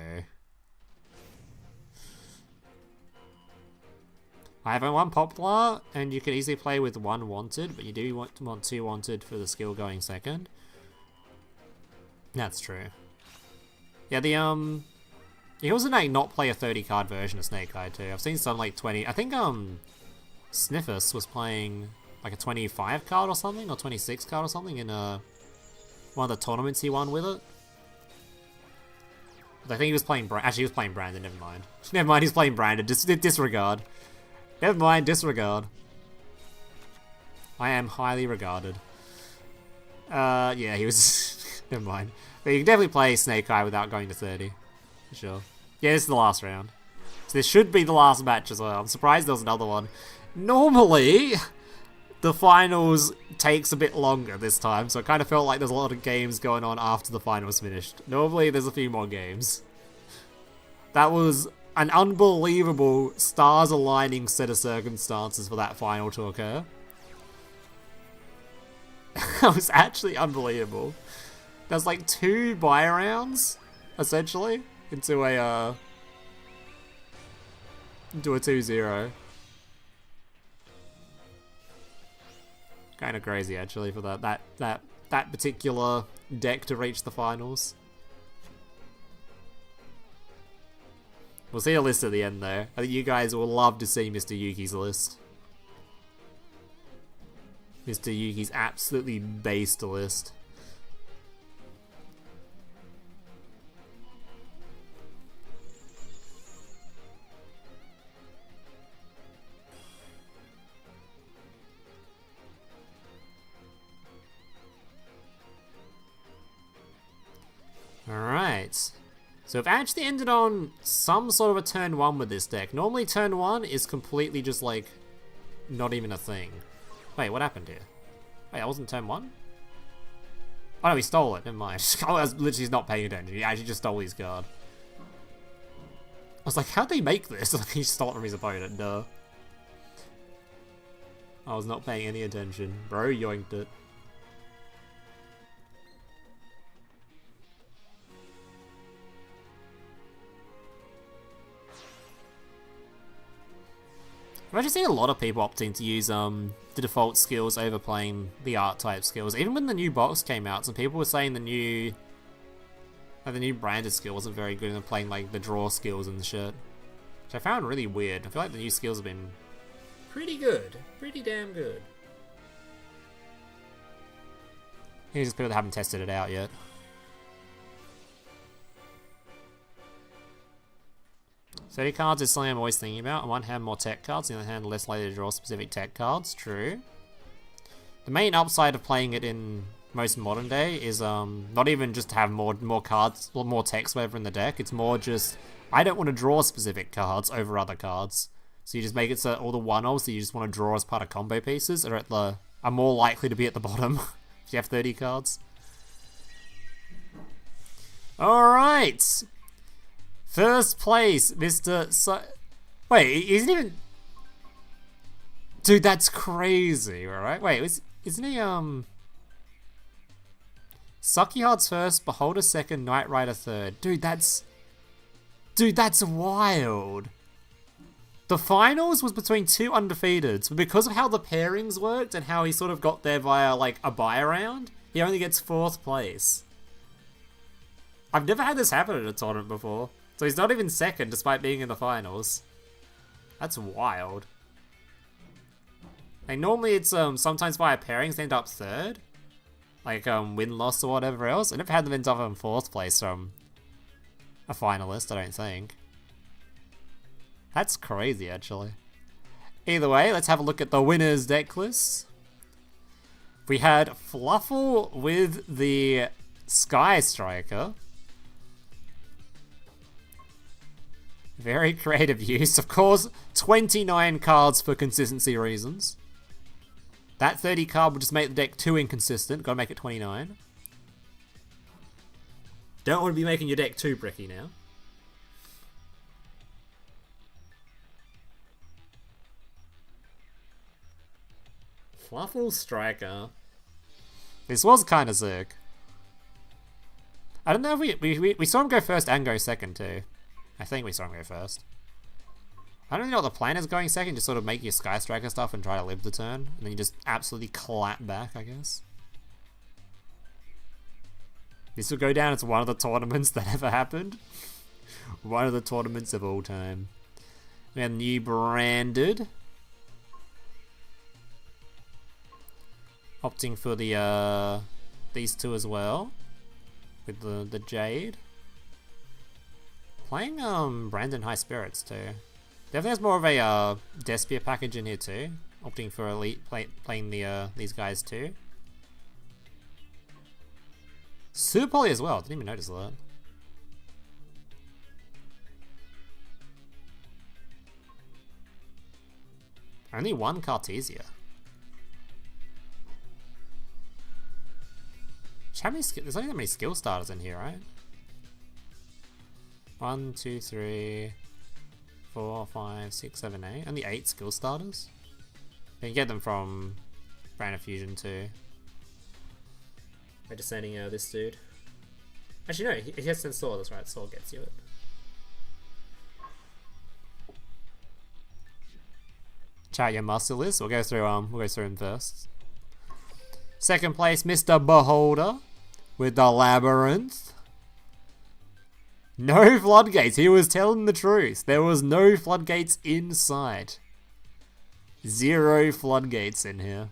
I have one Poplar, and you can easily play with 1 Wanted, but you do want 2 Wanted for the skill going second. That's true. Yeah, you can also not play a 30-card version of Snake Eye too. I've seen some like 20. I think Sniffus was playing like a 25 card or something, or 26 card or something in one of the tournaments he won with it. But I think he was playing actually he was playing Brandon, never mind. Never mind, he's playing Brandon. Disregard. Never mind, disregard. I am highly regarded. Yeah, he was... never mind. But you can definitely play Snake Eye without going to 30. For sure. Yeah, this is the last round. So this should be the last match as well. I'm surprised there was another one. Normally, the finals takes a bit longer this time, so it kind of felt like there's a lot of games going on after the finals finished. Normally, there's a few more games. That was an unbelievable stars aligning set of circumstances for that final to occur. That was actually unbelievable. There's like 2 buy rounds, essentially, into a 2-0. Kind of crazy, actually, for that particular deck to reach the finals. We'll see a list at the end, though. I think you guys will love to see Mr. Yuki's list. Mr. Yuki's absolutely based list. Alright. So I've actually ended on some sort of a turn 1 with this deck. Normally turn 1 is completely just like not even a thing. Wait, what happened here? Wait, that wasn't turn 1? Oh no, he stole it, never mind. I was literally not paying attention. He actually just stole his card. I was like, how'd they make this? Like, he stole it from his opponent, duh. I was not paying any attention. Bro yoinked it. I've actually seen a lot of people opting to use the default skills over playing the art type skills. Even when the new box came out, some people were saying the new branded skill wasn't very good and they're playing like the draw skills and shit. Which I found really weird. I feel like the new skills have been pretty good. Pretty damn good. Maybe just people that haven't tested it out yet. So 30 cards is something I'm always thinking about. On one hand, more tech cards. On the other hand, less likely to draw specific tech cards. True. The main upside of playing it in most modern day is not even just to have more cards, or more text, whatever, in the deck. It's more just, I don't want to draw specific cards over other cards. So you just make it so all the one-offs that you just want to draw as part of combo pieces are more likely to be at the bottom if you have 30 cards. Alright! First place, Mr. Wait, isn't even... Dude, that's crazy, alright? Wait, isn't he, Sucky Heart's first, Beholder second, Knight Rider third. Dude, that's wild. The finals was between 2 undefeateds, but because of how the pairings worked and how he sort of got there via, like, a buy round, he only gets 4th place. I've never had this happen at a tournament before. So he's not even second, despite being in the finals. That's wild. Like, normally it's sometimes via pairings they end up 3rd. Like win-loss or whatever else. I never had them end up in 4th place from a finalist, I don't think. That's crazy, actually. Either way, let's have a look at the winners' deck list. We had Fluffle with the Sky Striker. Very creative use. Of course, 29 cards for consistency reasons. That 30 card would just make the deck too inconsistent. Gotta make it 29. Don't want to be making your deck too bricky now. Fluffle Striker. This was kind of sick. I don't know if we saw him go first and go second too. I think we saw him go first. I don't know what the plan is going second, just sort of make your Sky Striker stuff and try to live the turn. And then you just absolutely clap back, I guess. This will go down as one of the tournaments that ever happened. One of the tournaments of all time. We have new branded. Opting for the these two as well. With the Jade. Playing Brandon High Spirits too. Definitely has more of a Despia package in here too. Opting for Elite playing the these guys too. Super Poly as well, didn't even notice that. Only one Cartesia. How many there's only that many skill starters in here, right? 1, 2, 3, 4, 5, 6, 7, 8. Only 8 skill starters. You can get them from Brand of Fusion too. By just sending this dude. Actually, no, he has to send Sword, that's right. Sword gets you it. Chat your master list. We'll go through him first. Second place, Mr. Beholder with the Labyrinth. No floodgates. He was telling the truth. There was no floodgates inside. 0 floodgates in here.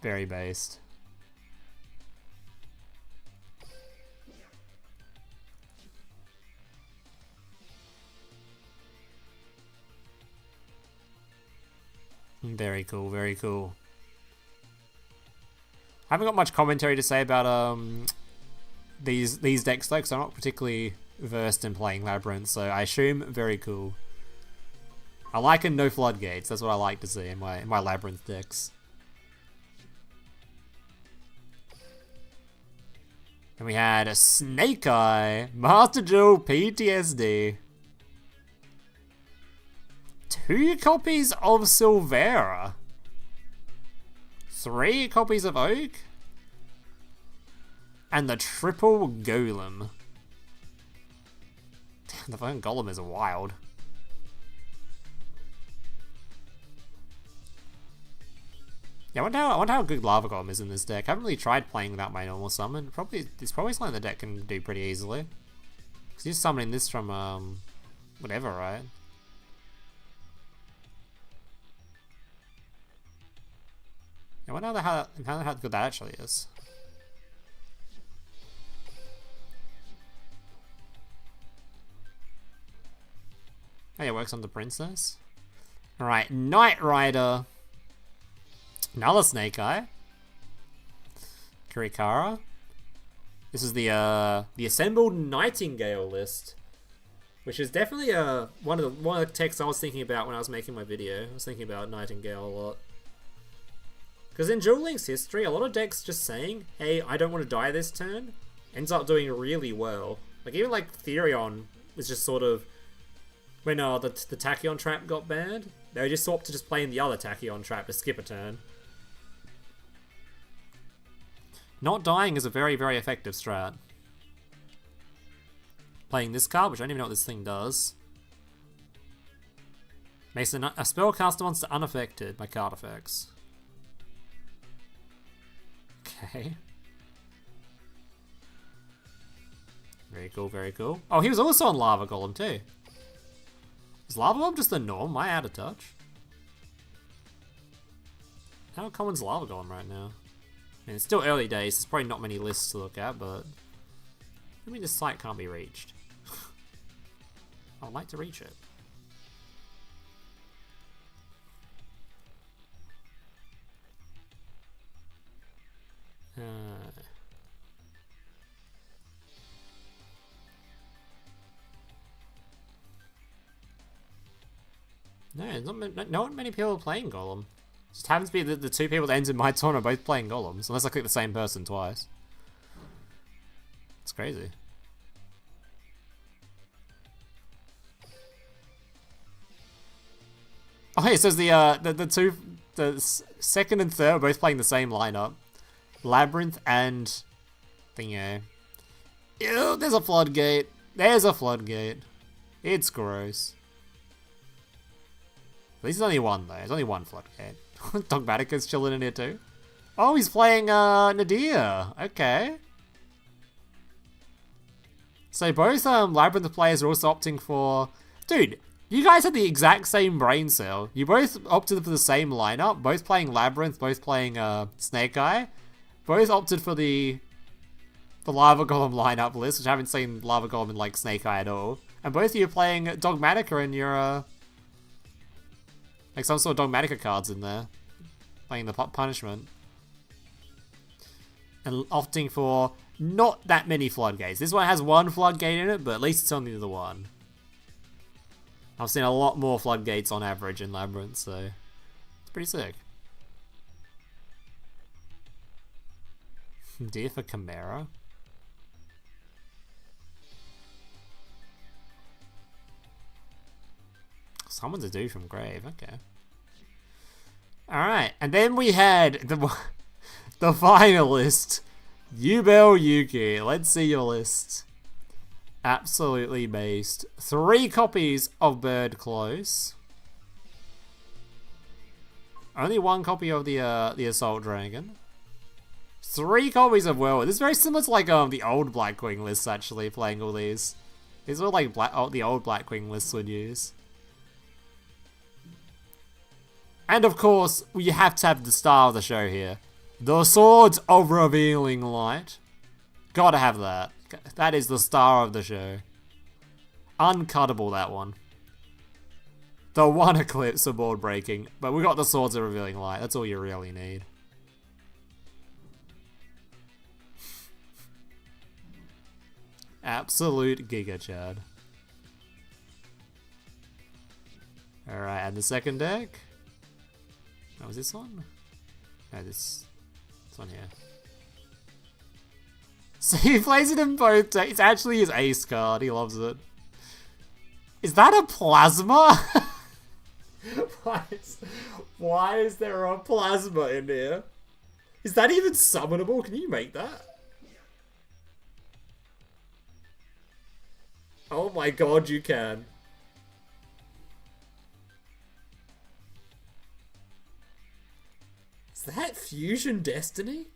Very based. Very cool, very cool. I haven't got much commentary to say about these decks though, because I'm not particularly versed in playing Labyrinth, so I assume very cool. I like a no floodgates, that's what I like to see in my Labyrinth decks. And we had a Snake Eye, Master Duel PTSD. 2 copies of Silvera. 3 copies of Oak. And the triple Golem. Damn, the fucking Golem is wild. Yeah, I wonder how good Lava Golem is in this deck. I haven't really tried playing without my normal summon. It's probably something the deck can do pretty easily. Because you're summoning this from whatever, right? I wonder how good that actually is. Oh yeah, works on the princess. Alright, Knight Rider. Another Snake Eye. Kirikara. This is the assembled Nightingale list. Which is definitely one of the texts I was thinking about when I was making my video. I was thinking about Nightingale a lot. Because in Duel Link's history, a lot of decks just saying, hey, I don't want to die this turn, ends up doing really well. Like, even like Therion was just sort of, when the Tachyon trap got banned, they just swapped to just playing the other Tachyon trap to skip a turn. Not dying is a very, very effective strat. Playing this card, which I don't even know what this thing does. Makes a spellcaster monster unaffected by card effects. Okay. Very cool, very cool. Oh, he was also on Lava Golem too. Is Lava Golem just the norm? Am I out of touch? How common's Lava Golem right now? I mean, it's still early days, there's probably not many lists to look at, but I mean, this site can't be reached. I'd like to reach it. No, not many people are playing Golem. It just happens to be the 2 people that ends in my turn are both playing Golems, unless I click the same person twice. It's crazy. Oh, yeah, so the second and third are both playing the same lineup. Labyrinth and thingo. Ew, there's a floodgate. There's a floodgate. It's gross. At least there's only one though. There's only one floodgate. Dogmatica's chilling in here too. Oh, he's playing Nadir. Okay. So both Labyrinth players are also opting for... Dude, You guys had the exact same brain cell. You both opted for the same lineup, both playing Labyrinth, both playing Snake Eye. Both opted for the Lava Golem lineup list, which I haven't seen Lava Golem in like Snake Eye at all. And both of you are playing Dogmatica in your like some sort of Dogmatica cards in there. Playing the punishment. And opting for not that many floodgates. This one has one floodgate in it, but at least it's only the one. I've seen a lot more floodgates on average in Labyrinth, so it's pretty sick. Deer for Chimera. Someone's a dude from Grave, okay. Alright, and then we had the finalist, Yubel Yuki. Let's see your list. Absolutely based. 3 copies of Bird Close. Only 1 copy of the Assault Dragon. 3 copies of Whirlwind. This is very similar to like the old Blackwing lists actually, playing all these. These are like the old Blackwing lists would use. And of course, we have to have the star of the show here. The Swords of Revealing Light. Gotta have that. That is the star of the show. Uncuttable, that one. The one Eclipse of board breaking, but we got the Swords of Revealing Light. That's all you really need. Absolute Giga Chad. Alright, and the second deck? Oh, was this one? No, this one here. So he plays it in both decks. It's actually his ace card. He loves it. Is that a plasma? Why is there a plasma in here? Is that even summonable? Can you make that? Oh my god, you can. Is that Fusion Destiny?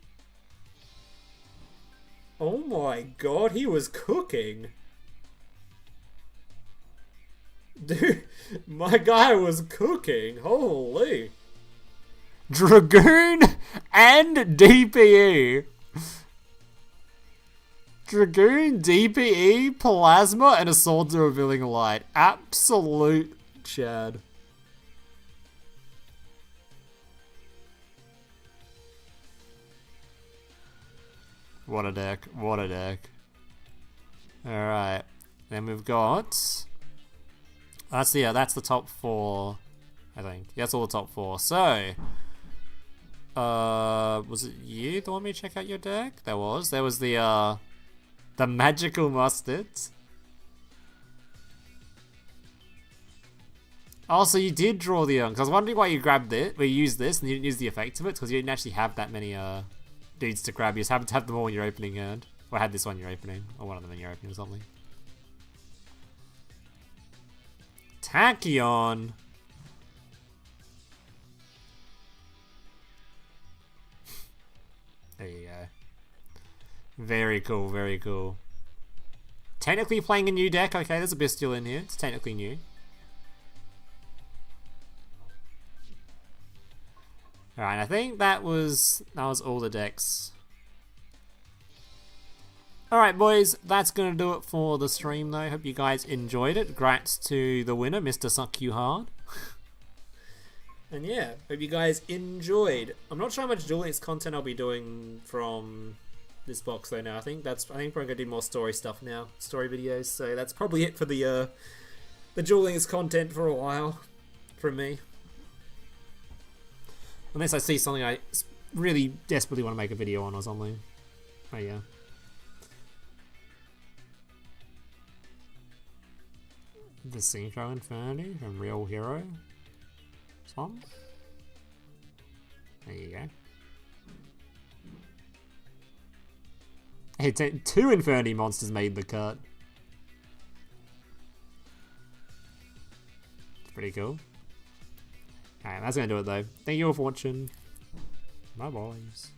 Oh my god, he was cooking. Dude, my guy was cooking. Holy. Dragoon and DPE. Dragoon, DPE, Plasma, and a Swords of Revealing Light. Absolute Chad. What a deck. What a deck. Alright. Then we've got... that's the top 4, I think. Yeah, that's all the top 4. So... was it you that wanted me to check out your deck? There was the Magical Mustards. Oh, so you did draw the, because I was wondering why you grabbed it, we used this, and you didn't use the effect of it, because you didn't actually have that many, dudes to grab. You just happened to have them all in your opening hand. Or had this one in your opening. Or one of them in your opening or something. Tachyon. There you go. Very cool, very cool. Technically playing a new deck. Okay, there's a Bestial in here. It's technically new. Alright, I think that was all the decks. Alright boys, that's going to do it for the stream though. Hope you guys enjoyed it. Grats to the winner, Mr. Suck You Hard. And yeah, hope you guys enjoyed. I'm not sure how much Duel Links content I'll be doing from this box though now. I think we're going to do more story stuff now. Story videos. So that's probably it for the Duel Links content for a while. From me. Unless I see something I really desperately want to make a video on or something. Oh yeah. The Synchro Infinity from Real Hero song. There you go. Hey, 2 Infinity monsters made the cut. It's pretty cool. Alright, that's gonna do it though. Thank you all for watching. Bye boys.